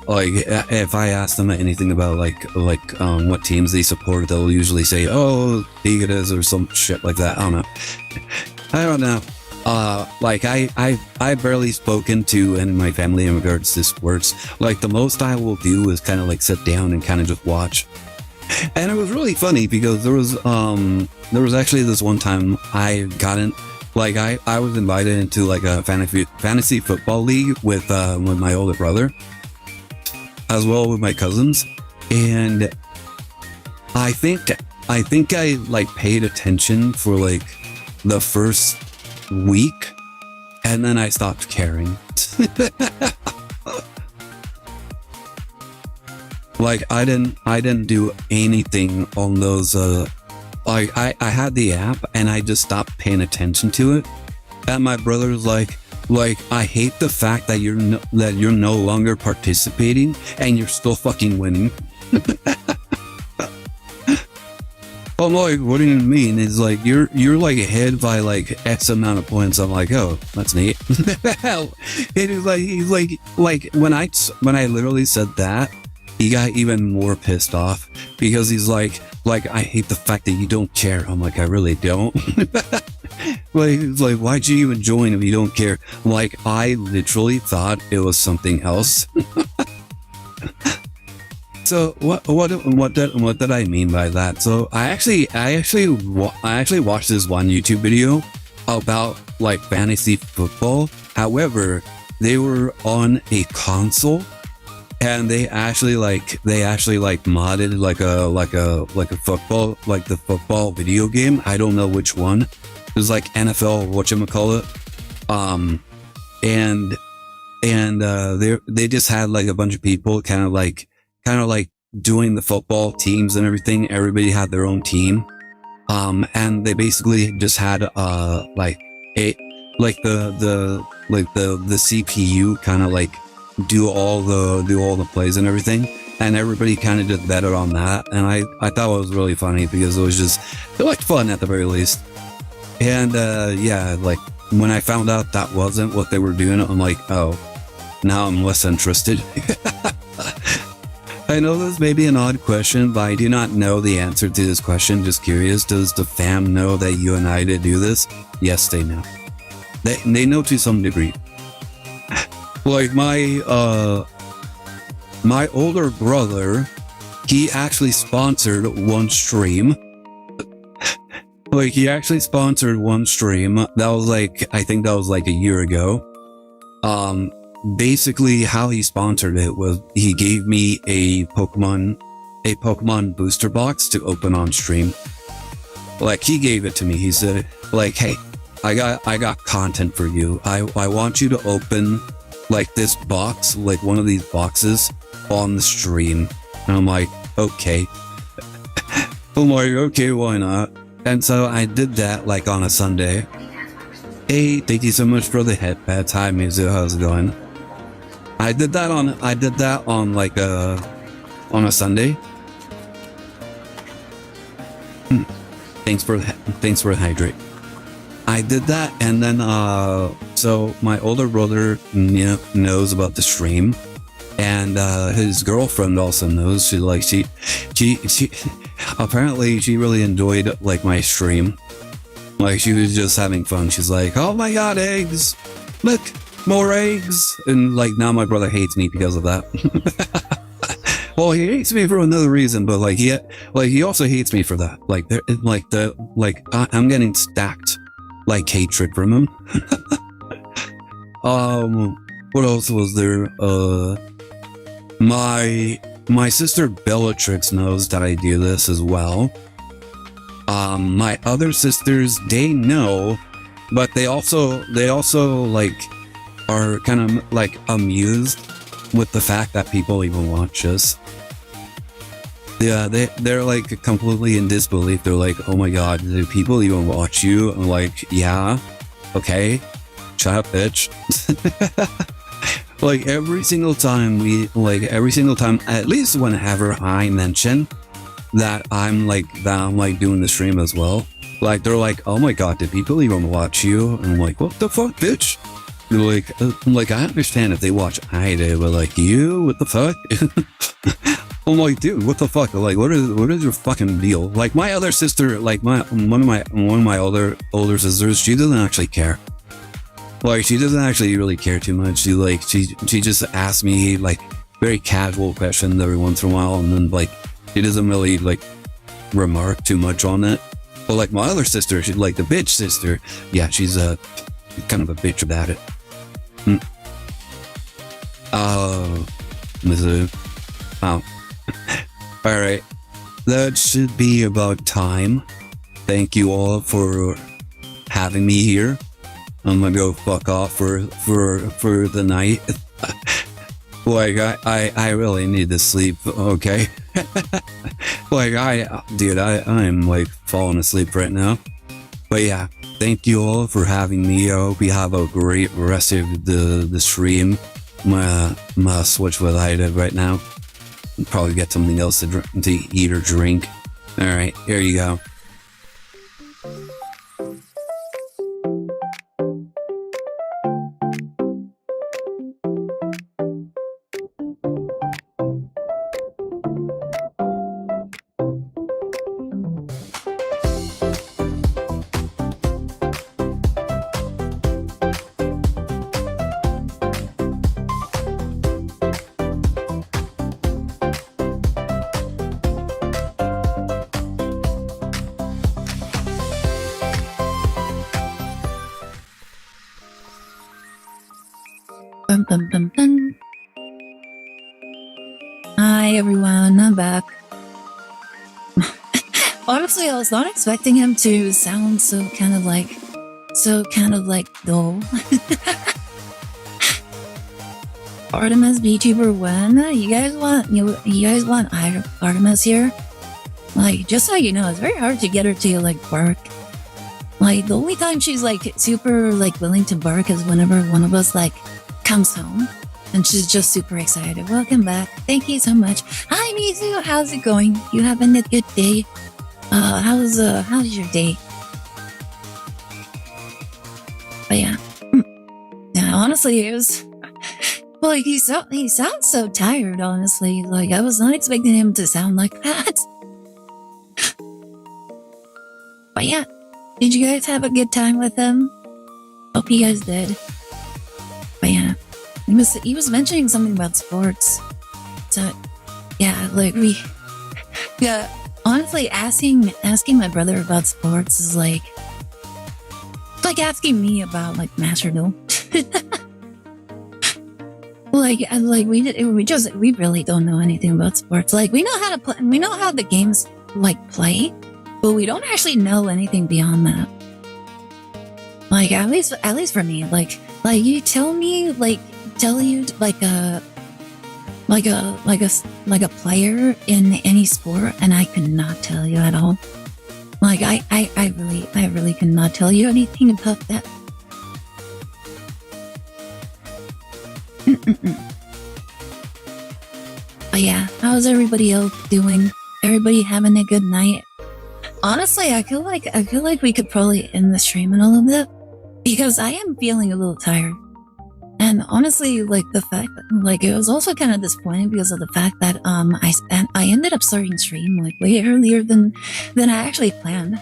if I ask them anything about what teams they support, they'll usually say, oh, Theakus or some shit like that. I don't know. I've barely spoken to any of my family in regards to sports. Like, the most I will do is kind of like sit down and kind of just watch. And it was really funny because there was actually this one time I got in, like I was invited into like a fantasy football league with my older brother, as well with my cousins, and I think I like paid attention for like the first week, and then I stopped caring. Like I didn't do anything on those. Like I had the app and I just stopped paying attention to it. And my brother's like I hate the fact that you're no longer participating and you're still fucking winning. I'm like, what do you mean? It's like you're like ahead by like X amount of points. I'm like, oh, that's neat. It is like he's like when I literally said that, he got even more pissed off because he's like I hate the fact that you don't care. I'm like, I really don't. Like, it's like, why'd you even join if you don't care? Like, I literally thought it was something else. So what did I mean by that? So I actually watched this one YouTube video about like fantasy football. However, they were on a console, and they actually modded like a football, like the football video game. I don't know which one. It was like NFL whatchamacallit. They just had like a bunch of people kind of like doing the football teams and everything. Everybody had their own team. And they basically just had the CPU kind of like do all the plays and everything, and everybody kind of did better on that. And I thought it was really funny because it looked fun at the very least. And yeah, like when I found out that wasn't what they were doing, I'm like, oh, now I'm less interested. I know this may be an odd question, but I do not know the answer to this question. Just curious, does the fam know that you and I did do this? Yes, they know. They know to some degree. Like my older brother, he actually sponsored one stream. Like he actually sponsored one stream. That was like, I think that was like a year ago. Basically how he sponsored it was he gave me a Pokemon booster box to open on stream. Like he gave it to me. He said like, hey, I got content for you. I want you to open like this box, like one of these boxes on the stream. And I'm like, okay. I'm like, okay, why not? And so I did that like on a Sunday. Hey, thank you so much for the headpads. Hi, Mizu, how's it going? I did that on like on a Sunday. Thanks for the hydrate. I did that, and then so my older brother knows about the stream, and his girlfriend also knows. She apparently she really enjoyed like my stream. Like she was just having fun. She's like, oh my god, eggs! Look, more eggs! And like now my brother hates me because of that. Well, he hates me for another reason, but like he also hates me for that. I'm getting stacked like hatred from him. What else was there? My sister Bellatrix knows that I do this as well. My other sisters, they know, but they also like are kind of like amused with the fact that people even watch us. Yeah, they're like completely in disbelief. They're like, oh my god, do people even watch you? I'm like, yeah, okay, shut up, bitch. Like every single time, at least whenever I mention that I'm doing the stream as well, like they're like, oh my god, did people even watch you? And I'm like, what the fuck, bitch? They're like, I'm like, I understand if they watch Aire, but like you, what the fuck? I'm like, dude, what the fuck? Like, what is your fucking deal? Like my other sister, like one of my older sisters, she doesn't actually care. Like she doesn't actually really care too much. She just asks me like very casual questions every once in a while, and then like She doesn't really like remark too much on it. But like my other sister, she's like the bitch sister. Yeah, she's kind of a bitch about it. Mizzou. Wow. Alright. That should be about time. Thank you all for having me here. I'm gonna go fuck off for the night. Like I really need to sleep, okay? Like I'm like falling asleep right now. But yeah, thank you all for having me. I hope you have a great rest of the stream. I'm gonna switch what I did right now. Probably get something else to eat or drink. Alright, here you go. Bum, bum, bum, bum. Hi everyone, I'm back. Honestly, I was not expecting him to sound so kind of like dull. Artemis Vtuber when you guys want Artemis here? Like, just so you know, it's very hard to get her to like bark. Like, the only time she's like super like willing to bark is whenever one of us like comes home, and she's just super excited. Welcome back. Thank you so much. Hi Mizu, how's it going? You having a good day? How's your day? But yeah. Yeah, honestly, it was like he sounds so tired, honestly. Like, I was not expecting him to sound like that. But yeah. Did you guys have a good time with him? Hope you guys did. But yeah, he was mentioning something about sports. So yeah, like honestly, asking my brother about sports is like asking me about like Master Duel. we really don't know anything about sports. Like, we know how to play, we know how the games like play, but we don't actually know anything beyond that. Like, at least for me, like you tell you a player in any sport, and I could not tell you at all. Like, I really cannot tell you anything about that. But yeah, how's everybody else doing? Everybody having a good night? Honestly, I feel like we could probably end the stream in a little bit, because I am feeling a little tired. And honestly, like, the fact that, like, it was also kind of disappointing because of the fact that I ended up starting stream like way earlier than I actually planned.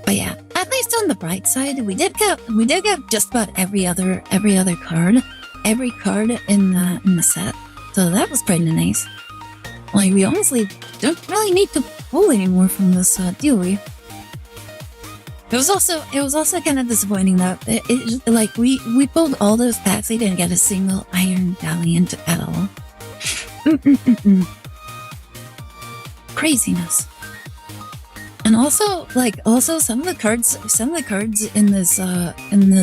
But yeah, at least on the bright side, we did get just about every card in the set. So that was pretty nice. Like, we honestly don't really need to pull anymore from this, do we? It was also kind of disappointing that like we pulled all those packs. We didn't get a single Iron Valiant at all. Craziness. And also some of the cards in this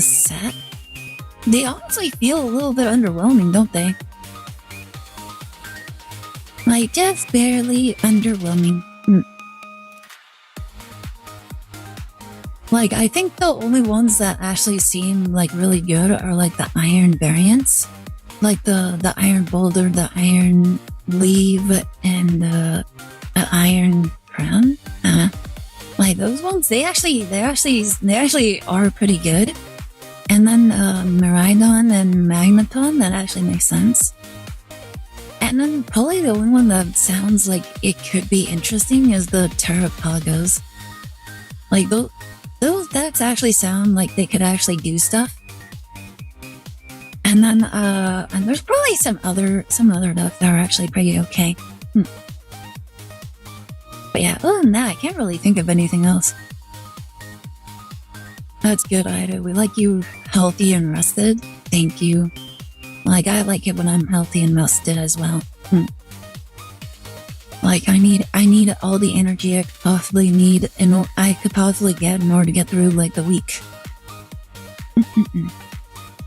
set, they honestly feel a little bit underwhelming, don't they? Like, just barely underwhelming. Like, I think the only ones that actually seem like really good are like the iron variants, like the iron boulder, the iron leaf, and the iron crown. Like, those ones, they actually are pretty good. And then Miraidon and Magneton, that actually makes sense. And then probably the only one that sounds like it could be interesting is the Terrapagos. Like, those decks actually sound like they could actually do stuff. And then and there's probably some other decks that are actually pretty okay. But yeah, other than that, I can't really think of anything else. That's good, Ida. We like you healthy and rested. Thank you. Like, I like it when I'm healthy and rested as well. Like, I need all the energy I could possibly need and I could possibly get in order to get through, like, the week.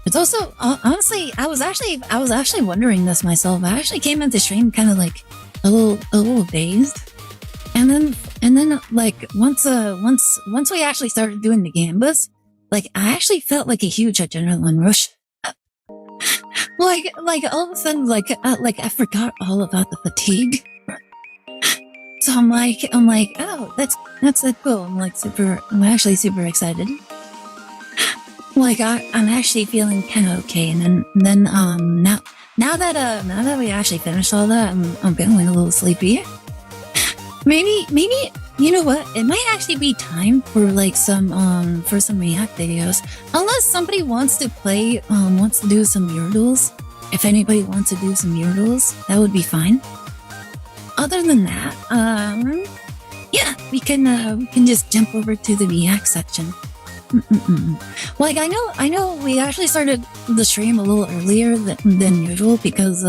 It's also, honestly, I was actually wondering this myself. I actually came into stream kind of like a little dazed. And then like once we actually started doing the gambas, like I actually felt like a huge adrenaline rush. like all of a sudden, like I forgot all about the fatigue. So I'm like, oh, that's cool. I'm actually super excited. Like I'm actually feeling kind of okay. And then now that we actually finished all that, I'm feeling a little sleepy. Maybe you know what? It might actually be time for like some React videos. Unless somebody wants to do some Yordles. If anybody wants to do some Yordles, that would be fine. Other than that, yeah, we can just jump over to the React section. Like I know we actually started the stream a little earlier than usual because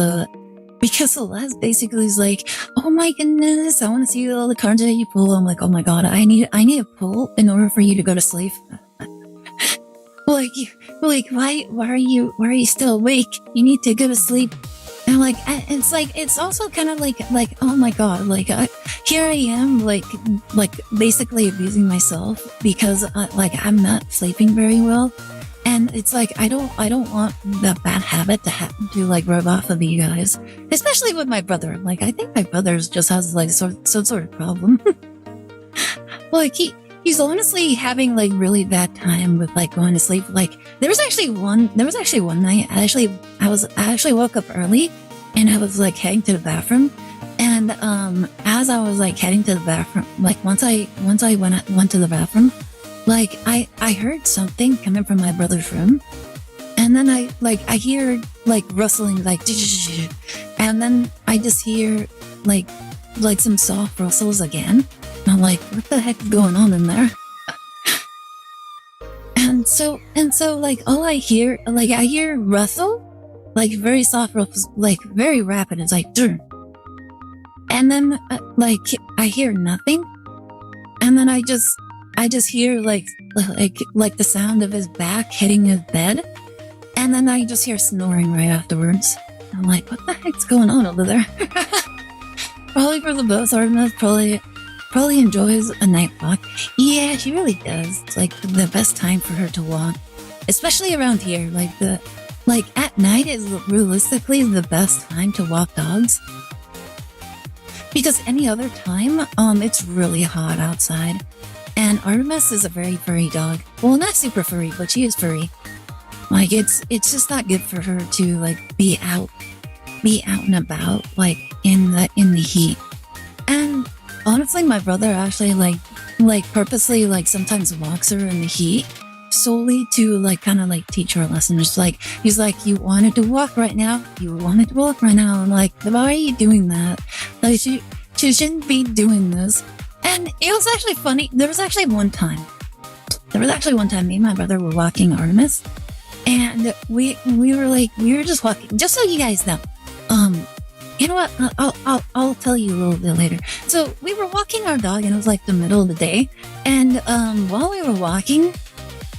Celeste basically is like, oh my goodness, I want to see all the cards that you pull. I'm like, oh my god, I need a pull in order for you to go to sleep. like why are you still awake? You need to go to sleep. And it's also kind of like oh my god, here I am like basically abusing myself because I'm not sleeping very well. And it's like I don't want that bad habit to like rub off of you guys, especially with my brother. Like I think my brother just has like some sort of problem. Like he's honestly having like really bad time with like going to sleep. Like there was actually one night I actually woke up early and I was like heading to the bathroom. And as I was like heading to the bathroom, like once I went to the bathroom, like I heard something coming from my brother's room, and then I hear like rustling, like, and then I just hear like some soft rustles again. And I'm like, what the heck is going on in there? And so like all I hear, like I hear rustle, like very soft rustles, like very rapid. It's like, Durr. And then like I hear nothing, and then I just hear like the sound of his back hitting his bed, and then I just hear snoring right afterwards. I'm like, what the heck's going on over there? Probably for the both Artemis probably enjoys a night walk. Yeah, she really does. It's like the best time for her to walk, especially around here. Like at night is realistically the best time to walk dogs. Because any other time, it's really hot outside. And Artemis is a very furry dog. Well, not super furry, but she is furry. Like it's just not good for her to like be out and about like in the heat. And honestly, my brother actually like purposely like sometimes walks her in the heat solely to like kind of like teach her a lesson. It's like he's like, you wanted to walk right now. I'm like, why are you doing that? Like she shouldn't be doing this. And it was actually funny. There was actually one time me and my brother were walking Artemis, and we were just walking. Just so you guys know, you know what? I'll tell you a little bit later. So we were walking our dog, and it was like the middle of the day. And while we were walking,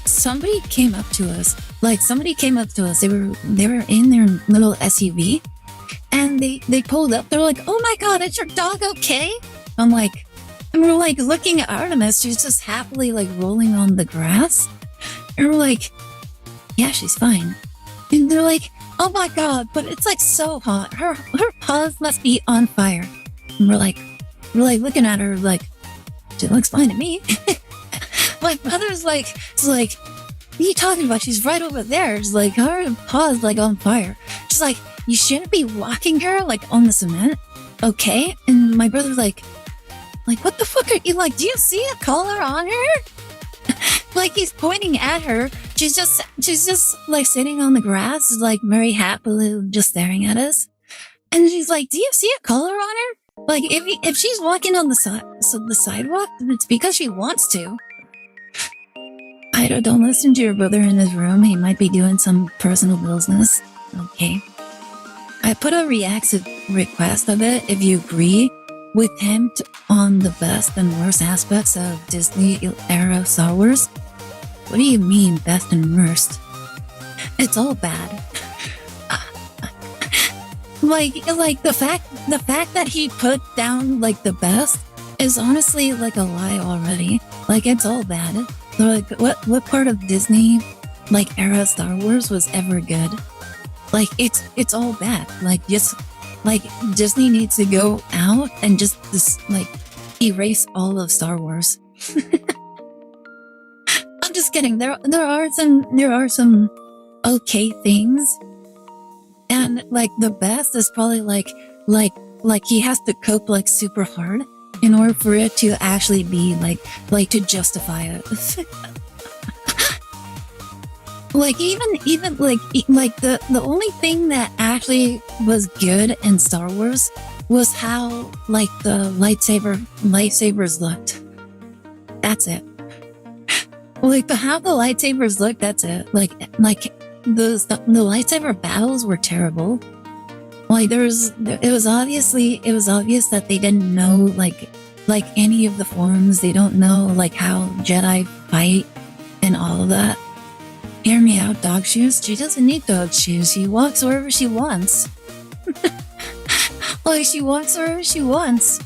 somebody came up to us. They were in their little SUV, and they pulled up. They're like, "Oh my god, is your dog okay?" I'm like. And we're like looking at Artemis, she's just happily like rolling on the grass. And we're like, yeah, she's fine. And they're like, oh my god, but it's like so hot. Her paws must be on fire. And we're like looking at her like, she looks fine to me. My brother's like, what are you talking about? She's right over there. It's like her paws like on fire. She's like, you shouldn't be walking her like on the cement. Okay. And my brother's like, what the fuck are you like? Do you see a collar on her? Like he's pointing at her. She's just like sitting on the grass, like very happily just staring at us. And she's like, do you see a collar on her? Like if she's walking on the sidewalk, it's because she wants to. Don't listen to your brother in his room. He might be doing some personal business. Okay. I put a request of it if you agree with him on the best and worst aspects of Disney era Star Wars. What do you mean best and worst? It's all bad. like the fact that he put down like the best is honestly like a lie already. Like it's all bad. Like what part of Disney like era Star Wars was ever good? Like it's all bad. Like just like Disney needs to go out and just like erase all of Star Wars. I'm just kidding. There are some okay things, and like the best is probably like he has to cope like super hard in order for it to actually be like to justify it. Like even like the only thing that actually was good in Star Wars was how like the lightsabers looked. That's it. Like how the lightsabers looked. That's it. Like the lightsaber battles were terrible. Like it was obvious that they didn't know like any of the forms. They don't know like how Jedi fight and all of that. Hear me out, dog shoes. She doesn't need dog shoes. She walks wherever she wants. Like she walks wherever she wants.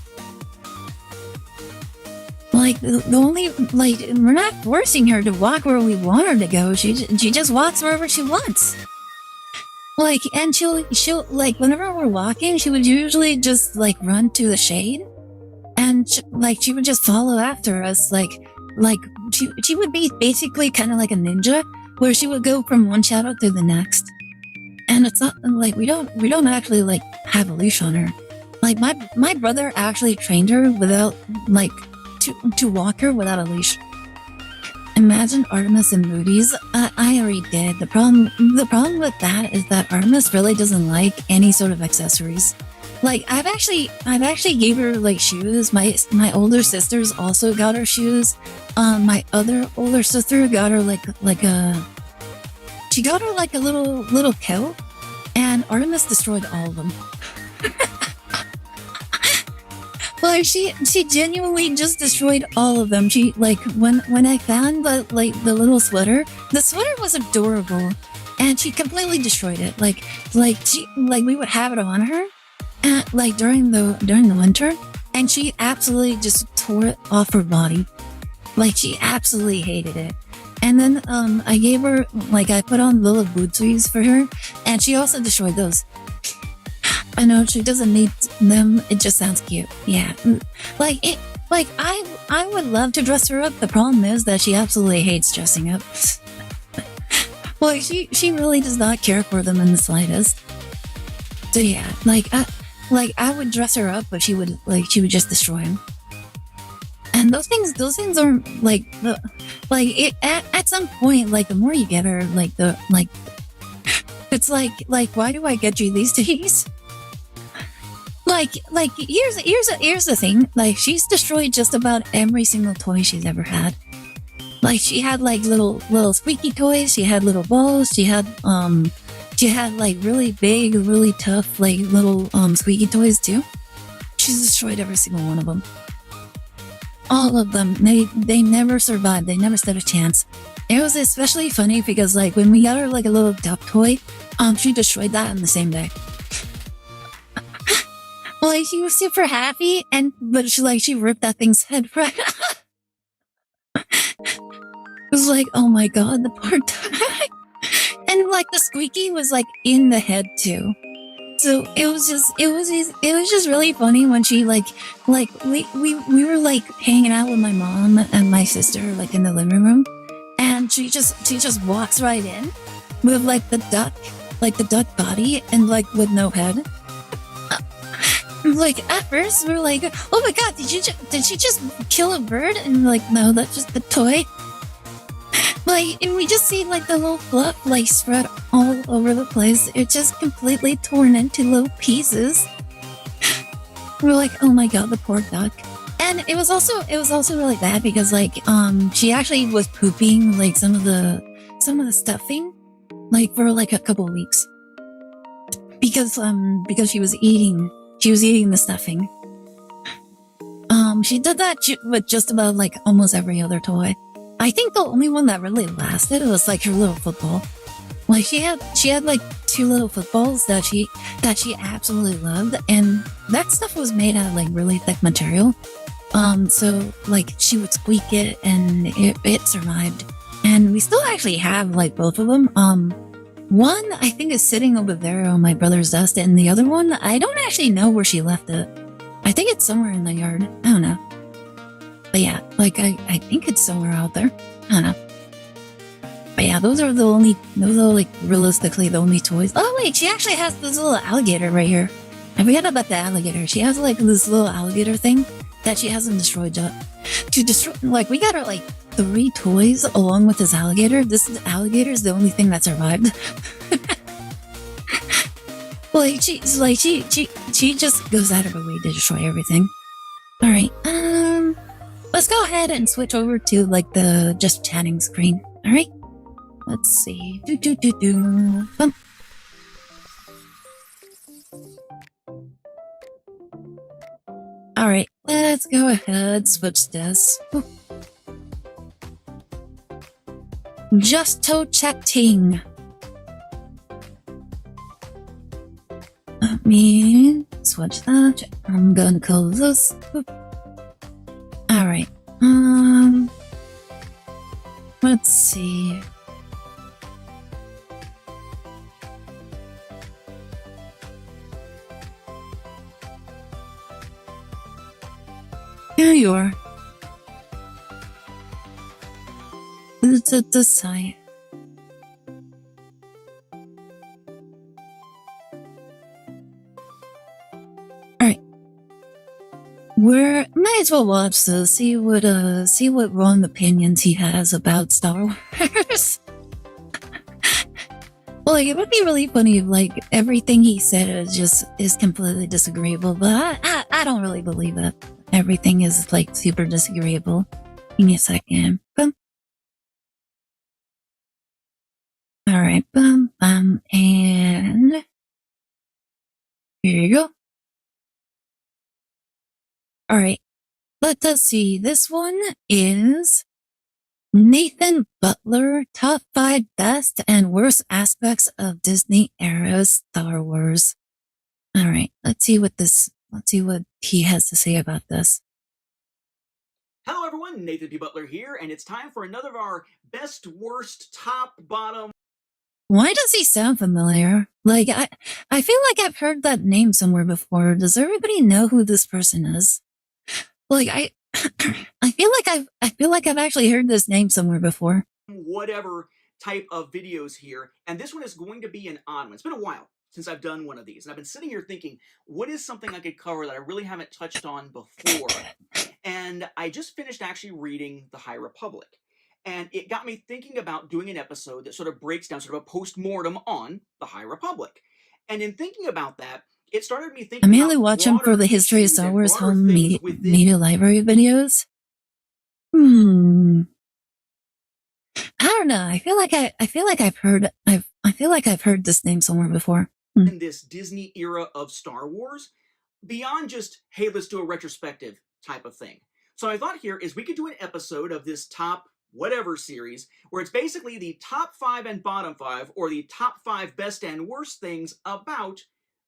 Like the only like we're not forcing her to walk where we want her to go. She just walks wherever she wants. Like and she'll like whenever we're walking, she would usually just like run to the shade, and she would just follow after us. Like she would be basically kind of like a ninja, where she would go from one shadow to the next. And it's not like we don't actually like have a leash on her. Like my brother actually trained her without like to walk her without a leash. Imagine Artemis in movies. I already did. The problem with that is that Artemis really doesn't like any sort of accessories. Like I've actually gave her like shoes. My older sisters also got her shoes. My other older sister got her she got her like a little coat, and Artemis destroyed all of them. Like she genuinely just destroyed all of them. She like when I found the little sweater, the sweater was adorable, and she completely destroyed it. Like we would have it on her, and like during the winter, and she absolutely just tore it off her body. Like she absolutely hated it. And then I gave her I put on little bootsies for her, and she also destroyed those. I know she doesn't need them. It just sounds cute. Yeah. I would love to dress her up. The problem is that she absolutely hates dressing up. Like she really does not care for them in the slightest. So yeah, I would dress her up, but she would just destroy them. And those things are at some point, like the more you get her, it's like why do I get you these days? Here's the thing. Like she's destroyed just about every single toy she's ever had. Like she had like little squeaky toys. She had little balls. She had like really big, really tough like little squeaky toys too. She's destroyed every single one of them. All of them. They never survived. They never stood a chance. It was especially funny because like when we got her like a little duck toy, she destroyed that in the same day. Like she was super happy, but she ripped that thing's head right. It was like, oh my god, the poor duck. And like the squeaky was like in the head too. So it was just really funny when she we were like hanging out with my mom and my sister like in the living room, and she just walks right in with like the duck body and like with no head. Like at first we were like, oh my god, did she just kill a bird? And like, no, that's just the toy. Like, and we just see like the little fluff like spread all over the place. It's just completely torn into little pieces. We were like, oh my god, the poor duck. And it was also really bad because like she actually was pooping like some of the stuffing like for like a couple of weeks because she was eating the stuffing. She did that with just about like almost every other toy. I think the only one that really lasted was like her little football. Like she had like 2 little footballs that she absolutely loved, and that stuff was made out of like really thick material. So like she would squeak it and it survived. And we still actually have like both of them. One I think is sitting over there on my brother's desk, and the other one I don't actually know where she left it. I think it's somewhere in the yard. I don't know. But yeah, like I think it's somewhere out there. I don't know. But yeah, those are like realistically the only toys. Oh wait, she actually has this little alligator right here. I forgot about the alligator. She has like this little alligator thing that she hasn't destroyed yet. To destroy, like we got her like 3 toys along with this alligator. This alligator is the only thing that survived. Like she just goes out of her way to destroy everything. All right, let's go ahead and switch over to like the just chatting screen. All right, let's see. Bum. All right, let's go ahead, switch this. Just toe chatting. Let me switch that. I'm gonna close this. All right. Let's see. Here you are. It's at the site. Alright. Might as well watch this, see what wrong opinions he has about Star Wars. Well, like, it would be really funny if, like, everything he said is completely disagreeable, but I don't really believe that everything is, like, super disagreeable. Give me a second. Boom. Alright, boom, and here you go. Alright, let us see. This one is Nathan Butler, top 5 best and worst aspects of Disney era Star Wars. Alright, let's see what he has to say about this. Hello everyone, Nathan P. Butler here, and it's time for another of our best, worst, top, bottom. Why does he sound familiar? Like, I feel like I've heard that name somewhere before. Does everybody know who this person is? Like, I feel like I've actually heard this name somewhere before. Whatever type of videos here, and this one is going to be an odd one. It's been a while since I've done one of these, and I've been sitting here thinking, what is something I could cover that I really haven't touched on before? And I just finished actually reading The High Republic. And it got me thinking about doing an episode that sort of breaks down, sort of a post-mortem on The High Republic. And in thinking about that, it started me thinking I mainly watch him for the History of Star Wars home media library videos. I don't know. I feel like I've heard this name somewhere before. In this Disney era of Star Wars, beyond just, hey, let's do a retrospective type of thing. So I thought here is we could do an episode of this top whatever series, where it's basically the top 5 and bottom 5, or the top 5 best and worst things about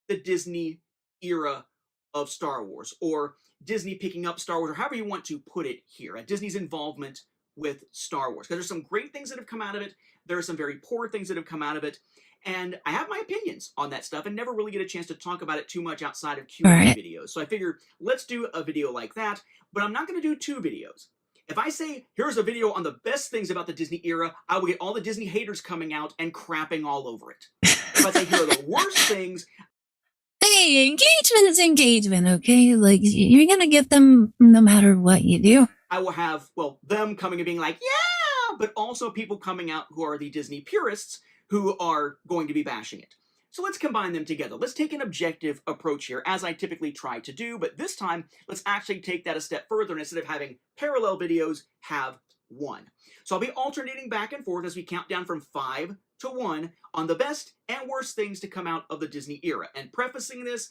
the Disney era of Star Wars, or Disney picking up Star Wars, or however you want to put it here, at Disney's involvement with Star Wars. Because there's some great things that have come out of it, there are some very poor things that have come out of it, and I have my opinions on that stuff and never really get a chance to talk about it too much outside of Q&A videos. So I figure, let's do a video like that, but I'm not going to do 2 videos. If I say, here's a video on the best things about the Disney era, I will get all the Disney haters coming out and crapping all over it. If I say, here are the worst things... Hey, engagement is engagement, okay? Like, you're gonna get them no matter what you do. I will have, well, them coming and being like, yeah! But also people coming out who are the Disney purists who are going to be bashing it. So let's combine them together. Let's take an objective approach here, as I typically try to do, but this time, let's actually take that a step further, and instead of having parallel videos, have one. So I'll be alternating back and forth as we count down from 5 to 1 on the best and worst things to come out of the Disney era. And prefacing this,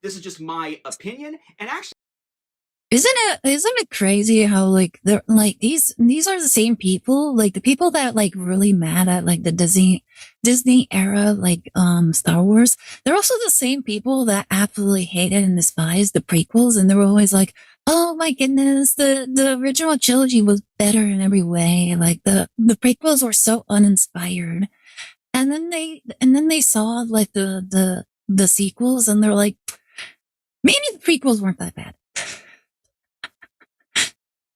this is just my opinion, and actually, Isn't it crazy how like they're like these are the same people, like the people that like really mad at like the Disney era, like Star Wars. They're also the same people that absolutely hated and despised the prequels, and they were always like, "Oh my goodness, the original trilogy was better in every way. Like the prequels were so uninspired." And then they saw like the sequels, and they're like, maybe the prequels weren't that bad.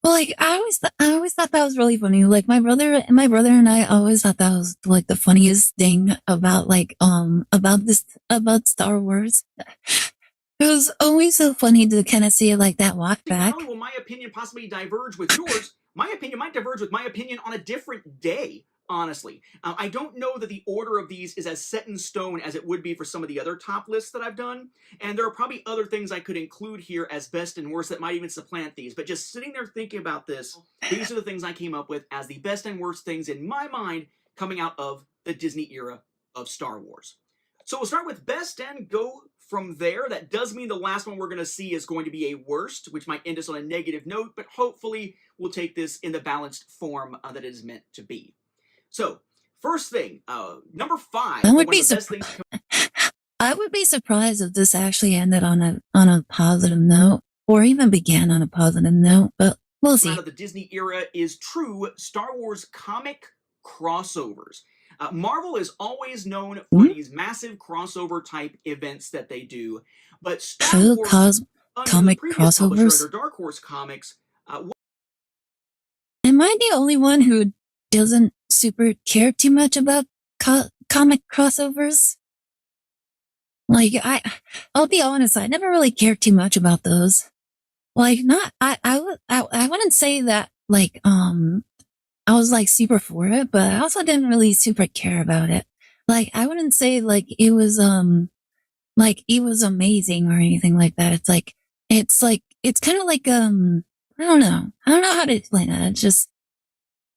Well, like I always thought that was really funny. Like my brother and I always thought that was like the funniest thing about like about Star Wars. It was always so funny to kind of see like that walk back. not only will my opinion possibly diverge with yours, my opinion might diverge with my opinion on a different day. Honestly, I don't know that the order of these is as set in stone as it would be for some of the other top lists that I've done, and there are probably other things I could include here as best and worst that might even supplant these, but just sitting there thinking about this, these are the things I came up with as the best and worst things in my mind coming out of the Disney era of Star Wars. So we'll start with best and go from there. That does mean the last one we're going to see is going to be a worst, which might end us on a negative note, but hopefully we'll take this in the balanced form that it is meant to be. So, first thing, number 5. I would be surprised if this actually ended on a positive note, or even began on a positive note. But we'll see. Out of the Disney era is true Star Wars comic crossovers. Marvel is always known for these massive crossover type events that they do, but Star Wars comic crossovers under Dark Horse Comics. Am I the only one who doesn't super care too much about comic crossovers? Like I'll be honest, I never really cared too much about those. Like I wouldn't say that like I was like super for it, but I also didn't really super care about it. Like I wouldn't say like it was amazing or anything like that. It's kind of like I don't know how to explain that. It's just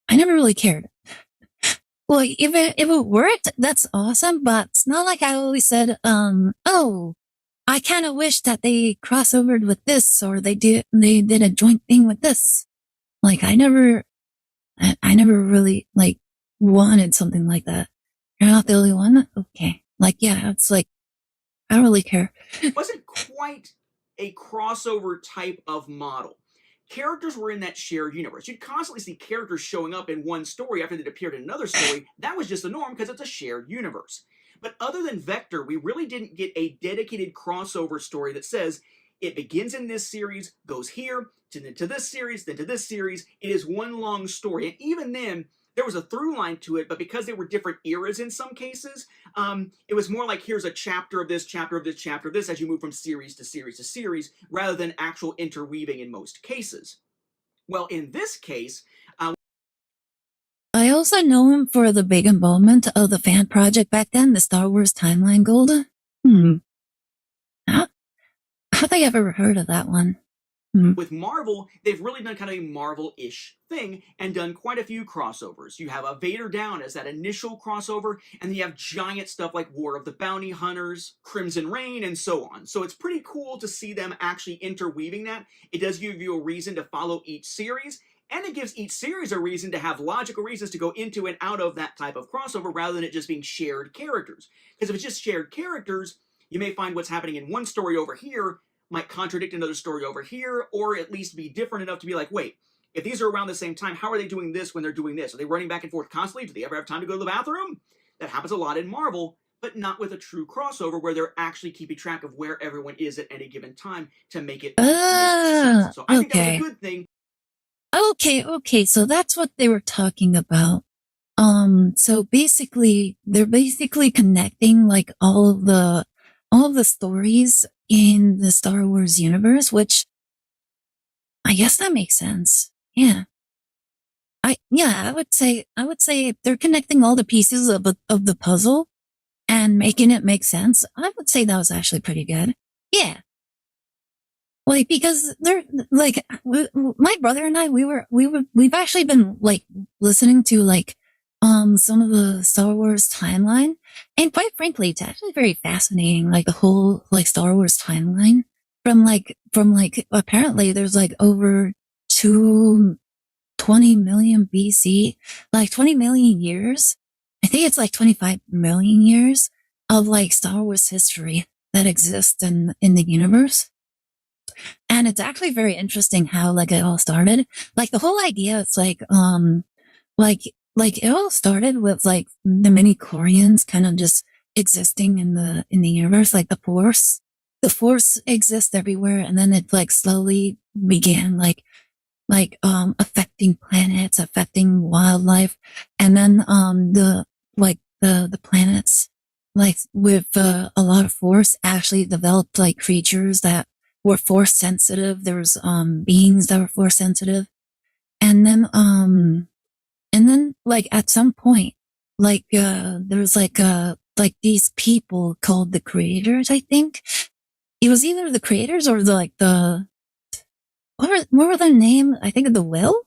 I never really cared. Well, if it worked, that's awesome, but it's not like I always said, oh, I kind of wish that they crossovered with this, or they did a joint thing with this. Like I never really like wanted something like that. You're not the only one? Okay. Like, yeah, it's like, I don't really care. It wasn't quite a crossover type of model. Characters were in that shared universe. You'd constantly see characters showing up in one story after they'd appeared in another story. That was just the norm because it's a shared universe. But other than Vector, we really didn't get a dedicated crossover story that says it begins in this series, goes here, to this series, then to this series. It is one long story. And even then, there was a through line to it, but because they were different eras in some cases, it was more like here's a chapter of this, chapter of this, chapter of this as you move from series to series to series, rather than actual interweaving in most cases. Well, in this case, I also know him for the big involvement of the fan project back then, the Star Wars Timeline Gold. How have I ever heard of that one? With Marvel, they've really done kind of a Marvel-ish thing and done quite a few crossovers. You have a Vader Down as that initial crossover, and then you have giant stuff like War of the Bounty Hunters, Crimson Reign, and so on. So it's pretty cool to see them actually interweaving that. It does give you a reason to follow each series, and it gives each series a reason to have logical reasons to go into and out of that type of crossover rather than it just being shared characters. Because if it's just shared characters, you may find what's happening in one story over here might contradict another story over here, or at least be different enough to be like, wait, if these are around the same time, how are they doing this when they're doing this? Are they running back and forth constantly? Do they ever have time to go to the bathroom? That happens a lot in Marvel, but not with a true crossover where they're actually keeping track of where everyone is at any given time to make it make sense. So I think that was a good thing. Okay, so that's what they were talking about. So basically, they're basically connecting like all of the stories in the Star Wars universe, which I guess that makes sense. Yeah. I would say they're connecting all the pieces of the puzzle and making it make sense, I would say that was actually pretty good. Yeah. Like, because they're like, my brother and I, we've actually been like listening to like, some of the Star Wars timeline. And quite frankly, it's actually very fascinating. Like the whole like Star Wars timeline from like, apparently there's like over 220 million BC, like 20 million years. I think it's like 25 million years of like Star Wars history that exists in the universe. And it's actually very interesting how like it all started. Like the whole idea is like like it all started with like the mini Chlorians kind of just existing in the universe, like the force. The force exists everywhere, and then it like slowly began affecting planets, affecting wildlife, and then the planets like with a lot of force actually developed like creatures that were force sensitive. There was beings that were force sensitive, and then like at some point, there was like these people called the creators. I think it was either the creators or the what were their name? I think of the will.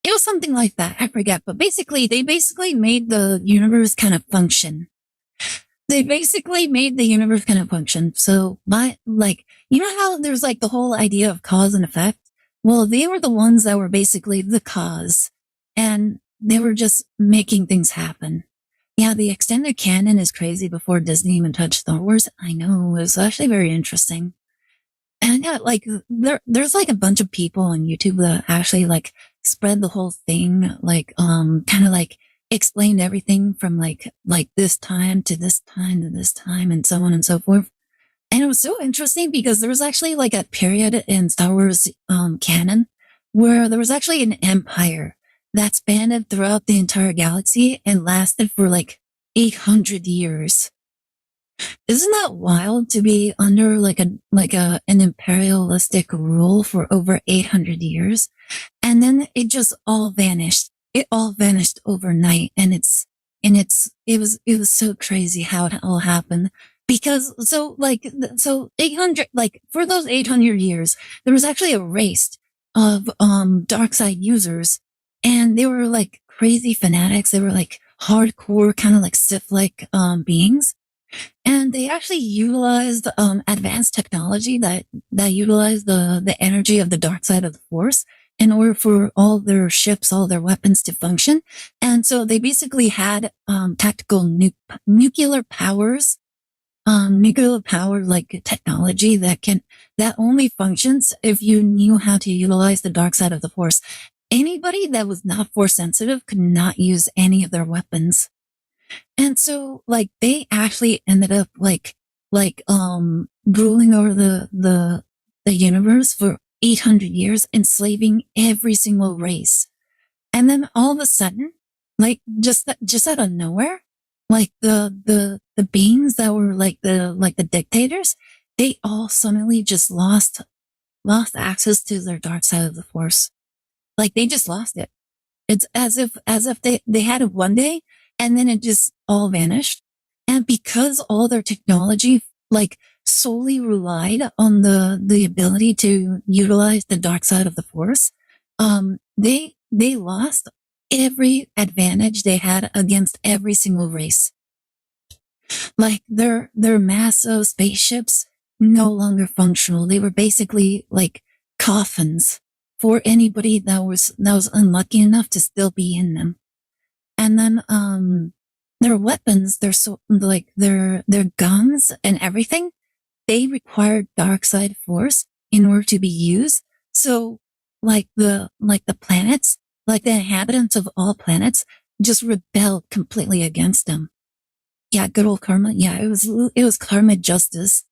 It was something like that. I forget, but basically, they basically made the universe kind of function. They basically made the universe kind of function. So, you know how there's like the whole idea of cause and effect? Well, they were the ones that were basically the cause, and they were just making things happen. Yeah, the extended canon is crazy before Disney even touched Star Wars. I know, it was actually very interesting. And yeah, like there's like a bunch of people on YouTube that actually like spread the whole thing, like kind of like explained everything from like this time to this time to this time and so on and so forth. And it was so interesting because there was actually like a period in Star Wars canon where there was actually an empire that spanned throughout the entire galaxy and lasted for like 800 years. Isn't that wild to be under an imperialistic rule for over 800 years? And then it just all vanished. It all vanished overnight. And it was so crazy how it all happened. Because so 800, like for those 800 years, there was actually a race of, dark side users, and they were like crazy fanatics. They were like hardcore, kind of like Sith-like, beings. And they actually utilized advanced technology that utilized the energy of the dark side of the force in order for all their ships, all their weapons to function. And so they basically had tactical nuclear powers, nuclear power like technology that only functions if you knew how to utilize the dark side of the force. Anybody that was not force sensitive could not use any of their weapons. And so, like, they actually ended up ruling over the universe for 800 years, enslaving every single race. And then all of a sudden, like, just out of nowhere, like the beings that were like the dictators, they all suddenly just lost access to their dark side of the force. Like, they just lost it. It's as if they had it one day and then it just all vanished. And because all their technology like solely relied on the ability to utilize the dark side of the force, they lost every advantage they had against every single race. Like their massive spaceships no longer functional. They were basically like coffins for anybody that was unlucky enough to still be in them. And then their weapons, their guns and everything, they required dark side force in order to be used. So the planets, like the inhabitants of all planets, just rebelled completely against them. Yeah, good old karma. Yeah, it was karma justice.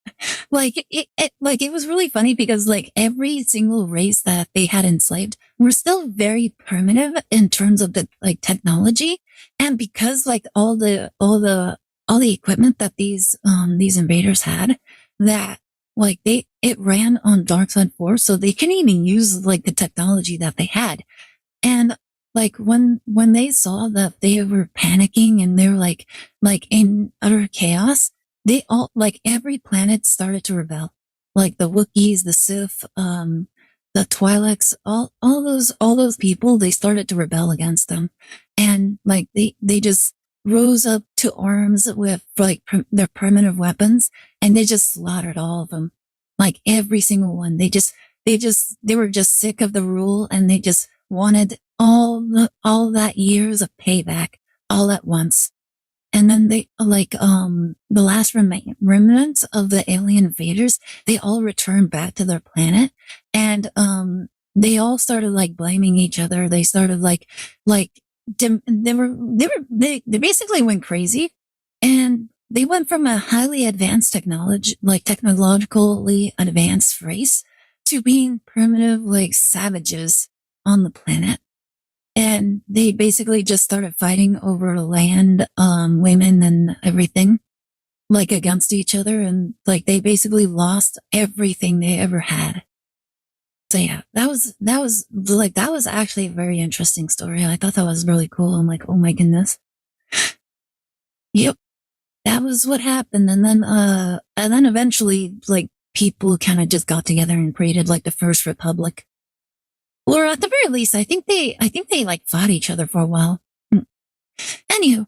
It was really funny because like every single race that they had enslaved were still very primitive in terms of the like technology. And because like all the equipment that these invaders had, that like it ran on dark side force, so they couldn't even use like the technology that they had. And like when they saw that they were panicking and they were like in utter chaos, they all like every planet started to rebel. Like the Wookiees, the Sith, the Twi'leks, all those people, they started to rebel against them. And like they just rose up to arms with like their primitive weapons, and they just slaughtered all of them. Like every single one. They were just sick of the rule, and they just wanted all that years of payback all at once. And then they like the last remnants of the alien invaders, they all returned back to their planet, and they all started like blaming each other. They started like they basically went crazy, and they went from a highly advanced technologically advanced race to being primitive like savages on the planet. And they basically just started fighting over land, women and everything, like against each other. And like they basically lost everything they ever had. So yeah, that was actually a very interesting story. I thought that was really cool. I'm like, oh my goodness. Yep. That was what happened. And then eventually like people kind of just got together and created like the first republic. Or at the very least, I think they like fought each other for a while. Anywho.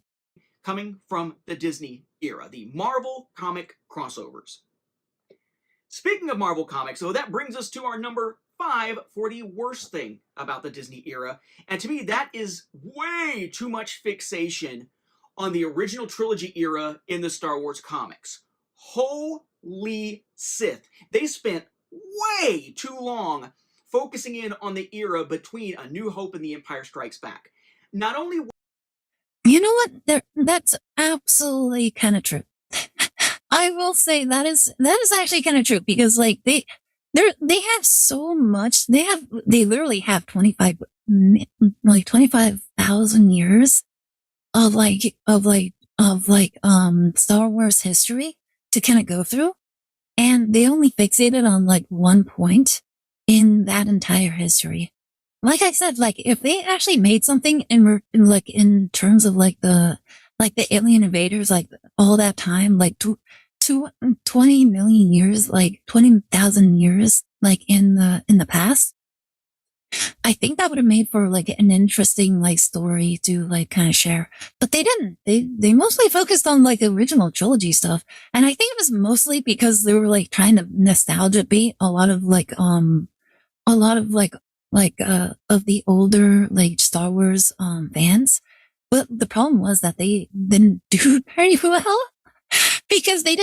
Coming from the Disney era, the Marvel comic crossovers. Speaking of Marvel comics, so that brings us to our number 5 for the worst thing about the Disney era. And to me, that is way too much fixation on the original trilogy era in the Star Wars comics. Holy Sith. They spent way too long focusing in on the era between A New Hope and The Empire Strikes Back. Not only... You know what? That's absolutely kind of true. I will say that is actually kind of true, because like they have so much. They literally have 25,000 years of Star Wars history to kind of go through, and they only fixated on like one point in that entire history. Like I said, like if they actually made something in terms of like the alien invaders, like all that time, like 20 million years, like 20,000 years, like in the past, I think that would have made for like an interesting like story to like kind of share. But they didn't. They mostly focused on like original trilogy stuff, and I think it was mostly because they were like trying to nostalgia bait a lot of of the older like Star Wars fans. But the problem was that they didn't do very well, because they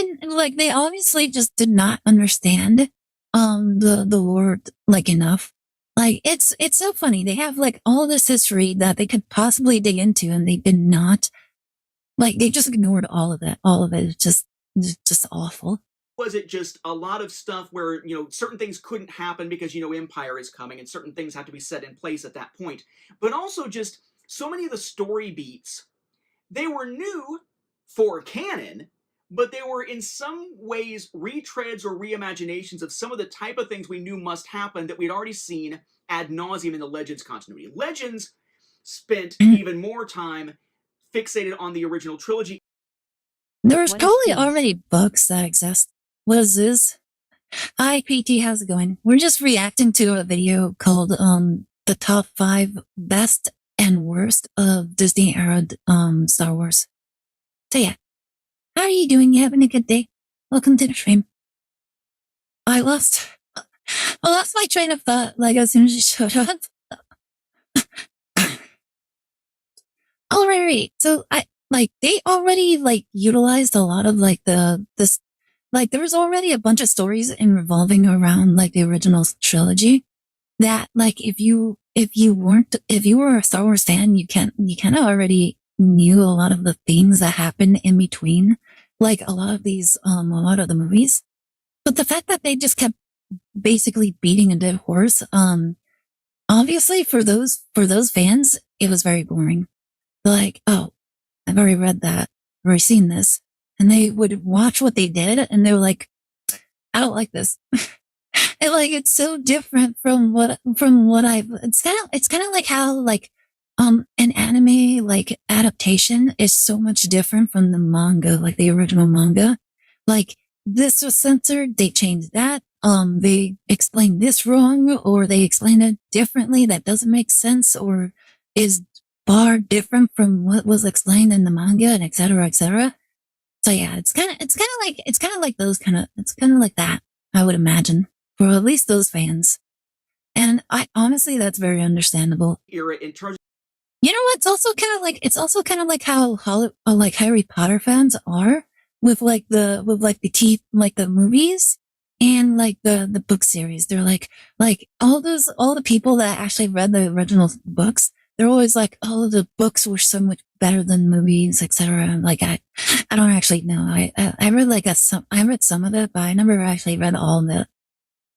obviously just did not understand the lore like enough. Like it's so funny. They have like all this history that they could possibly dig into, and they did not. Like they just ignored all of it. All of it is just awful. Was it just a lot of stuff where, certain things couldn't happen because, Empire is coming and certain things have to be set in place at that point. But also just so many of the story beats, they were new for canon, but they were in some ways retreads or reimaginations of some of the type of things we knew must happen that we'd already seen ad nauseum in the Legends continuity. Legends spent even more time fixated on the original trilogy. There's probably already books that exist. What is this? Hi, PT, how's it going? We're just reacting to a video called the top 5 best and worst of Disney era Star Wars. So yeah, how are you doing? You having a good day? Welcome to the stream. I lost my train of thought like as soon as you showed up. Alright, so they already like utilized a lot of like this. Like there was already a bunch of stories revolving around like the original trilogy that like if you were a Star Wars fan, you kind of already knew a lot of the things that happened in between, like a lot of the movies. But the fact that they just kept basically beating a dead horse, obviously for those fans, it was very boring. Like, oh, I've already read that, I've already seen this. And they would watch what they did, and they were like, I don't like this. And like, it's so different from what it's kind of like how like, an anime like adaptation is so much different from the manga, like the original manga. Like this was censored, they changed that. They explained this wrong, or they explained it differently that doesn't make sense, or is far different from what was explained in the manga, and etc. etc. So yeah, it's kind of like those kind of, it's kind of like that, I would imagine, for at least those fans. And I honestly, that's very understandable. Era in terms. You know, it's also kind of like how like Harry Potter fans are with like the movies and like the book series. They're like all the people that actually read the original books. They're always like, oh, the books were so much better than movies, etc. Like I don't actually know. I read I read some of it, but I never actually read all of it.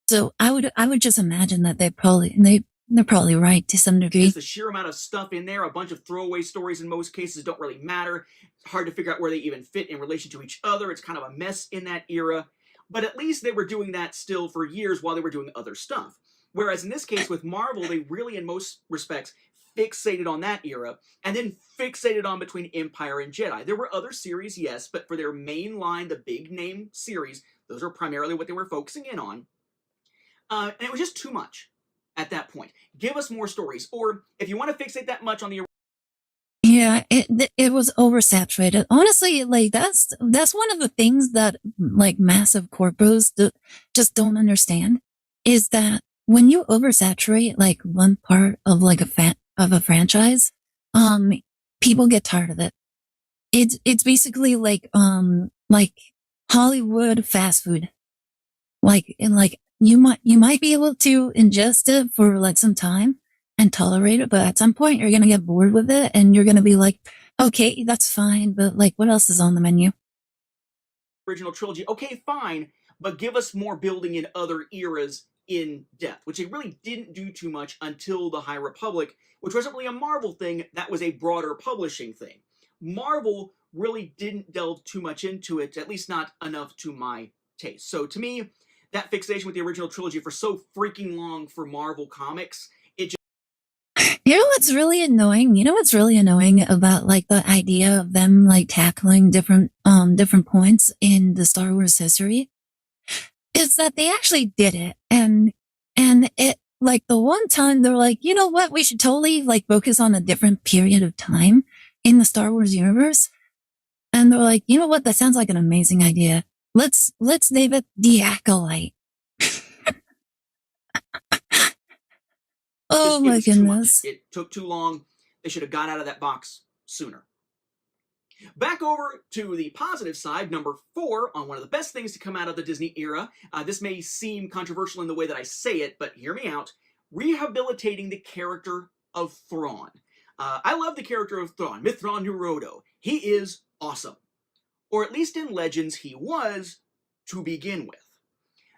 So I would just imagine that they're probably right to some degree. Just the sheer amount of stuff in there, a bunch of throwaway stories in most cases don't really matter. It's hard to figure out where they even fit in relation to each other. It's kind of a mess in that era. But at least they were doing that still for years while they were doing other stuff. Whereas in this case with Marvel, they really, in most respects, fixated on that era and then fixated on between Empire and Jedi. There were other series, yes, but for their main line, the big name series, those are primarily what they were focusing in on. And it was just too much at that point. Give us more stories. Or if you want to fixate that much on the. Yeah, it was oversaturated. Honestly, like that's one of the things that like massive corpos just don't understand is that when you oversaturate like one part of like a franchise, people get tired of it. It's basically like Hollywood fast food. Like you might be able to ingest it for like some time and tolerate it, but at some point you're gonna get bored with it and you're gonna be like, okay, that's fine, but like what else is on the menu? Original trilogy, okay, fine, but give us more building in other eras in depth, which it really didn't do too much until the High Republic, which wasn't really a Marvel thing, that was a broader publishing thing. Marvel really didn't delve too much into it, at least not enough to my taste. So to me, that fixation with the original trilogy for so freaking long for Marvel Comics, it just. You know what's really annoying? You know what's really annoying about like the idea of them like tackling different points in the Star Wars history is that they actually did it, and it like the one time they're like, you know what, we should totally like focus on a different period of time in the Star Wars universe, and they're like, you know what, that sounds like an amazing idea. Let's name it The Acolyte. Oh my goodness. It took too long. They should have got out of that box sooner. Back over to the positive side, number 4 on one of the best things to come out of the Disney era. This may seem controversial in the way that I say it, but hear me out. Rehabilitating the character of Thrawn. I love the character of Thrawn, Mithran Nurodo. He is awesome. Or at least in Legends, he was to begin with.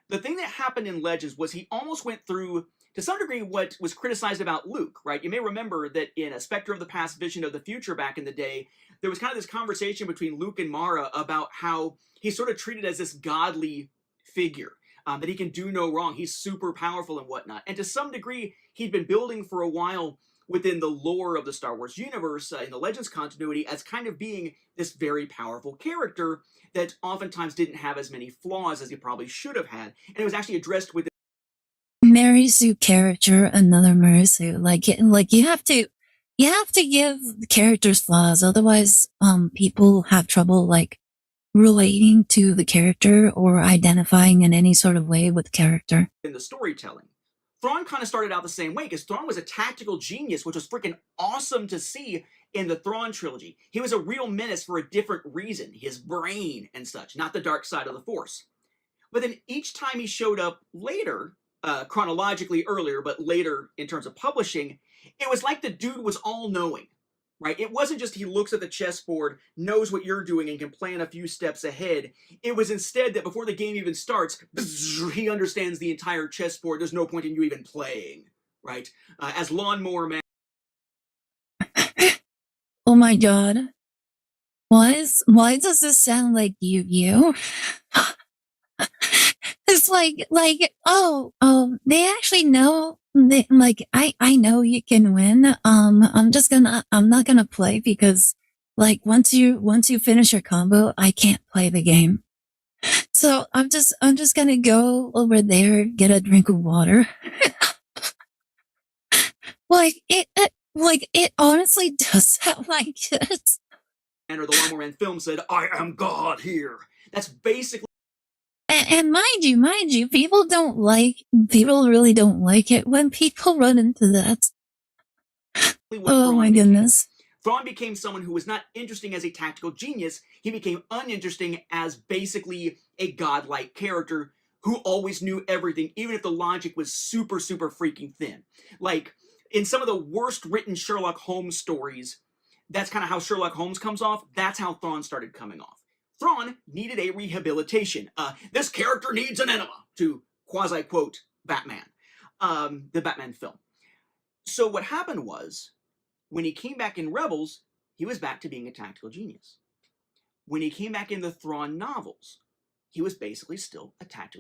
The thing that happened in Legends was he almost went through, to some degree, what was criticized about Luke, right? You may remember that in A Spectre of the Past, Vision of the Future back in the day, there was kind of this conversation between Luke and Mara about how he's sort of treated as this godly figure, that he can do no wrong. He's super powerful and whatnot. And to some degree, he'd been building for a while within the lore of the Star Wars universe, in the Legends continuity, as kind of being this very powerful character that oftentimes didn't have as many flaws as he probably should have had. And it was actually addressed with Mary Sue character, another Mary Sue. Like you have to give the characters flaws, otherwise people have trouble like relating to the character or identifying in any sort of way with the character. in the storytelling. Thrawn kind of started out the same way, because Thrawn was a tactical genius, which was freaking awesome to see in the Thrawn trilogy. He was a real menace for a different reason, his brain and such, not the dark side of the Force. But then each time he showed up later, chronologically earlier, but later in terms of publishing, it was like the dude was all-knowing, right? It wasn't just he looks at the chessboard, knows what you're doing, and can plan a few steps ahead. It was instead that before the game even starts, he understands the entire chessboard. There's no point in you even playing, right? As Lawnmower Man. Oh my god. Why does this sound like Yu-Gi-Oh? It's like, they actually know I know you can win. I'm not gonna play because like once you finish your combo, I can't play the game. So I'm just gonna go over there, get a drink of water. Like it honestly does sound like this. Or the Lawnmower Man film said, "I am God here." That's basically And mind you, people really don't like it when people run into that. what Oh Thrawn my became. goodness. Thrawn became someone who was not interesting as a tactical genius. He became uninteresting as basically a godlike character who always knew everything, even if the logic was super, super freaking thin. Like, in some of the worst written Sherlock Holmes stories, that's kind of how Sherlock Holmes comes off. That's how Thrawn started coming off. Thrawn needed a rehabilitation. This character needs an enema, to quasi-quote Batman, the Batman film. So what happened was, when he came back in Rebels, he was back to being a tactical genius. When he came back in the Thrawn novels, he was basically still a tactical.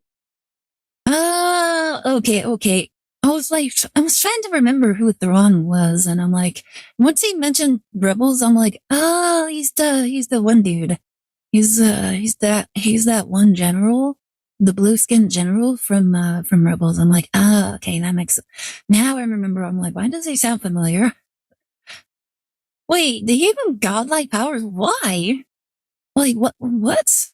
Okay. I was trying to remember who Thrawn was, and I'm like, once he mentioned Rebels, I'm like, oh, he's the one dude. He's that one general, the blue skinned general from Rebels. I'm like, okay, that makes sense. Now I remember. I'm like, why does he sound familiar? Wait, they gave him godlike powers. Why? Like, what?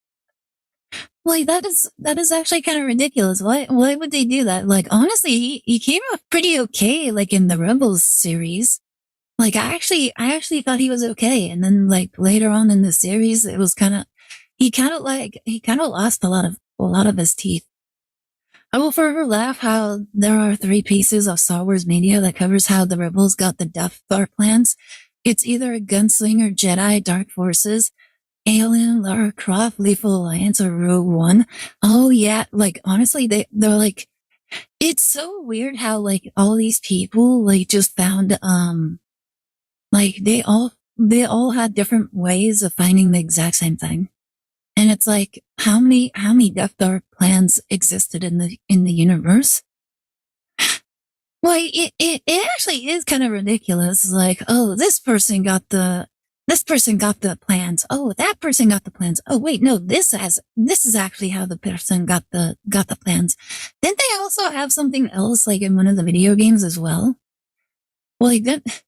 Like, that is actually kind of ridiculous. Why would they do that? Like, honestly, he came off pretty okay, like, in the Rebels series. Like, I actually thought he was okay. And then, like, later on in the series, it was he kind of lost a lot of his teeth. I will forever laugh how there are 3 pieces of Star Wars media that covers how the Rebels got the Death Star plans. It's either a gunslinger, Jedi, Dark Forces, Alien, Lara Croft, Lethal Alliance, or Rogue One. Oh yeah, like honestly, they're like, it's so weird how like all these people like just found like they all had different ways of finding the exact same thing. And it's like, how many Death Star plans existed in the universe? Like, it actually is kind of ridiculous. Like, oh, this person got the plans. Oh, that person got the plans. Oh, wait, no, this is actually how the person got the plans. Didn't they also have something else, like in one of the video games as well? Like that,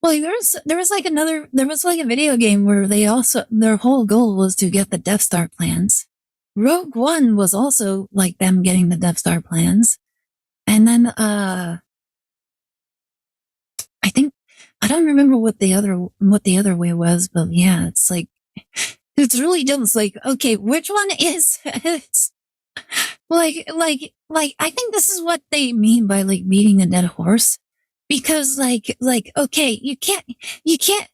well, there was like a video game where their whole goal was to get the Death Star plans. Rogue One was also like them getting the Death Star plans. And then, I think, I don't remember what the other way was, but yeah, it's like, it's really dumb. It's like, okay, which one is it? I think this is what they mean by like beating a dead horse. Because okay, you can't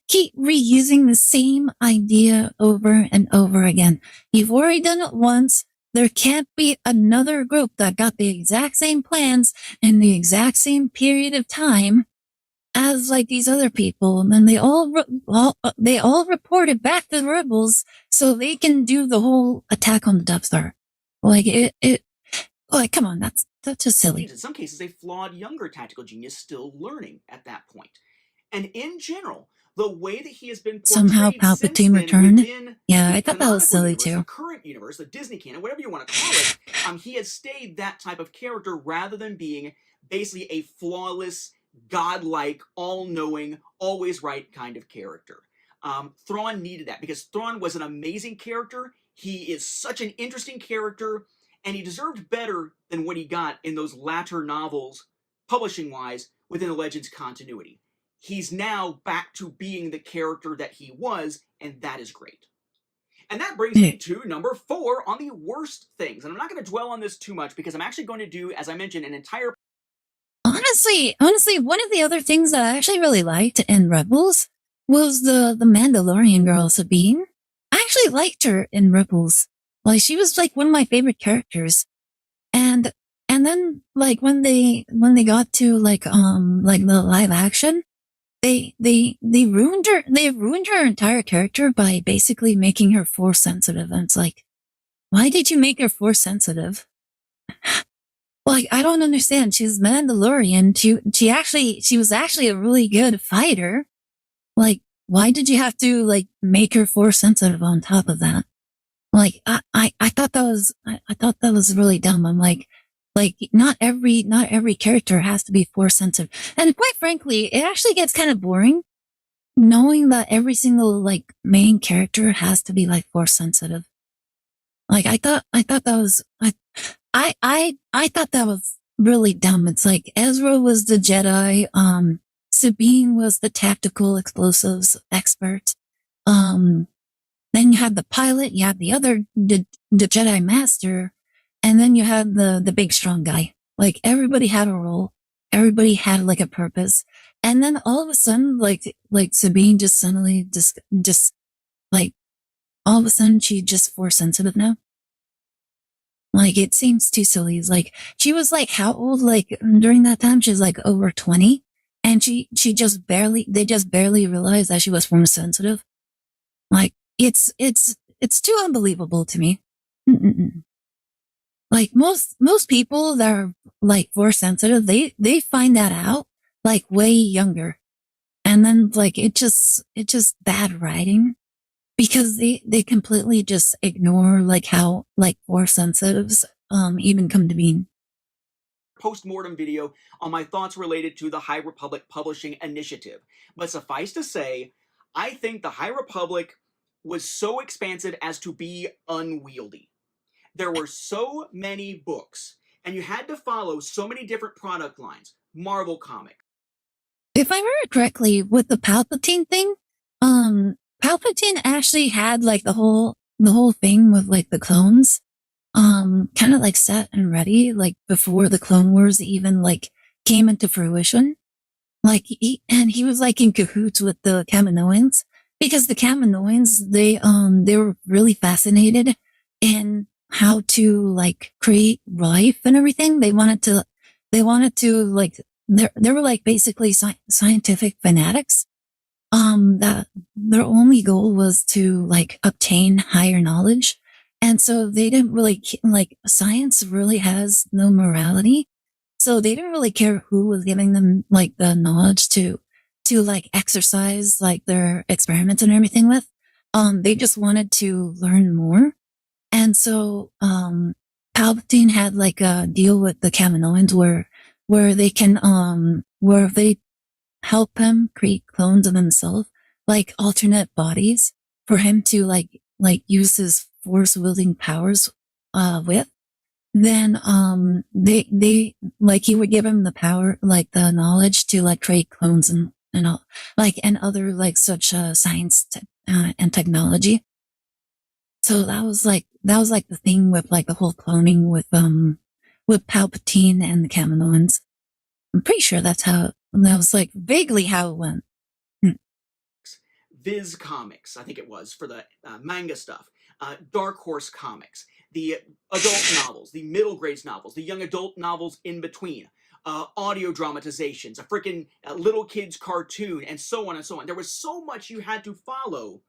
keep reusing the same idea over and over again. You've already done it once. There can't be another group that got the exact same plans in the exact same period of time as like these other people. And then they all reported back to the rebels so they can do the whole attack on the Death Star. Like, come on, that's just silly. In some cases, a flawed younger tactical genius still learning at that point. And in general, the way that he has been portrayed Somehow Palpatine returned. Yeah, I thought that was silly too. The current universe, the Disney canon, whatever you want to call it, he has stayed that type of character rather than being basically a flawless, godlike, all-knowing, always right kind of character. Thrawn needed that because Thrawn was an amazing character. He is such an interesting character, and he deserved better than what he got in those latter novels, publishing-wise, within the Legends continuity. He's now back to being the character that he was, and that is great. And that brings me to number 4 on the worst things. And I'm not going to dwell on this too much because I'm actually going to do, as I mentioned, an entire... Honestly, one of the other things that I actually really liked in Rebels was the Mandalorian girl, Sabine. I actually liked her in Rebels. Like, she was like one of my favorite characters. And then like when they got to like the live action, they ruined her entire character by basically making her force sensitive. And it's like, why did you make her force sensitive? Like, I don't understand. She's Mandalorian. She was actually a really good fighter. Like, why did you have to like make her force sensitive on top of that? Like, I thought that was, I thought that was really dumb. I'm like, not every character has to be force sensitive. And quite frankly, it actually gets kind of boring knowing that every single like main character has to be like force sensitive. Like, I thought that was, I thought that was really dumb. It's like Ezra was the Jedi, Sabine was the tactical explosives expert. Um, then you had the pilot, you had the Jedi Master, and then you had the big strong guy. Like everybody had a role, everybody had like a purpose, and then all of a sudden, like Sabine just suddenly just like all of a sudden she just force sensitive now. Like it seems too silly. It's like she was like how old? Like during that time, she was like over 20, and she just barely they just barely realized that she was force sensitive. Like it's too unbelievable to me. Mm-mm-mm. Like most people that are like force sensitive, they find that out like way younger, and then like it's just bad writing because they completely just ignore like how like force sensitives even come to being. Post-mortem video on my thoughts related to the High Republic Publishing Initiative. But suffice to say, I think the High Republic was so expansive as to be unwieldy. There were so many books, and you had to follow so many different product lines. Marvel Comics. If I remember correctly, with the Palpatine thing, Palpatine actually had like the whole thing with like the clones, kind of like set and ready, like before the Clone Wars even like came into fruition. Like he was like in cahoots with the Kaminoans because the Kaminoans they were really fascinated in how to like create life and everything. They wanted to like they were like basically scientific fanatics. That their only goal was to like obtain higher knowledge. And so they didn't really like science really has no morality. So they didn't really care who was giving them like the knowledge to like exercise like their experiments and everything with. They just wanted to learn more. And so, Palpatine had like a deal with the Kaminoans where they can, where they help him create clones of himself, like alternate bodies for him to like use his force wielding powers, with. Then, they, like he would give him the power, like the knowledge to like create clones and all, like, and other like such, science, and technology. So that was like the thing with like the whole cloning with Palpatine and the Kaminoans. I'm pretty sure that was like vaguely how it went. Viz Comics, I think it was, for the manga stuff. Dark Horse Comics. The adult novels, the middle grades novels, the young adult novels in between. Audio dramatizations, a freaking little kid's cartoon, and so on and so on. There was so much you had to follow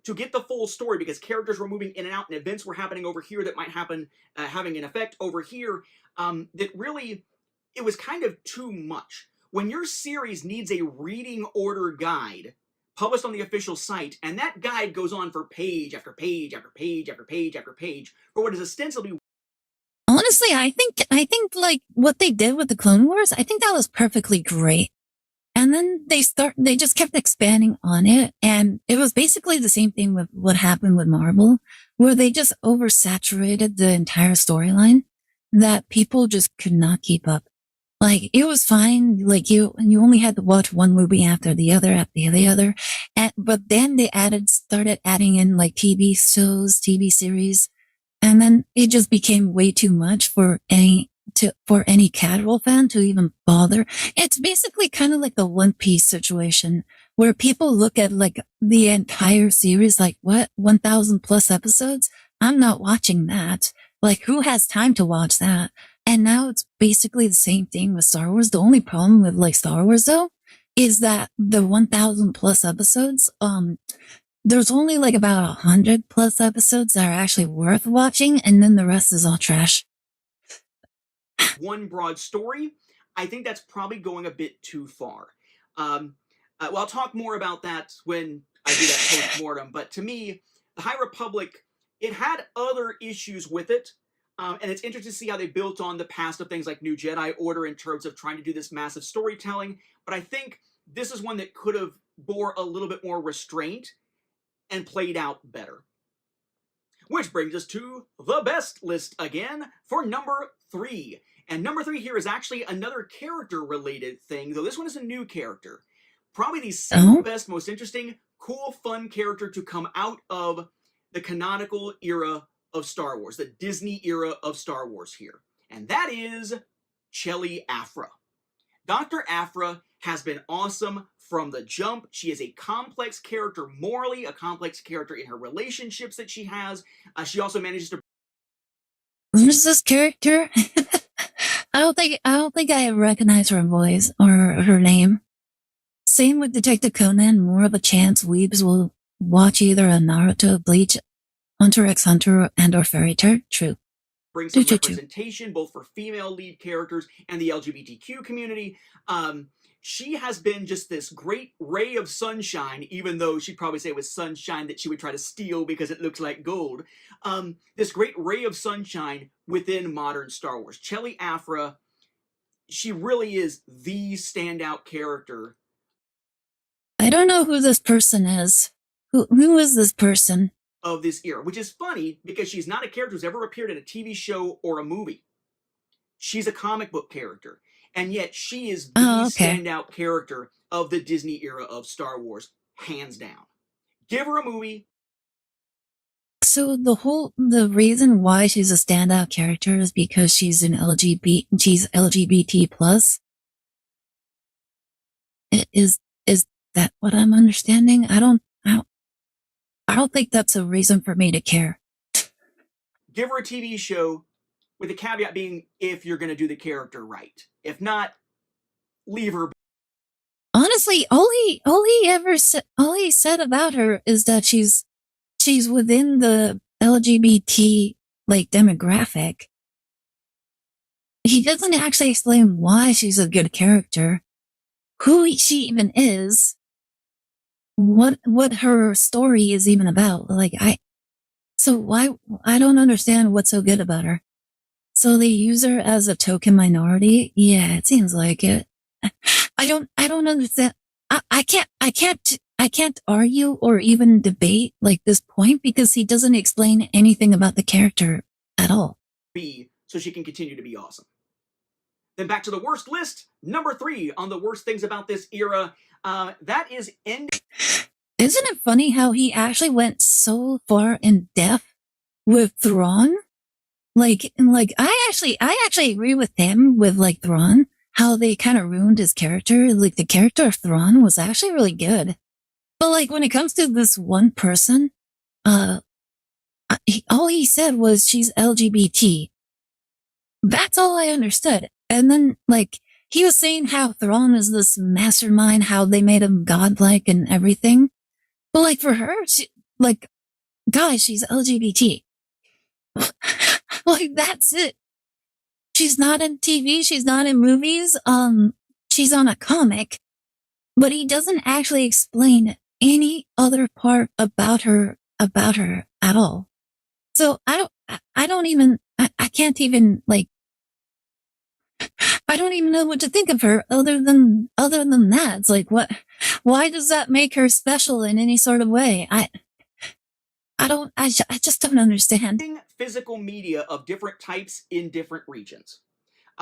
to get the full story because characters were moving in and out and events were happening over here that might happen, having an effect over here. That really, it was kind of too much. When your series needs a reading order guide published on the official site, and that guide goes on for page after page after page after page after page for what is ostensibly. Honestly, I think like what they did with the Clone Wars, I think that was perfectly great. And then they just kept expanding on it. And it was basically the same thing with what happened with Marvel, where they just oversaturated the entire storyline that people just could not keep up. Like it was fine. Like you only had to watch one movie after the other. But then they started adding in like TV shows, TV series. And then it just became way too much for any casual fan to even bother. It's basically kind of like the One Piece situation where people look at like the entire series like, what, 1,000 plus episodes? I'm not watching that. Like, who has time to watch that? And now it's basically the same thing with Star Wars. The only problem with like Star Wars though is that the 1,000 plus episodes, there's only like about 100 plus episodes that are actually worth watching, and then the rest is all trash. one broad story, I think that's probably going a bit too far. Well, I'll talk more about that when I do that post-mortem, but to me, the High Republic, it had other issues with it, and it's interesting to see how they built on the past of things like New Jedi Order in terms of trying to do this massive storytelling, but I think this is one that could have bore a little bit more restraint and played out better. Which brings us to the best list again for number 3. And number 3 here is actually another character-related thing, though this one is a new character. Probably the single best, most interesting, cool, fun character to come out of the canonical era of Star Wars, the Disney era of Star Wars here. And that is Chelli Aphra. Dr. Aphra has been awesome from the jump. She is a complex character morally, a complex character in her relationships that she has. She also manages to... Who's this character? I don't think I recognize her voice or her name. Same with Detective Conan. More of a chance weebs will watch either a Naruto, Bleach, Hunter x Hunter, and or Fairy Tail. True. Bring some representation both for female lead characters and the LGBTQ community. She has been just this great ray of sunshine, even though she'd probably say it was sunshine that she would try to steal because it looks like gold. This great ray of sunshine within modern Star Wars. Chelli Aphra, she really is the standout character. I don't know who this person is. Who is this person? Of this era, which is funny because she's not a character who's ever appeared in a TV show or a movie. She's a comic book character, and yet she is the standout character of the Disney era of Star Wars, hands down. Give her a movie. So the reason why she's a standout character is because she's LGBT plus. Is that what I'm understanding? I don't think that's a reason for me to care. Give her a TV show, with the caveat being if you're going to do the character right. If not, leave her. Honestly, all he said about her is that she's within the LGBT demographic. He doesn't actually explain why she's a good character, who she even is, what her story is even about. I don't understand what's so good about her. So they use her as a token minority? Yeah, it seems like it. I don't understand. I can't argue or even debate this point because he doesn't explain anything about the character at all. So she can continue to be awesome. Then back to the worst list. Number 3 on the worst things about this era. That is Isn't it funny how he actually went so far in depth with Thrawn? I actually agree with him with Thrawn, how they kind of ruined his character. The character of Thrawn was actually really good. But when it comes to this one person, all he said was she's LGBT. That's all I understood. And then he was saying how Thrawn is this mastermind, how they made him godlike and everything. But for her, guys, she's LGBT. That's it. She's not in TV. She's not in movies. She's on a comic, but he doesn't actually explain any other part about her at all. So I can't even I don't even know what to think of her other than that. It's why does that make her special in any sort of way? I just don't understand. Physical media of different types in different regions.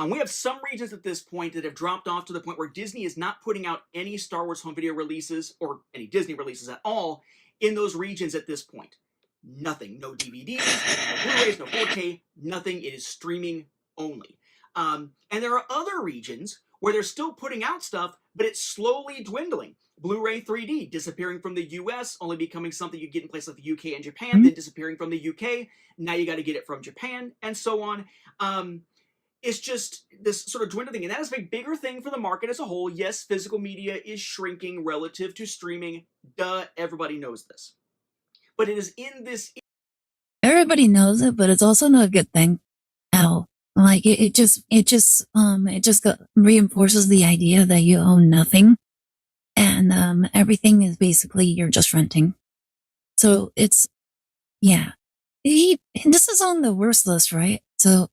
We have some regions at this point that have dropped off to the point where Disney is not putting out any Star Wars home video releases or any Disney releases at all in those regions at this point. Nothing. No DVDs, no Blu-rays, no 4K, nothing. It is streaming only. And there are other regions where they're still putting out stuff, but it's slowly dwindling. Blu-ray 3D disappearing from the US, only becoming something you get in places like the UK and Japan, then disappearing from the UK. Now you got to get it from Japan, and so on. It's just this sort of dwindling, and that is a bigger thing for the market as a whole. Yes, physical media is shrinking relative to streaming. Duh, everybody knows this. But it is in this... Everybody knows it, but it's also not a good thing at all. Like it just reinforces the idea that you own nothing, and everything is basically you're just renting. So it's yeah. This is on the worst list, right? So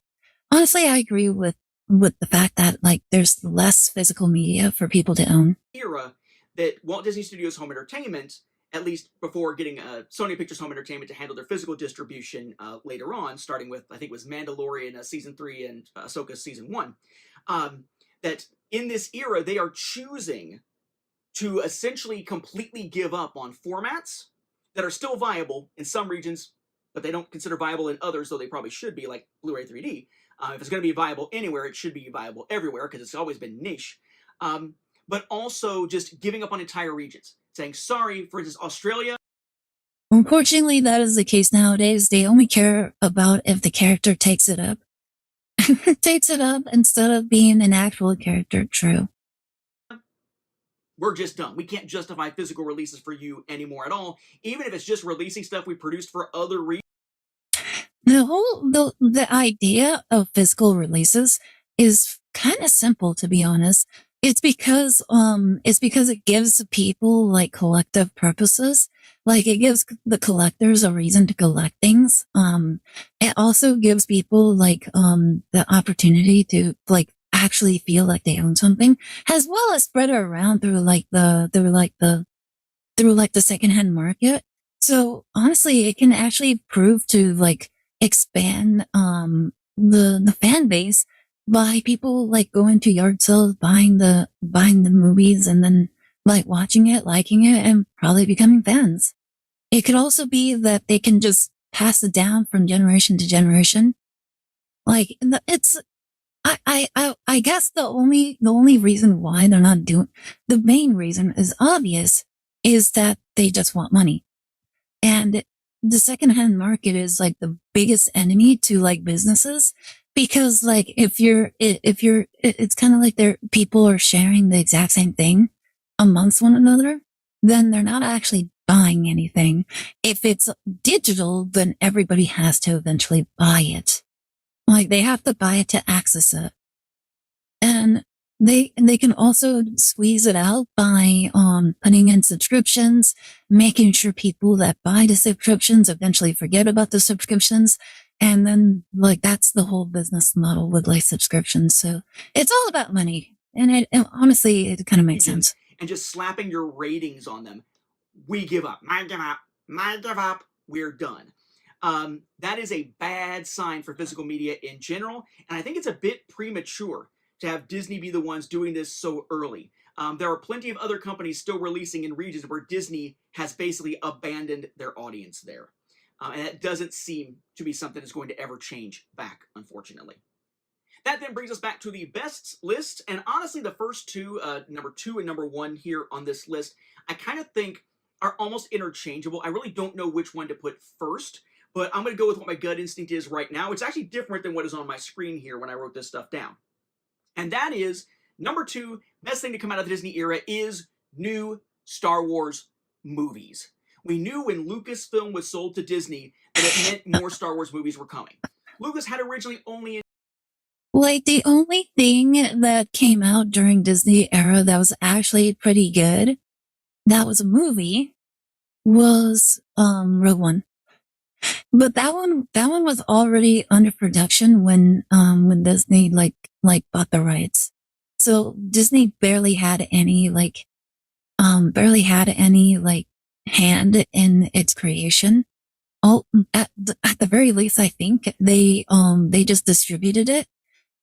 honestly, I agree with the fact that like there's less physical media for people to own. Era that Walt Disney Studios Home Entertainment, at least before getting Sony Pictures Home Entertainment to handle their physical distribution later on, starting with I think it was Mandalorian season 3 and Ahsoka season 1, that in this era they are choosing to essentially completely give up on formats that are still viable in some regions, but they don't consider viable in others, though they probably should be, like Blu-ray 3D. If it's going to be viable anywhere, it should be viable everywhere because it's always been niche. But also just giving up on entire regions, saying sorry. For instance, Australia. Unfortunately, that is the case nowadays. They only care about if the character takes it up. Takes it up instead of being an actual character. True. We're just done. We can't justify physical releases for you anymore at all, even if it's just releasing stuff we produced for other regions. The idea of physical releases is kind of simple, to be honest. It's because it gives people like collective purposes. Like it gives the collectors a reason to collect things. It also gives people like the opportunity to like actually feel like they own something, as well as spread it around through the secondhand market. So honestly, it can actually prove to like expand the fan base by people like going to yard sales, buying the movies, and then like watching it, liking it, and probably becoming fans. It could also be that they can just pass it down from generation to generation. Like it's I guess the only reason why they're not doing, the main reason is obvious, is that they just want money. And the secondhand market is like the biggest enemy to like businesses, because like if it's kind of like people are sharing the exact same thing amongst one another, then they're not actually buying anything. If it's digital, then everybody has to eventually buy it. Like they have to buy it to access it. And they can also squeeze it out by putting in subscriptions, making sure people that buy the subscriptions eventually forget about the subscriptions. And then like that's the whole business model with like subscriptions. So it's all about money. And honestly, it kind of makes sense. And just slapping your ratings on them. We give up. I give up. We're done. That is a bad sign for physical media in general. And I think it's a bit premature to have Disney be the ones doing this so early. There are plenty of other companies still releasing in regions where Disney has basically abandoned their audience there. And that doesn't seem to be something that's going to ever change back, unfortunately. That then brings us back to the best list. And honestly, the first two, number 2 and number 1 here on this list, I kind of think are almost interchangeable. I really don't know which one to put first, but I'm going to go with what my gut instinct is right now. It's actually different than what is on my screen here when I wrote this stuff down. And that is, number 2, best thing to come out of the Disney era is new Star Wars movies. We knew when Lucasfilm was sold to Disney that it meant more Star Wars movies were coming. Lucas had originally only... Like the only thing that came out during Disney era that was actually pretty good, that was a movie, was Rogue One. But that one was already under production when Disney like bought the rights. So Disney barely had any hand in its creation. Oh, at the very least, I think they just distributed it,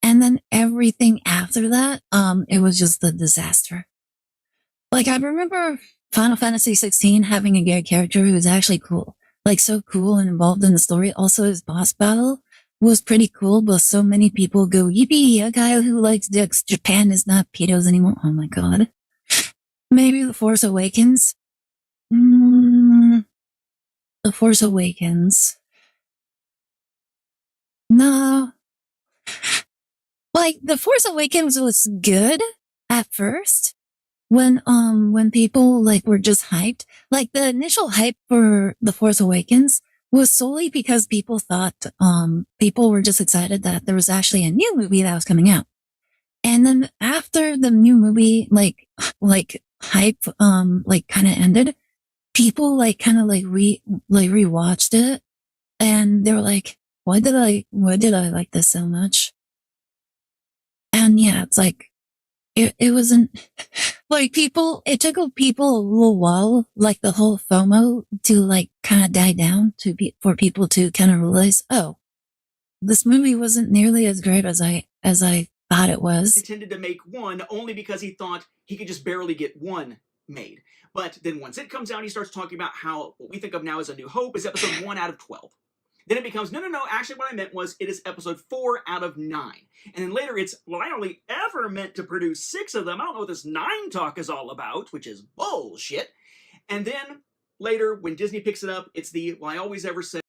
and then everything after that, it was just a disaster. Like I remember Final Fantasy 16 having a gay character who was actually cool. Like so cool and involved in the story. Also, his boss battle was pretty cool, but so many people go, yippee, a guy who likes dicks. Japan is not pedos anymore. Oh my god. Maybe The Force Awakens. The Force Awakens. No. Like, The Force Awakens was good at first. When people like were just hyped, like the initial hype for The Force Awakens was solely because people thought, people were just excited that there was actually a new movie that was coming out. And then after the new movie, hype, kind of ended, people kind of rewatched it, and they were like, why did I like this so much? And yeah, it's like, it wasn't like it took people a little while, like the whole FOMO to kind of die down for people to kind of realize, oh, this movie wasn't nearly as great as I thought it was. Intended to make one only because he thought he could just barely get one made. But then once it comes out, he starts talking about how what we think of now as A New Hope is episode 1 out of 12. Then it becomes, no, actually what I meant was it is episode 4 out of 9. And then later it's, well, I only ever meant to produce 6 of them. I don't know what this 9 talk is all about, which is bullshit. And then later, when Disney picks it up, it's the, well, I always ever said.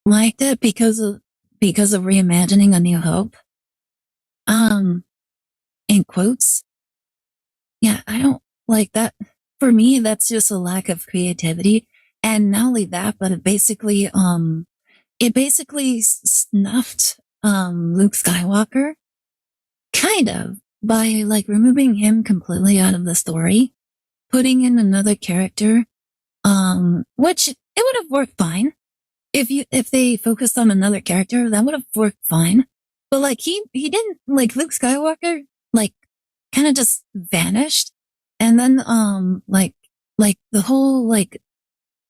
Liked it because of reimagining A New Hope. In quotes. Yeah, I don't like that. For me, that's just a lack of creativity. And not only that, but it basically snuffed, Luke Skywalker, kind of, by removing him completely out of the story, putting in another character, which it would have worked fine. If they focused on another character, that would have worked fine. But he didn't, Luke Skywalker, kind of just vanished. And then, the whole,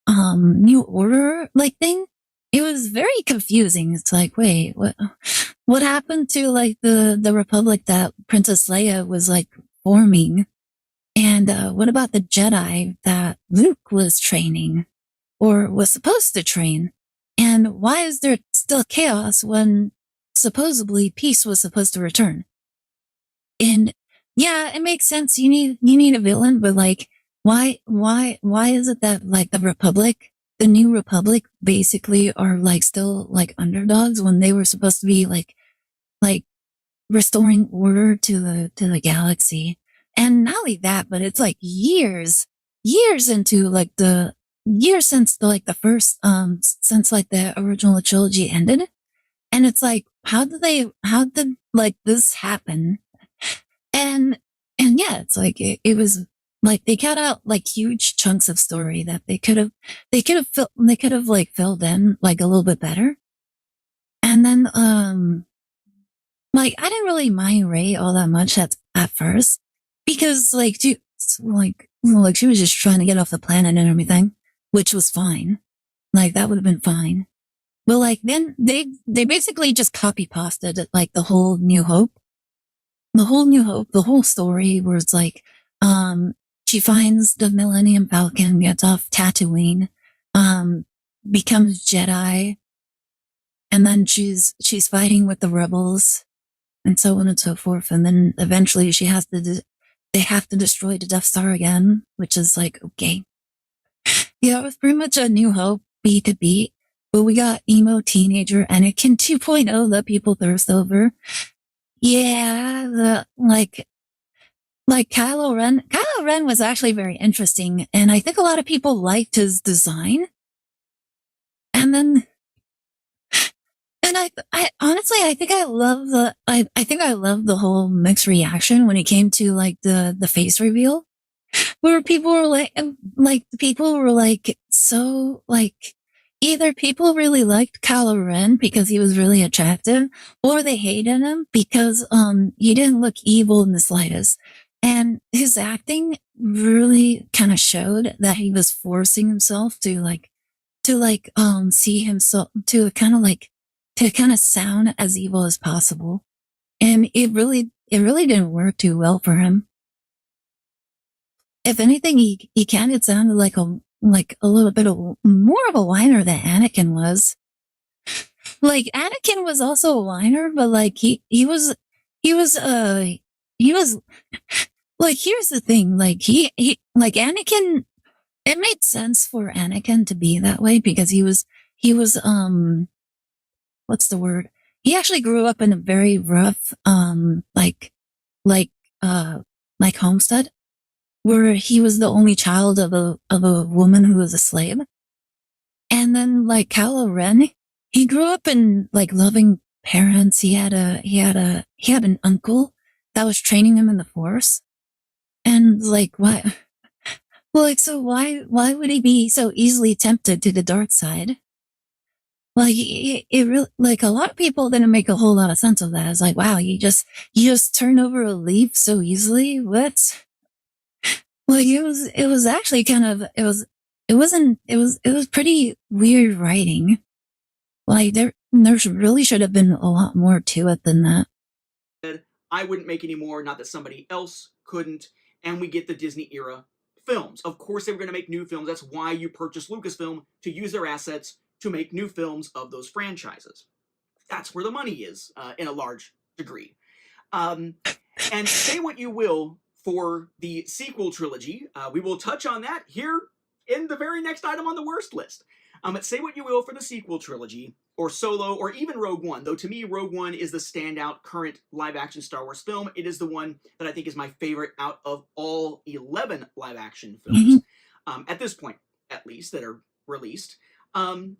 New Order, thing, it was very confusing. It's like, wait, what happened to, the Republic that Princess Leia was, forming? And, what about the Jedi that Luke was training? Or was supposed to train? And why is there still chaos when supposedly peace was supposed to return? And yeah, it makes sense. You need a villain, but why is it that the Republic, the New Republic, basically are still underdogs when they were supposed to be restoring order to the galaxy? And not only that, but it's years into the years since the first since the original trilogy ended. And it's how did this happen? And yeah, it's it was they cut out huge chunks of story that they could have filled in a little bit better. And then I didn't really mind Rey all that much at first, because she was just trying to get off the planet and everything, which was fine. That would have been fine. But then they basically just copy pasted the whole New Hope. The whole story was she finds the Millennium Falcon, gets off Tatooine, becomes Jedi, and then she's fighting with the rebels, and so on and so forth. And then eventually they have to destroy the Death Star again, which is okay. Yeah, it was pretty much A New Hope, beat to beat. But we got emo teenager Anakin 2.0 that people thirst over. Yeah, Kylo Ren. Kylo Ren was actually very interesting, and I think a lot of people liked his design. And then, and I honestly, I think I love the whole mixed reaction when it came to the face reveal, where people were so either people really liked Kylo Ren because he was really attractive, or they hated him because he didn't look evil in the slightest. And his acting really kind of showed that he was forcing himself to see himself to kind of sound as evil as possible. And it really didn't work too well for him. If anything, he kind of sounded like a little bit more of a whiner than Anakin was. Anakin was also a whiner, but he was here's the thing, Anakin, it made sense for Anakin to be that way because he was what's the word? He actually grew up in a very rough homestead, where he was the only child of a woman who was a slave. And then like Kylo Ren, he grew up in like loving parents. He had an uncle that was training him in the Force. And like, why? Well, like, so why would he be so easily tempted to the dark side? Like, it really, like, a lot of people didn't make a whole lot of sense of that. It's like, wow, you just turn over a leaf so easily? What? Like, it was actually kind of, it was pretty weird writing. Like, there really should have been a lot more to it than that. I wouldn't make any more, not that somebody else couldn't, and we get the Disney era films. Of course, they were going to make new films. That's why you purchase Lucasfilm, to use their assets to make new films of those franchises. That's where the money is, in a large degree. And say what you will for the sequel trilogy. We will touch on that here in the very next item on the worst list. But say what you will for the sequel trilogy, or Solo, or even Rogue One, though to me, Rogue One is the standout current live-action Star Wars film. It is the one that I think is my favorite out of all 11 live-action films, at this point, at least, that are released.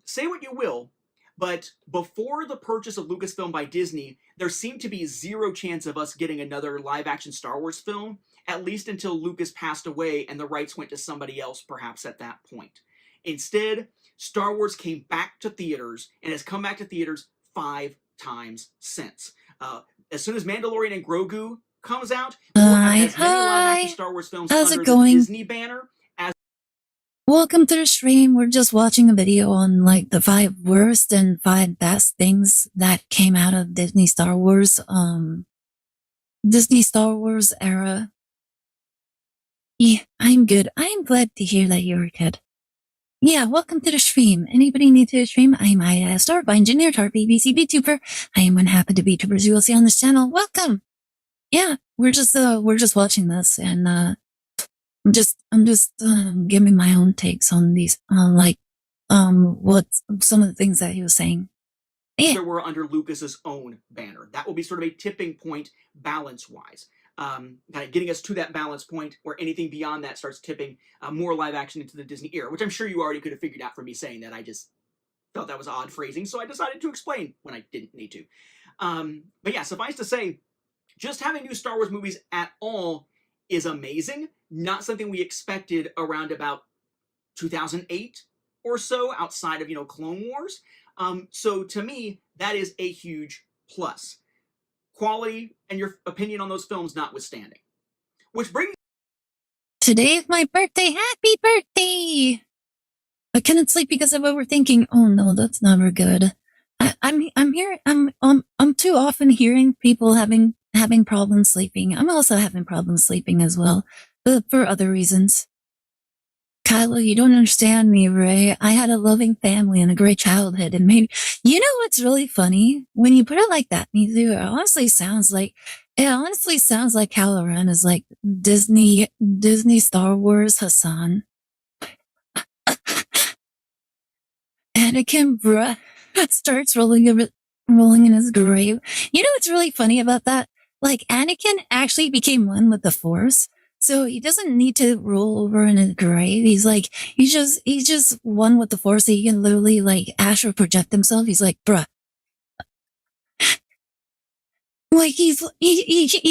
Say what you will, but before the purchase of Lucasfilm by Disney, there seemed to be zero chance of us getting another live-action Star Wars film, at least until Lucas passed away and the rights went to somebody else, perhaps at that point. Instead, Star Wars came back to theaters and has come back to theaters 5 times since. As soon as Mandalorian and Grogu comes out, we will have as many live-action Star Wars films How's under it going? the Disney banner as... Welcome to the stream. We're just watching a video on like the 5 worst and 5 best things that came out of Disney Star Wars era. Yeah, I'm good. I'm glad to hear that you're good. Yeah, welcome to the stream. Anybody new to the stream? I'm Aire Astor, engineer, TARP, BBC, Vtuber. I am one half of the Vtubers you will see on this channel. Welcome. Yeah, we're just watching this, and I'm just giving my own takes on these, what some of the things that he was saying. Yeah. There were under Lucas's own banner. That will be sort of a tipping point balance-wise. Kind of getting us to that balance point where anything beyond that starts tipping more live action into the Disney era, which I'm sure you already could have figured out from me saying that. I just felt that was odd phrasing, so I decided to explain when I didn't need to. But yeah, suffice to say, just having new Star Wars movies at all is amazing. Not something we expected around about 2008 or so, outside of, Clone Wars. So to me, that is a huge plus. Quality and your opinion on those films notwithstanding. Which brings... Today is my birthday. Happy birthday! I couldn't sleep because of overthinking. Oh no, that's never good. I'm too often hearing people having problems sleeping. I'm also having problems sleeping as well, but for other reasons. Kylo, you don't understand me, Ray. I had a loving family and a great childhood, and maybe, you know what's really funny? When you put it like that, it honestly sounds like Kylo Ren is like Disney Star Wars Hassan. Anakin, bruh, starts rolling in his grave. You know what's really funny about that? Like, Anakin actually became one with the Force. So he doesn't need to roll over in his grave. He's just one with the Force. He can literally like astral project himself. He's like, bruh. Like he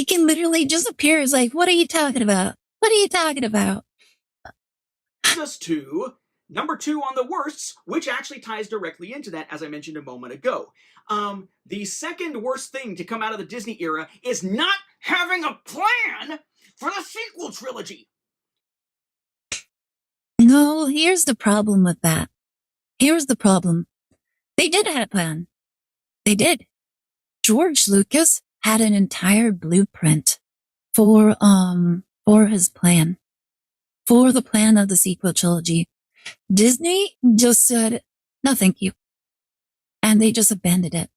can literally just appear. It's like, what are you talking about? What are you talking about? Just to number 2 on the worsts, which actually ties directly into that, as I mentioned a moment ago. The second worst thing to come out of the Disney era is not having a plan for the sequel trilogy. No, here's the problem with that. Here's the problem. They did have a plan. They did. George Lucas had an entire blueprint for his plan. For the plan of the sequel trilogy. Disney just said, no thank you. And they just abandoned it.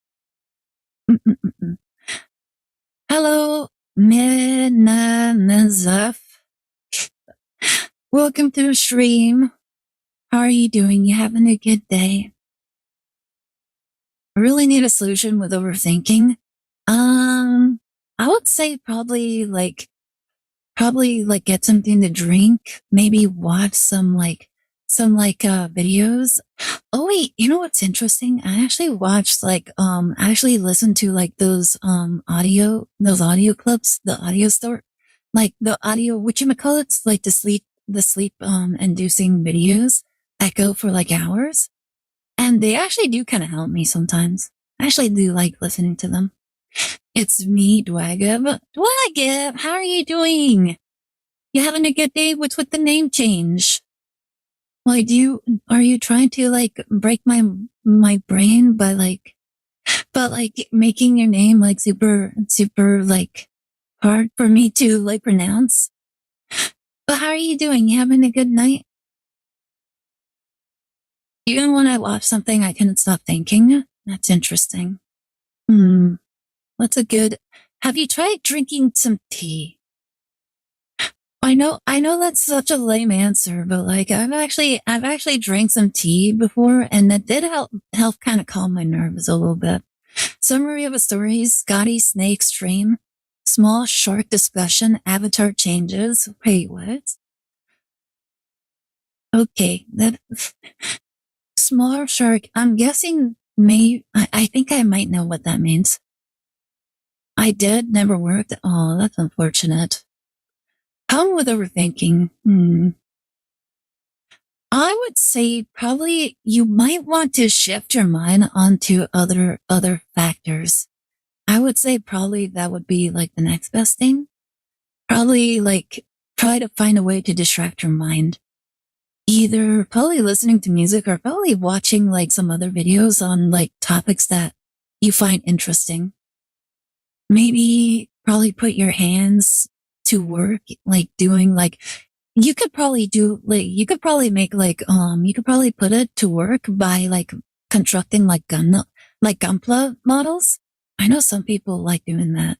Hello, Minazaf. Welcome to the stream. How are you doing? You having a good day? I really need a solution with overthinking. I would say probably get something to drink. Maybe watch some some like videos. Oh wait, you know what's interesting? I actually watched like I actually listened to like those audio clips, the audio store, like the audio whatchamacallits, like the sleep inducing videos that go for like hours. And they actually do kind of help me sometimes. I actually do like listening to them. It's me, Dwagib. Dwagib, how are you doing? You having a good day? What's with the name change? Like, are you trying to like break my brain by like making your name like super, super like hard for me to like pronounce? But how are you doing? You having a good night? Even when I watch something, I couldn't stop thinking. That's interesting. What's a good, have you tried drinking some tea? I know that's such a lame answer, but like I've actually drank some tea before, and that did help kind of calm my nerves a little bit. Summary of a story: Scotty Snake stream, small shark discussion, avatar changes. Wait, what? Okay, that small shark. I'm guessing I think I might know what that means. I did, never worked. Oh, that's unfortunate. Come with overthinking. I would say probably you might want to shift your mind onto other factors. I would say probably that would be like the next best thing. Probably like try to find a way to distract your mind. Either probably listening to music or probably watching like some other videos on like topics that you find interesting. Maybe probably put your hands to work, like doing like, you could probably put it to work by like constructing like Gunpla models. I know some people like doing that.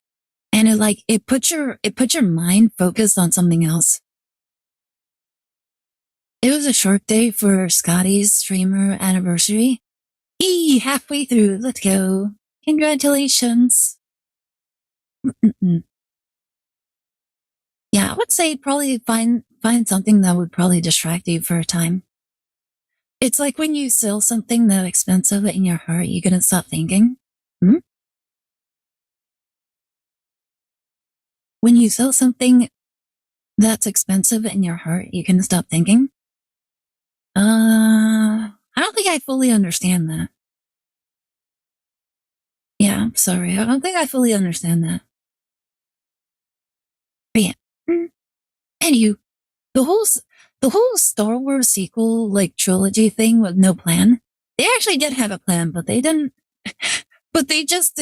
And it puts your mind focused on something else. It was a short day for Scotty's streamer anniversary. Halfway through. Let's go. Congratulations. Yeah, I would say probably find something that would probably distract you for a time. It's like when you sell something that expensive in your heart, you're gonna stop thinking. When you sell something that's expensive in your heart, you can stop thinking. I don't think I fully understand that. Yeah, I'm sorry. I don't think I fully understand that. But yeah. Anywho, the whole Star Wars sequel, like trilogy thing with no plan. They actually did have a plan, but they didn't, but they just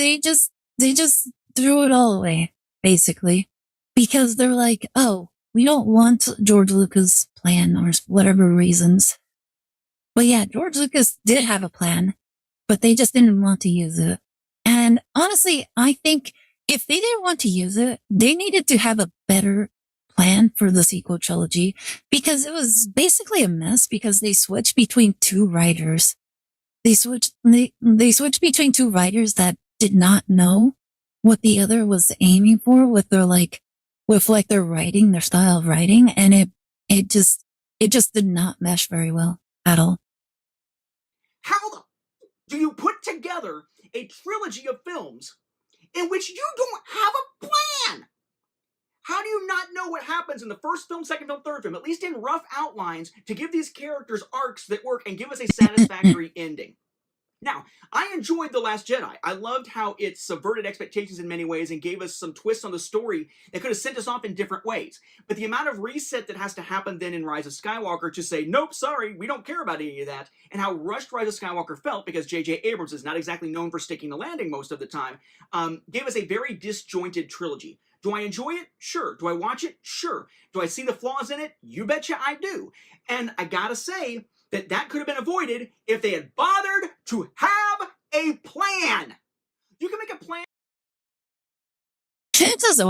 threw it all away, basically. Because they're like, oh, we don't want George Lucas' plan or whatever reasons. But yeah, George Lucas did have a plan, but they just didn't want to use it. And honestly, I think if they didn't want to use it, they needed to have a better plan for the sequel trilogy, because it was basically a mess because they switched between two writers. They switched between two writers that did not know what the other was aiming for with their their writing, their style of writing, and it just did not mesh very well at all. How do you put together a trilogy of films in which you don't have a plan? How do you not know what happens in the first film, second film, third film, at least in rough outlines, to give these characters arcs that work and give us a satisfactory ending? Now, I enjoyed The Last Jedi. I loved how it subverted expectations in many ways and gave us some twists on the story that could have sent us off in different ways. But the amount of reset that has to happen then in Rise of Skywalker to say, nope, sorry, we don't care about any of that, and how rushed Rise of Skywalker felt, because J.J. Abrams is not exactly known for sticking the landing most of the time, gave us a very disjointed trilogy. Do I enjoy it? Sure. Do I watch it? Sure. Do I see the flaws in it? You betcha I do. And I gotta say, that could have been avoided if they had bothered to have a plan. You can make a plan. Chances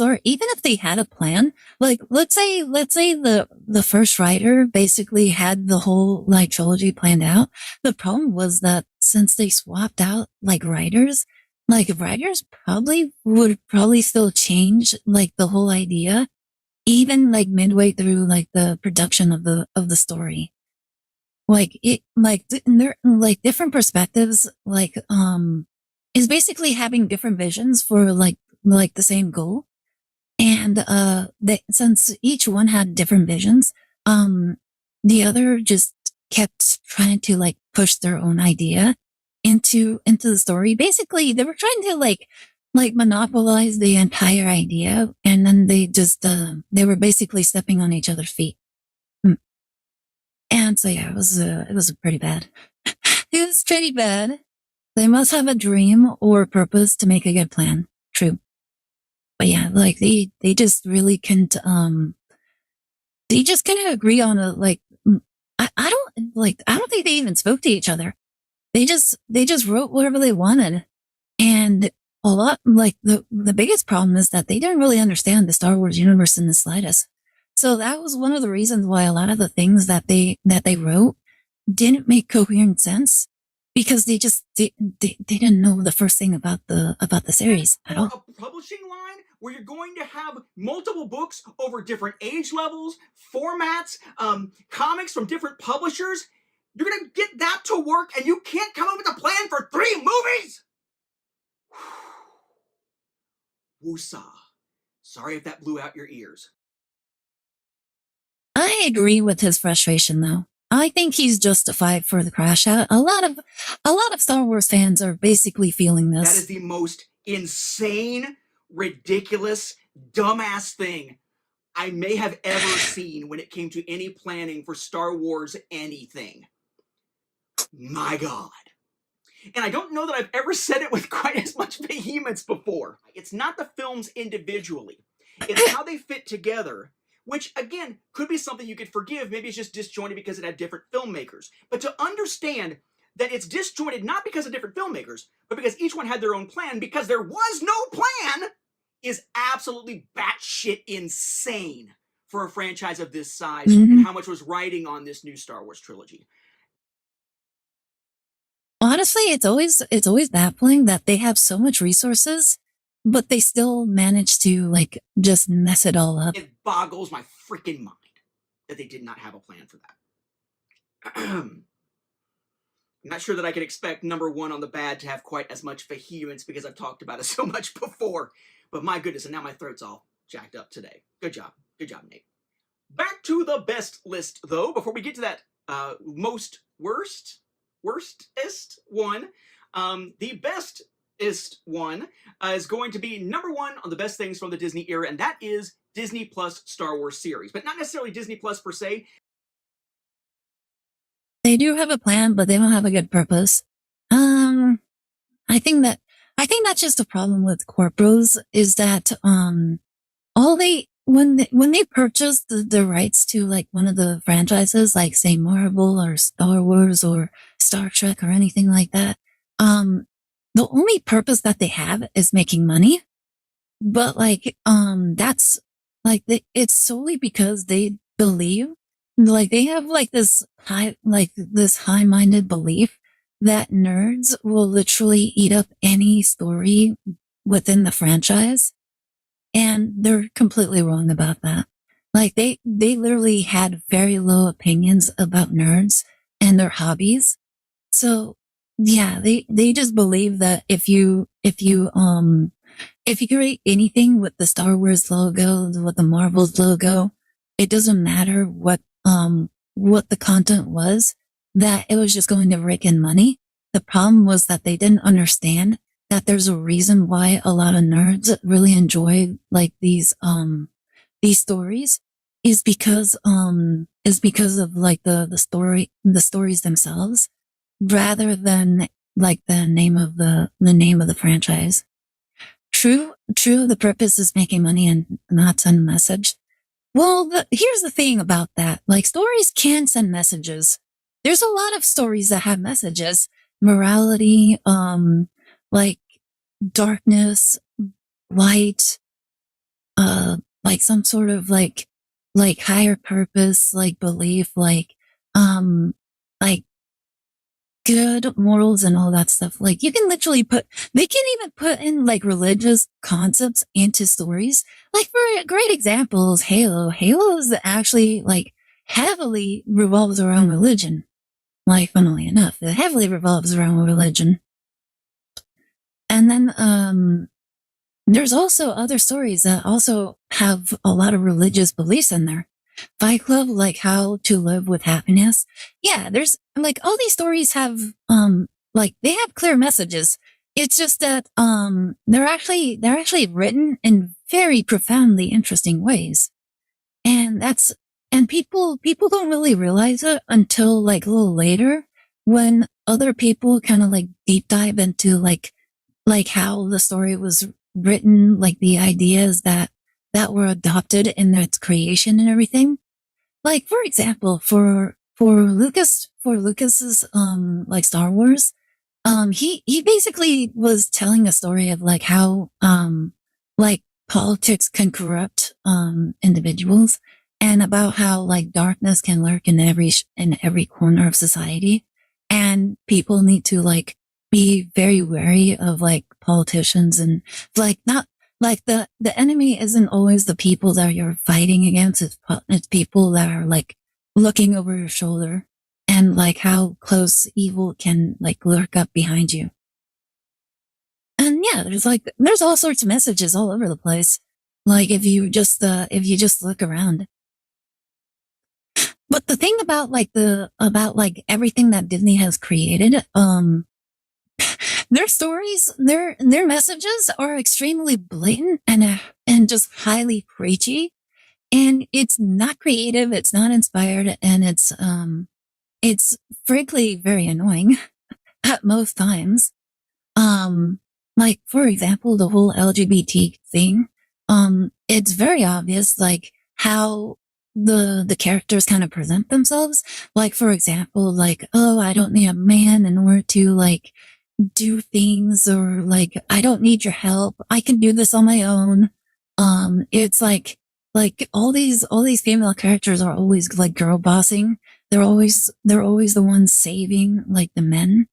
are, even if they had a plan, like let's say the first writer basically had the whole like trilogy planned out. The problem was that since they swapped out writers would still change like the whole idea, even like midway through like the production of the story. they're like different perspectives, is basically having different visions for like the same goal. And since each one had different visions, the other just kept trying to like push their own idea into the story. Basically, they were trying to like monopolize the entire idea, and then they were basically stepping on each other's feet. And so yeah, it was pretty bad. It was pretty bad. They must have a dream or a purpose to make a good plan. True. But yeah, like they just really couldn't they just couldn't agree on I don't think they even spoke to each other. They just wrote whatever they wanted. And a lot like the biggest problem is that they didn't really understand the Star Wars universe in the slightest. So that was one of the reasons why a lot of the things that they wrote didn't make coherent sense, because they didn't know the first thing about the series at all. A publishing line where you're going to have multiple books over different age levels, formats, comics from different publishers. You're going to get that to work, and you can't come up with a plan for 3 movies? Woosah. Sorry if that blew out your ears. I agree with his frustration, though. I think he's justified for the crash out. A lot of Star Wars fans are basically feeling this. That is the most insane, ridiculous, dumbass thing I may have ever seen when it came to any planning for Star Wars anything. My God. And I don't know that I've ever said it with quite as much vehemence before. It's not the films individually. It's how they fit together, which, again, could be something you could forgive. Maybe it's just disjointed because it had different filmmakers. But to understand that it's disjointed not because of different filmmakers, but because each one had their own plan, because there was no plan, is absolutely batshit insane for a franchise of this size, and how much was riding on this new Star Wars trilogy. Honestly, it's always baffling that they have so much resources, but they still manage to like just mess it all up. It boggles my freaking mind that they did not have a plan for that. I'm not sure that I can expect number 1 on the bad to have quite as much vehemence, because I've talked about it so much before. But my goodness, and now my throat's all jacked up today. Good job, Nate. Back to the best list, though, before we get to that worstest one. The bestest one is going to be number 1 on the best things from the Disney era, and that is Disney Plus Star Wars series. But not necessarily Disney Plus per se. They do have a plan, but they don't have a good purpose. I think that's just a problem with corporos, is that when they purchase the rights to like one of the franchises, like say Marvel or Star Wars or Star Trek or anything like that, the only purpose that they have is making money. But that's like it's solely because they believe, like they have this high-minded belief that nerds will literally eat up any story within the franchise. And they're completely wrong about that. Like they literally had very low opinions about nerds and their hobbies. So yeah, they just believe that if you create anything with the Star Wars logo, with the Marvel's logo, it doesn't matter what the content was, that it was just going to rake in money. The problem was that they didn't understand that there's a reason why a lot of nerds really enjoy like these stories, is because of like the stories themselves, rather than like the name of the franchise. True, the purpose is making money and not send a message. Well, here's the thing about that. Like, stories can send messages. There's a lot of stories that have messages. Morality, like darkness, light, like some sort of like higher purpose, like belief, like good morals and all that stuff. Like, you can literally they can even put in like religious concepts into stories. Like, for a great example is Halo. Halo is actually like heavily revolves around religion. like, funnily enough, it heavily revolves around religion. And then, there's also other stories that also have a lot of religious beliefs in there. Fight Club, like How to Live with Happiness. Yeah, there's like all these stories have, like they have clear messages. It's just that, they're actually written in very profoundly interesting ways. And and people don't really realize it until like a little later when other people kind of like deep dive into like how the story was written, like the ideas that were adopted in its creation and everything. Like for example, for Lucas's like Star Wars, he basically was telling a story of like how like politics can corrupt individuals, and about how like darkness can lurk in every corner of society, and people need to like be very wary of like politicians, and like not like the enemy isn't always the people that you're fighting against. It's people that are like looking over your shoulder, and like how close evil can like lurk up behind you. And yeah, there's all sorts of messages all over the place. Like if you just look around. But the thing about like everything that Disney has created, their stories, their messages are extremely blatant and just highly preachy. And it's not creative, it's not inspired, and it's frankly very annoying at most times. Like for example, the whole LGBT thing. It's very obvious, like how the characters kind of present themselves. Like for example, like, oh, I don't need a man in order to like do things, or like, I don't need your help. I can do this on my own. It's like all these female characters are always like girl bossing. They're always the ones saving like the men,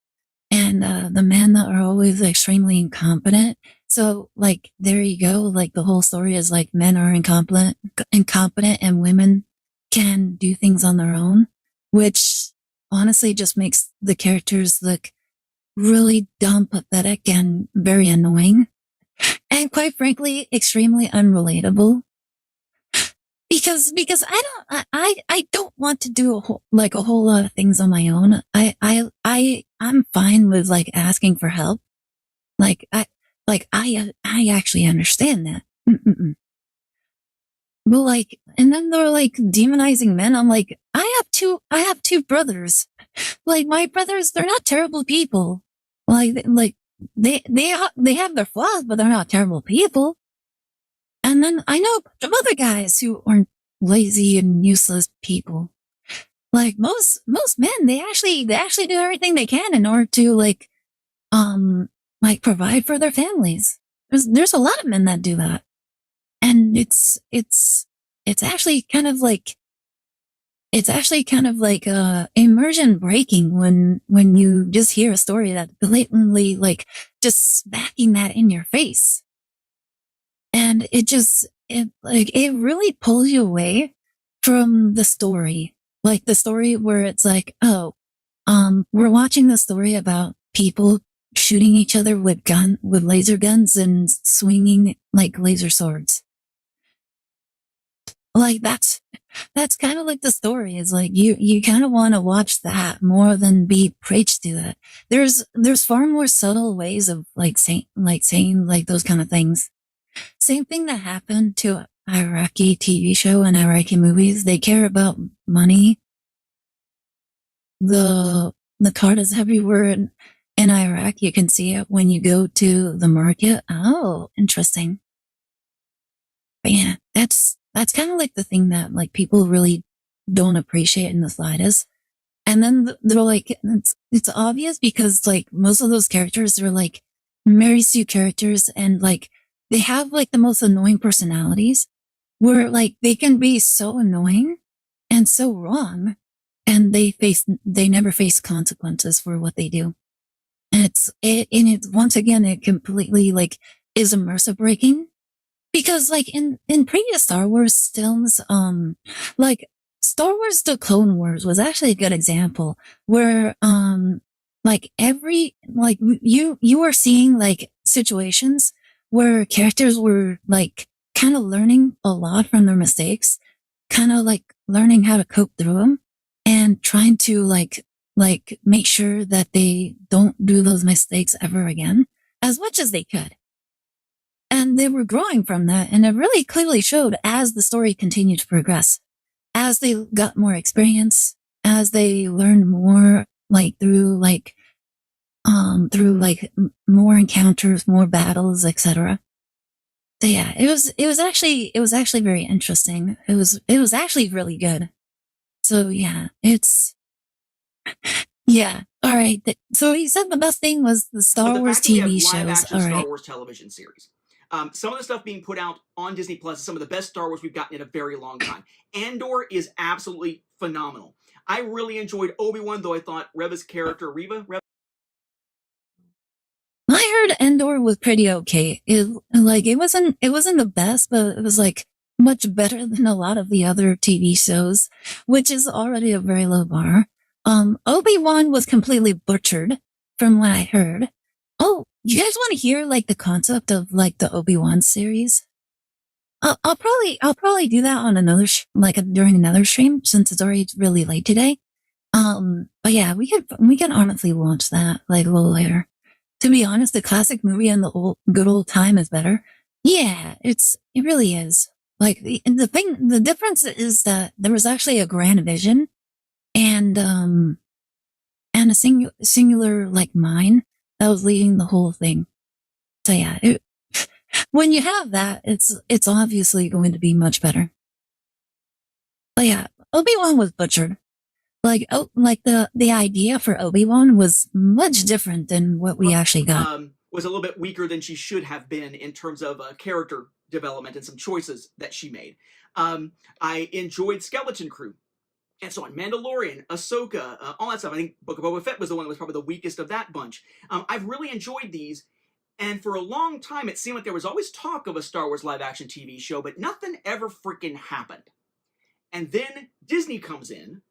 and the men are always extremely incompetent. So like there you go. Like the whole story is like men are incompetent, and women can do things on their own, which honestly just makes the characters look really dumb, pathetic, and very annoying, and quite frankly, extremely unrelatable. Because I don't want to do a whole lot of things on my own. I'm fine with like asking for help. Like I actually understand that. Mm-mm-mm. But like, and then they're like demonizing men. I'm like, I have two brothers. Like my brothers, they're not terrible people. Like they have their flaws, but they're not terrible people. And then I know a bunch of other guys who aren't lazy and useless people. Like most men, they actually do everything they can in order to like provide for their families. There's a lot of men that do that. And it's actually kind of like immersion breaking when you just hear a story that blatantly like just smacking that in your face. And it really pulls you away from the story. Like the story where it's like, oh, we're watching the story about people shooting each other with laser guns and swinging like laser swords. Like that's kind of like the story is like you kind of want to watch that more than be preached to that. There's far more subtle ways of saying like those kind of things. Same thing that happened to Iraqi TV show and Iraqi movies. They care about money. The card is everywhere in Iraq. You can see it when you go to the market. Oh, interesting. But yeah, that's kind of like the thing that like people really don't appreciate in the slightest. And then they're like, it's obvious because like most of those characters are like Mary Sue characters, and like they have like the most annoying personalities where like they can be so annoying and so wrong, and they never face consequences for what they do. And it's once again, it completely like is immersive breaking, because like in previous Star Wars films, like Star Wars: The Clone Wars was actually a good example where, like you were seeing like situations where characters were like kind of learning a lot from their mistakes, kind of like learning how to cope through them and trying to like make sure that they don't do those mistakes ever again as much as they could. And they were growing from that, and it really clearly showed as the story continued to progress, as they got more experience, as they learned more, like through more encounters, more battles, etc. So yeah, it was actually very interesting. It was actually really good. So yeah, it's yeah. All right. So you said the best thing was the Star the Wars fact that we have TV live shows. action All Star right. Wars television series. Some of the stuff being put out on Disney Plus is some of the best Star Wars we've gotten in a very long time. Andor is absolutely phenomenal. I really enjoyed Obi-Wan, though I thought Reva's character, Reva, I heard Endor was pretty okay. It wasn't the best, but it was like much better than a lot of the other TV shows, which is already a very low bar. Obi-Wan was completely butchered from what I heard. Oh, you guys want to hear like the concept of like the Obi-Wan series? I'll probably do that on another during another stream since it's already really late today. But yeah, we can honestly launch that like a little later. To be honest, the classic movie and the good old time is better. Yeah, it really is. Like the difference is that there was actually a grand vision and a singular like mind that was leading the whole thing. So yeah, when you have that, it's obviously going to be much better. But yeah, Obi-Wan was butchered. Like the idea for Obi-Wan was much different than what we actually got. Was a little bit weaker than she should have been in terms of character development and some choices that she made. I enjoyed Skeleton Crew and so on. Mandalorian, Ahsoka, all that stuff. I think Book of Boba Fett was the one that was probably the weakest of that bunch. I've really enjoyed these. And for a long time, it seemed like there was always talk of a Star Wars live action TV show, but nothing ever freaking happened. And then Disney comes in,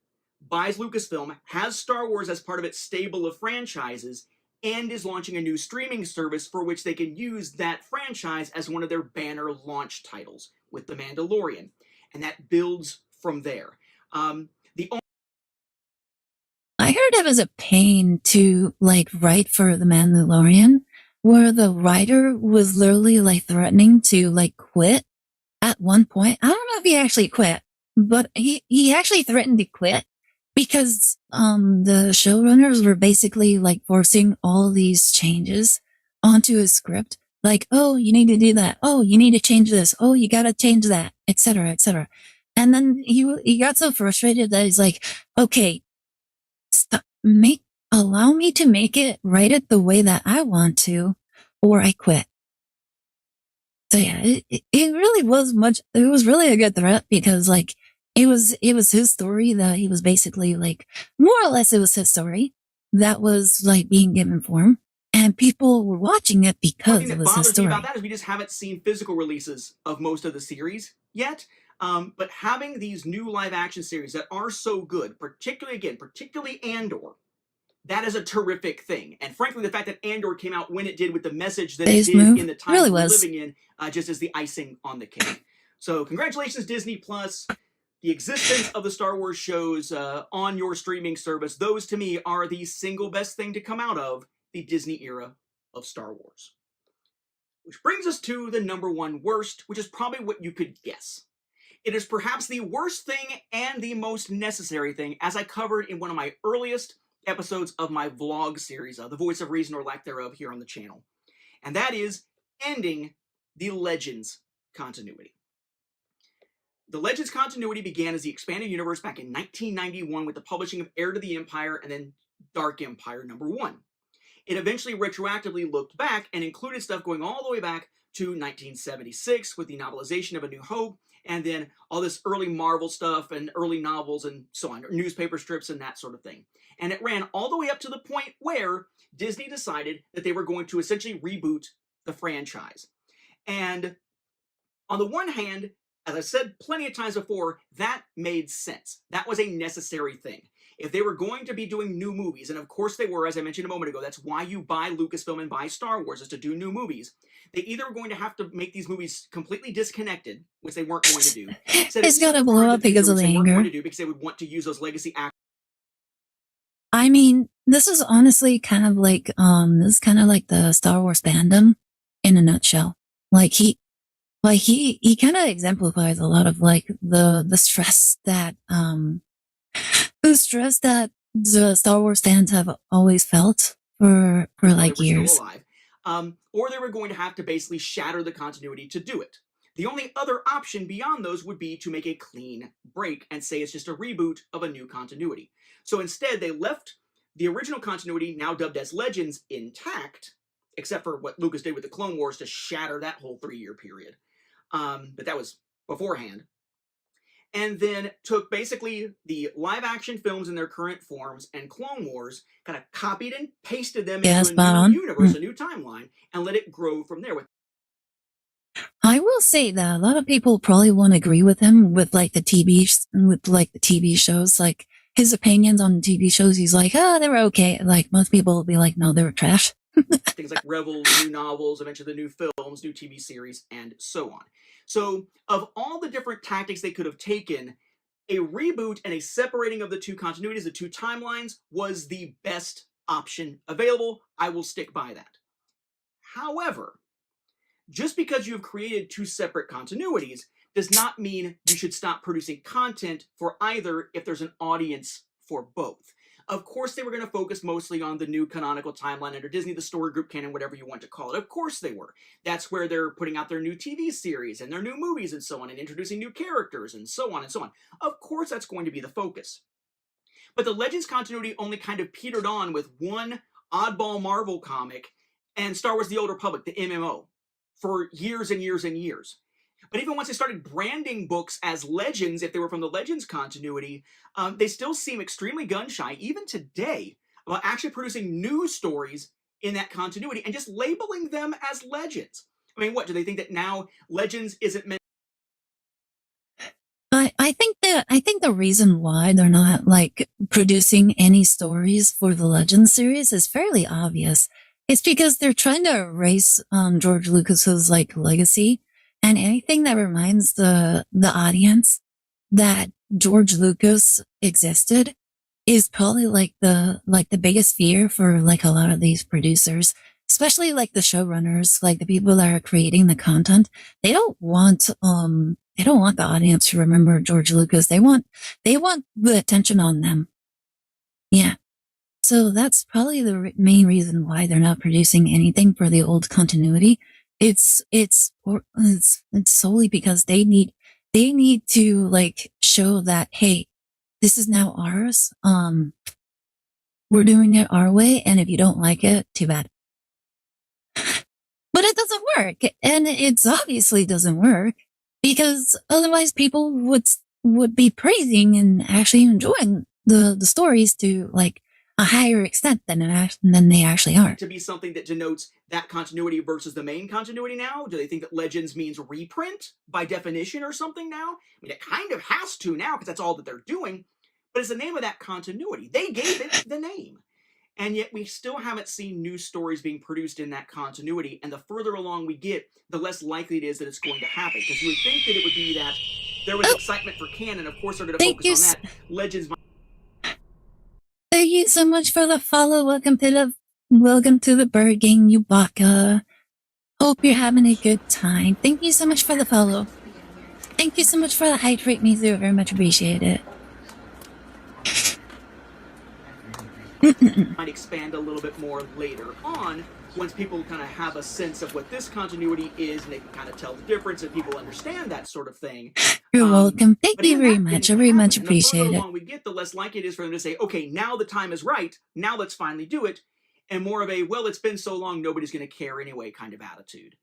buys Lucasfilm, has Star Wars as part of its stable of franchises, and is launching a new streaming service for which they can use that franchise as one of their banner launch titles with The Mandalorian. And that builds from there. I heard it was a pain to like write for The Mandalorian, where the writer was literally like threatening to like quit at one point. I don't know if he actually quit, but he actually threatened to quit because the showrunners were basically like forcing all these changes onto his script. Like, oh, you need to do that. Oh, you need to change this. Oh, you got to change that, etc., etc. And then he got so frustrated that he's like, okay, allow me to make it, write it the way that I want to, or I quit. So yeah, it really was it was really a good threat because like, it was his story that he was basically like, more or less it was his story that was like being given form and people were watching it because it was his story. What bothers me about that is we just haven't seen physical releases of most of the series yet. But having these new live action series that are so good, particularly Andor, that is a terrific thing. And frankly, the fact that Andor came out when it did with the message that it did in the time we're living in, just as the icing on the cake. So congratulations, Disney Plus. The existence of the Star Wars shows on your streaming service, those to me are the single best thing to come out of the Disney era of Star Wars. Which brings us to the number one worst, which is probably what you could guess. It is perhaps the worst thing and the most necessary thing, as I covered in one of my earliest episodes of my vlog series, The Voice of Reason or Lack Thereof, here on the channel. And that is ending the Legends continuity. The Legends continuity began as the expanded universe back in 1991 with the publishing of Heir to the Empire and then Dark Empire #1. It eventually retroactively looked back and included stuff going all the way back to 1976 with the novelization of A New Hope, and then all this early Marvel stuff and early novels and so on, newspaper strips and that sort of thing. And it ran all the way up to the point where Disney decided that they were going to essentially reboot the franchise. And on the one hand, as I said plenty of times before, that made sense. That was a necessary thing. If they were going to be doing new movies, and of course they were, as I mentioned a moment ago, that's why you buy Lucasfilm and buy Star Wars, is to do new movies. They either were going to have to make these movies completely disconnected, which they weren't going to do. It's gonna blow up because of the They weren't going anger. to do because they would want to use those legacy actors. I mean, this is honestly kind of like this is kind of like the Star Wars fandom in a nutshell. Like he kind of exemplifies a lot of like the stress that the Star Wars fans have always felt for like years. Still alive. Or they were going to have to basically shatter the continuity to do it. The only other option beyond those would be to make a clean break and say it's just a reboot of a new continuity. So instead, they left the original continuity, now dubbed as Legends, intact, except for what Lucas did with the Clone Wars to shatter that whole 3-year period. But that was beforehand. And then took basically the live action films in their current forms and Clone Wars, kind of copied and pasted them into a new universe, a new timeline, and let it grow from there. I will say that a lot of people probably won't agree with him with like the TV shows, like his opinions on TV shows. He's like, oh, they were okay. Like most people will be like, no, they were trash. Things like Rebels, new novels, eventually the new films, new TV series, and so on. So, of all the different tactics they could have taken, a reboot and a separating of the two continuities, the two timelines, was the best option available. I will stick by that. However, just because you have created two separate continuities does not mean you should stop producing content for either if there's an audience for both. Of course, they were going to focus mostly on the new canonical timeline under Disney, the story group canon, whatever you want to call it. Of course they were. That's where they're putting out their new TV series and their new movies and so on, and introducing new characters and so on and so on. Of course, that's going to be the focus. But the Legends continuity only kind of petered on with one oddball Marvel comic and Star Wars The Old Republic, the MMO, for years and years and years. But even once they started branding books as Legends, if they were from the Legends continuity, they still seem extremely gun-shy, even today, about actually producing new stories in that continuity and just labeling them as Legends. I mean, what, do they think that now Legends isn't meant? I think the reason why they're not like producing any stories for the Legends series is fairly obvious. It's because they're trying to erase George Lucas's like legacy. And anything that reminds the audience that George Lucas existed is probably like the biggest fear for like a lot of these producers, especially like the showrunners, like the people that are creating the content. They don't want the audience to remember George Lucas. They want the attention on them. Yeah. So that's probably the main reason why they're not producing anything for the old continuity. It's solely because they need to like show that, hey, this is now ours. We're doing it our way. And if you don't like it, too bad. But it doesn't work. And it obviously doesn't work because otherwise people would be praising and actually enjoying the stories to like a higher extent than they actually are. To be something that denotes that continuity versus the main continuity now? Do they think that Legends means reprint by definition or something now? I mean, it kind of has to now because that's all that they're doing, but it's the name of that continuity. They gave it the name. And yet we still haven't seen new stories being produced in that continuity, and the further along we get, the less likely it is that it's going to happen. Because you would think that it would be that there was excitement for canon, of course they're going to focus on that. Legends. Thank you so much for the follow. Welcome to the Bird Gang, Ubaka. Hope you're having a good time. Thank you so much for the follow. Thank you so much for the hydrate me through. Very much appreciate it. Might expand a little bit more later on once people kind of have a sense of what this continuity is and they can kind of tell the difference and people understand that sort of thing. You're welcome. Thank you very much. I very much appreciate it. The further along we get, the less likely it is for them to say, okay, now the time is right. Now let's finally do it. And more of a, well, it's been so long, nobody's going to care anyway kind of attitude.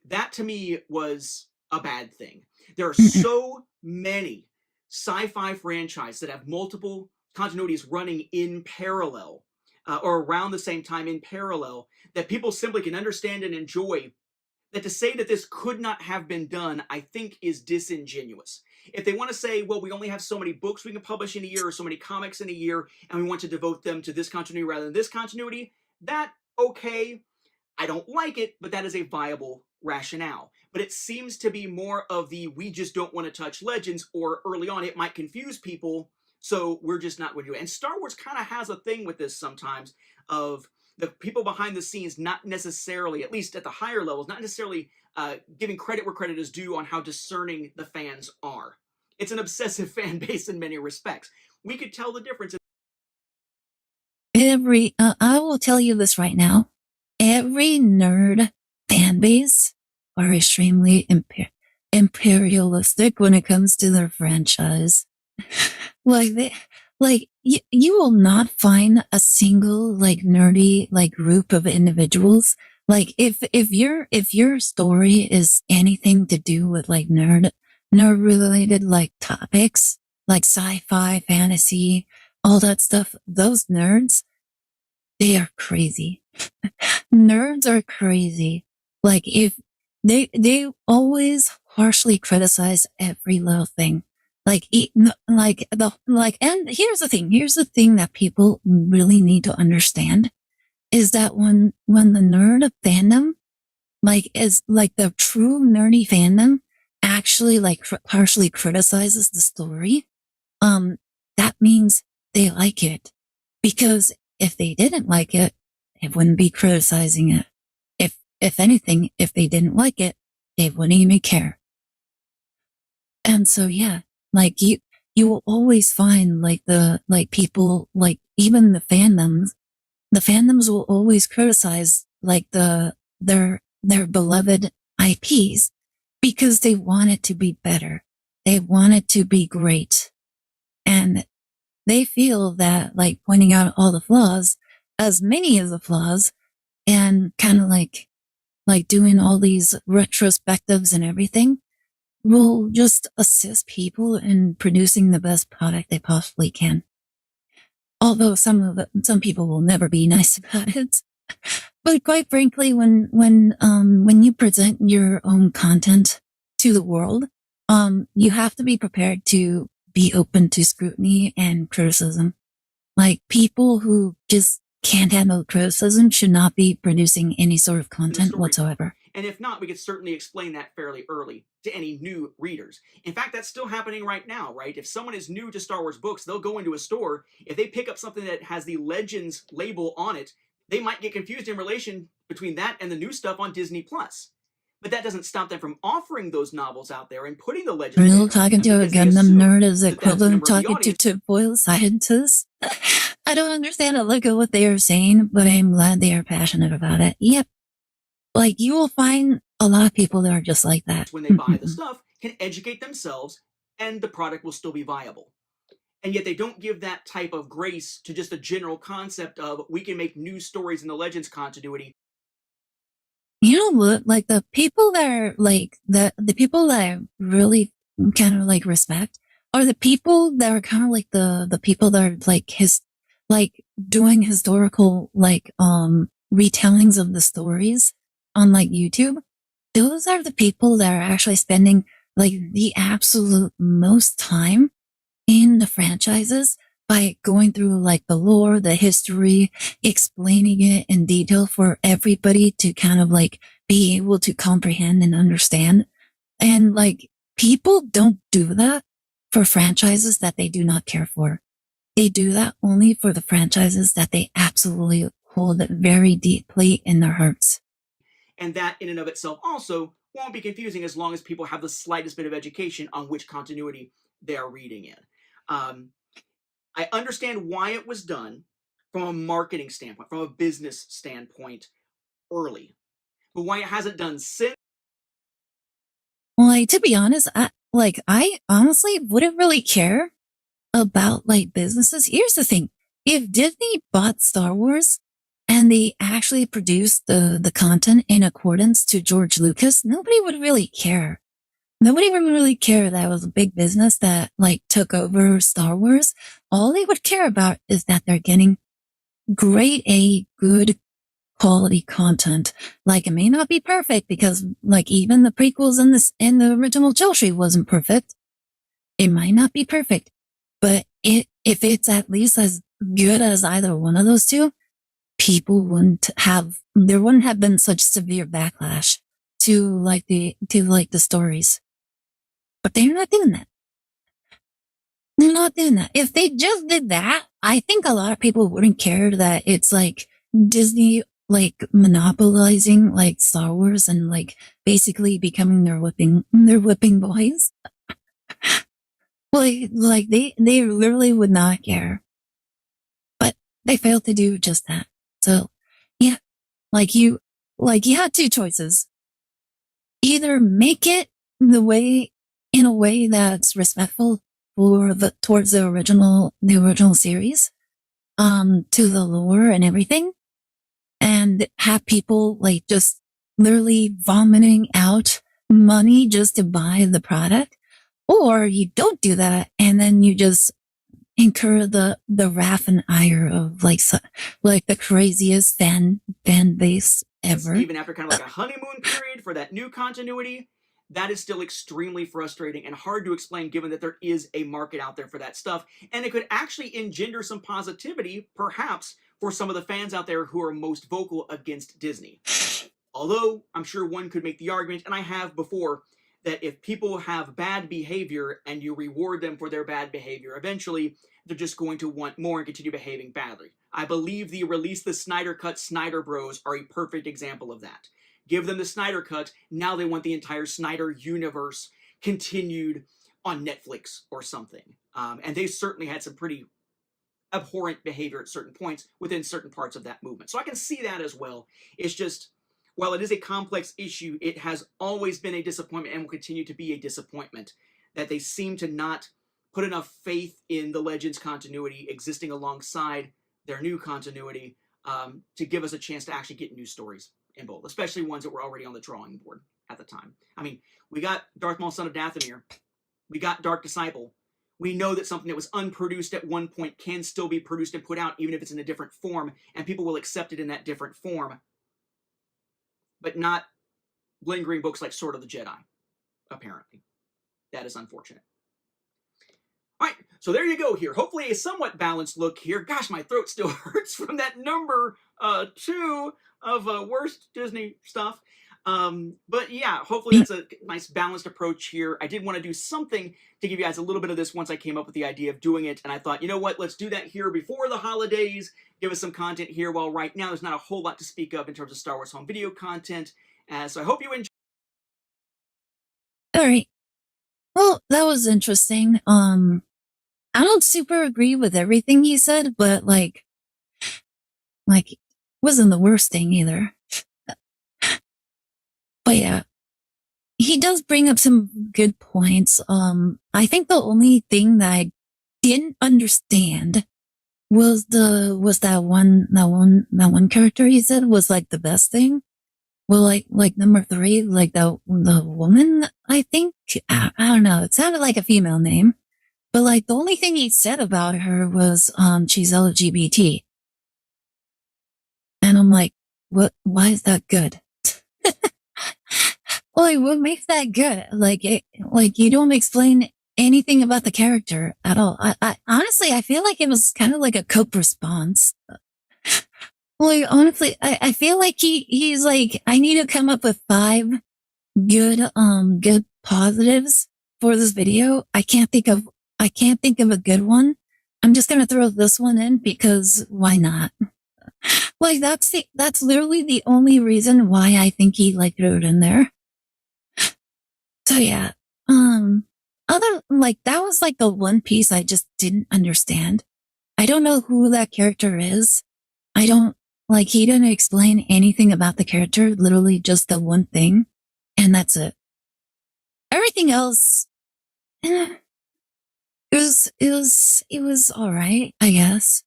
That to me was a bad thing. There are so many sci-fi franchises that have multiple continuities running in parallel or around the same time in parallel that people simply can understand and enjoy that to say that this could not have been done, I think is disingenuous. If they want to say, well, we only have so many books we can publish in a year or so many comics in a year, and we want to devote them to this continuity rather than this continuity, that, okay, I don't like it, but that is a viable rationale. But it seems to be more of the we just don't want to touch Legends, or early on it might confuse people, so we're just not going to do it. And Star Wars kind of has a thing with this sometimes of the people behind the scenes not necessarily, at least at the higher levels, not necessarily giving credit where credit is due on how discerning the fans are. It's an obsessive fan base in many respects. We could tell the difference. I will tell you this right now. Every nerd fan base are extremely imperialistic when it comes to their franchise. You will not find a single nerdy group of individuals. If your story is anything to do with nerd related topics, like sci-fi, fantasy, all that stuff, those nerds, they are crazy. Nerds are crazy. If they always harshly criticize every little thing. And here's the thing that people really need to understand is that when the nerd fandom, is the true nerdy fandom actually harshly criticizes the story, that means they like it. Because if they didn't like it, they wouldn't be criticizing it. If anything, if they didn't like it, they wouldn't even care. And so, yeah, you will always find people, even the fandoms will always criticize their beloved IPs because they want it to be better. They want it to be great. And they feel that pointing out all the flaws, as many of the flaws, and kind of doing all these retrospectives and everything will just assist people in producing the best product they possibly can. Although some people will never be nice about it. But quite frankly, when you present your own content to the world, you have to be prepared to be open to scrutiny and criticism. People who just can't handle criticism should not be producing any sort of content whatsoever. And if not, we could certainly explain that fairly early to any new readers. In fact, that's still happening right now, right? If someone is new to Star Wars books, they'll go into a store. If they pick up something that has the Legends label on it, they might get confused in relation between that and the new stuff on Disney+. But that doesn't stop them from offering those novels out there and putting the Legends. Real talking to a Gundam nerd is equivalent talking to tinfoil scientists. I don't understand a look at what they are saying, but I'm glad they are passionate about it. Yep. You will find a lot of people that are just like that. When they buy the stuff, can educate themselves, and the product will still be viable. And yet they don't give that type of grace to just a general concept of we can make new stories in the Legends continuity. You know what? The people that are the people that I really kind of respect are the people that are kind of the people that are doing historical retellings of the stories on YouTube. Those are the people that are actually spending the absolute most time in the franchises by going through the lore, the history, explaining it in detail for everybody to kind of be able to comprehend and understand. And people don't do that for franchises that they do not care for. They do that only for the franchises that they absolutely hold very deeply in their hearts. And that in and of itself also won't be confusing as long as people have the slightest bit of education on which continuity they are reading in. I understand why it was done from a marketing standpoint, from a business standpoint early, but why it hasn't done since. To be honest, I honestly wouldn't really care about businesses. Here's the thing. If Disney bought Star Wars and they actually produced the content in accordance to George Lucas, nobody would really care. Nobody would really care that it was a big business that took over Star Wars. All they would care about is that they're getting grade A, good quality content. Like, it may not be perfect because, like, even the prequels and the original trilogy wasn't perfect. It might not be perfect, but if it's at least as good as either one of those two, there wouldn't have been such severe backlash to the stories. But they're not doing that. They're not doing that. If they just did that, I think a lot of people wouldn't care that it's like Disney like monopolizing like Star Wars and like basically becoming their whipping boys. Like they literally would not care. But they failed to do just that. So yeah, you had two choices. Either make it in a way that's respectful towards the original series, to the lore and everything, and have people like just literally vomiting out money just to buy the product, or you don't do that and then you just incur the wrath and ire of like the craziest fan base ever. Even after kind of like a honeymoon period for that new continuity, that is still extremely frustrating and hard to explain given that there is a market out there for that stuff. And it could actually engender some positivity, perhaps, for some of the fans out there who are most vocal against Disney. Although, I'm sure one could make the argument, and I have before, that if people have bad behavior and you reward them for their bad behavior, eventually they're just going to want more and continue behaving badly. I believe the Release the Snyder Cut Snyder Bros are a perfect example of that. Give them the Snyder Cut, now they want the entire Snyder universe continued on Netflix or something. And they certainly had some pretty abhorrent behavior at certain points within certain parts of that movement. So I can see that as well. It's just, while it is a complex issue, it has always been a disappointment and will continue to be a disappointment that they seem to not put enough faith in the Legends continuity existing alongside their new continuity to give us a chance to actually get new stories in both, especially ones that were already on the drawing board at the time. I mean, we got Darth Maul, Son of Dathomir. We got Dark Disciple. We know that something that was unproduced at one point can still be produced and put out, even if it's in a different form, and people will accept it in that different form. But not lingering books like Sword of the Jedi, apparently. That is unfortunate. All right, so there you go here. Hopefully a somewhat balanced look here. Gosh, my throat still hurts from that number 2 of worst Disney stuff. But yeah, hopefully that's a nice balanced approach here. I did want to do something to give you guys a little bit of this once I came up with the idea of doing it. And I thought, you know what, let's do that here before the holidays. Give us some content here, while right now there's not a whole lot to speak of in terms of Star Wars home video content. So I hope you enjoy. All right. Well, that was interesting. I don't super agree with everything he said, but like wasn't the worst thing either. But yeah, he does bring up some good points. I think the only thing that I didn't understand was that one character he said was like the best thing. Well, like number 3, like the woman, I think, I don't know. It sounded like a female name, but like the only thing he said about her was, she's LGBT. And I'm like, why is that good? Like, what makes that good? Like, you don't explain anything about the character at all. I honestly, I feel like it was kind of like a cope response. Like, honestly, I feel like he's like, I need to come up with 5 good positives for this video. I can't think of a good one. I'm just gonna throw this one in because why not? Like, that's literally the only reason why I think he like threw it in there. So yeah, that was like the one piece I just didn't understand. I don't know who that character is. He didn't explain anything about the character, literally just the one thing, and that's it. Everything else, it was alright, I guess.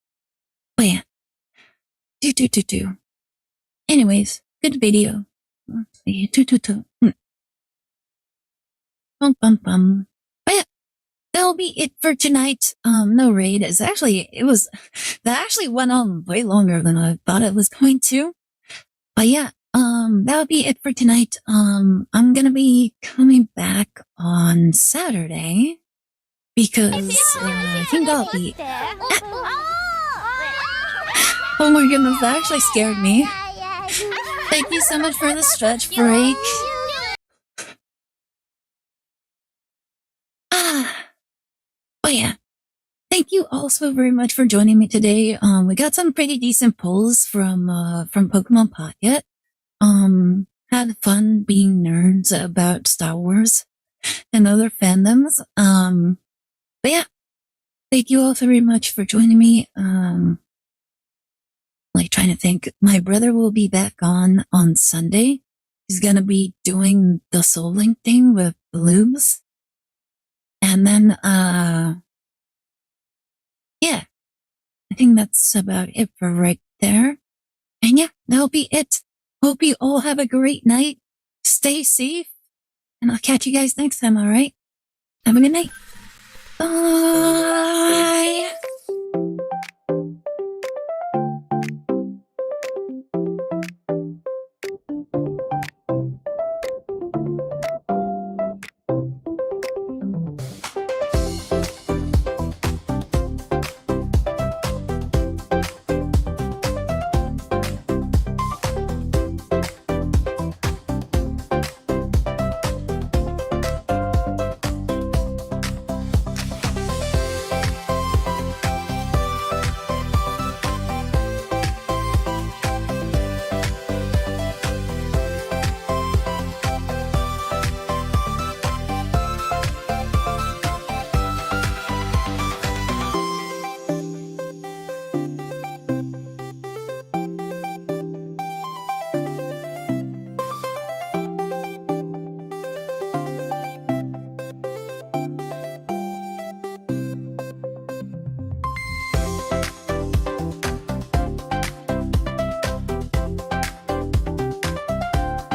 But yeah. Do. Anyways, good video. Let's see. Bum. But yeah, that'll be it for tonight. No raid. That actually went on way longer than I thought it was going to. But yeah, that'll be it for tonight. I'm gonna be coming back on Saturday because I think I'll be. Oh my goodness, that actually scared me. Thank you so much for the stretch break. Oh yeah. Thank you all so very much for joining me today. We got some pretty decent polls from Pokemon Pocket. Had fun being nerds about Star Wars and other fandoms. But yeah, thank you all very much for joining me. Like trying to think, my brother will be back on Sunday. He's gonna be doing the Soul Link thing with Bloobs. And then, yeah, I think that's about it for right there. And yeah, that'll be it. Hope you all have a great night. Stay safe. And I'll catch you guys next time, alright? Have a good night. Bye.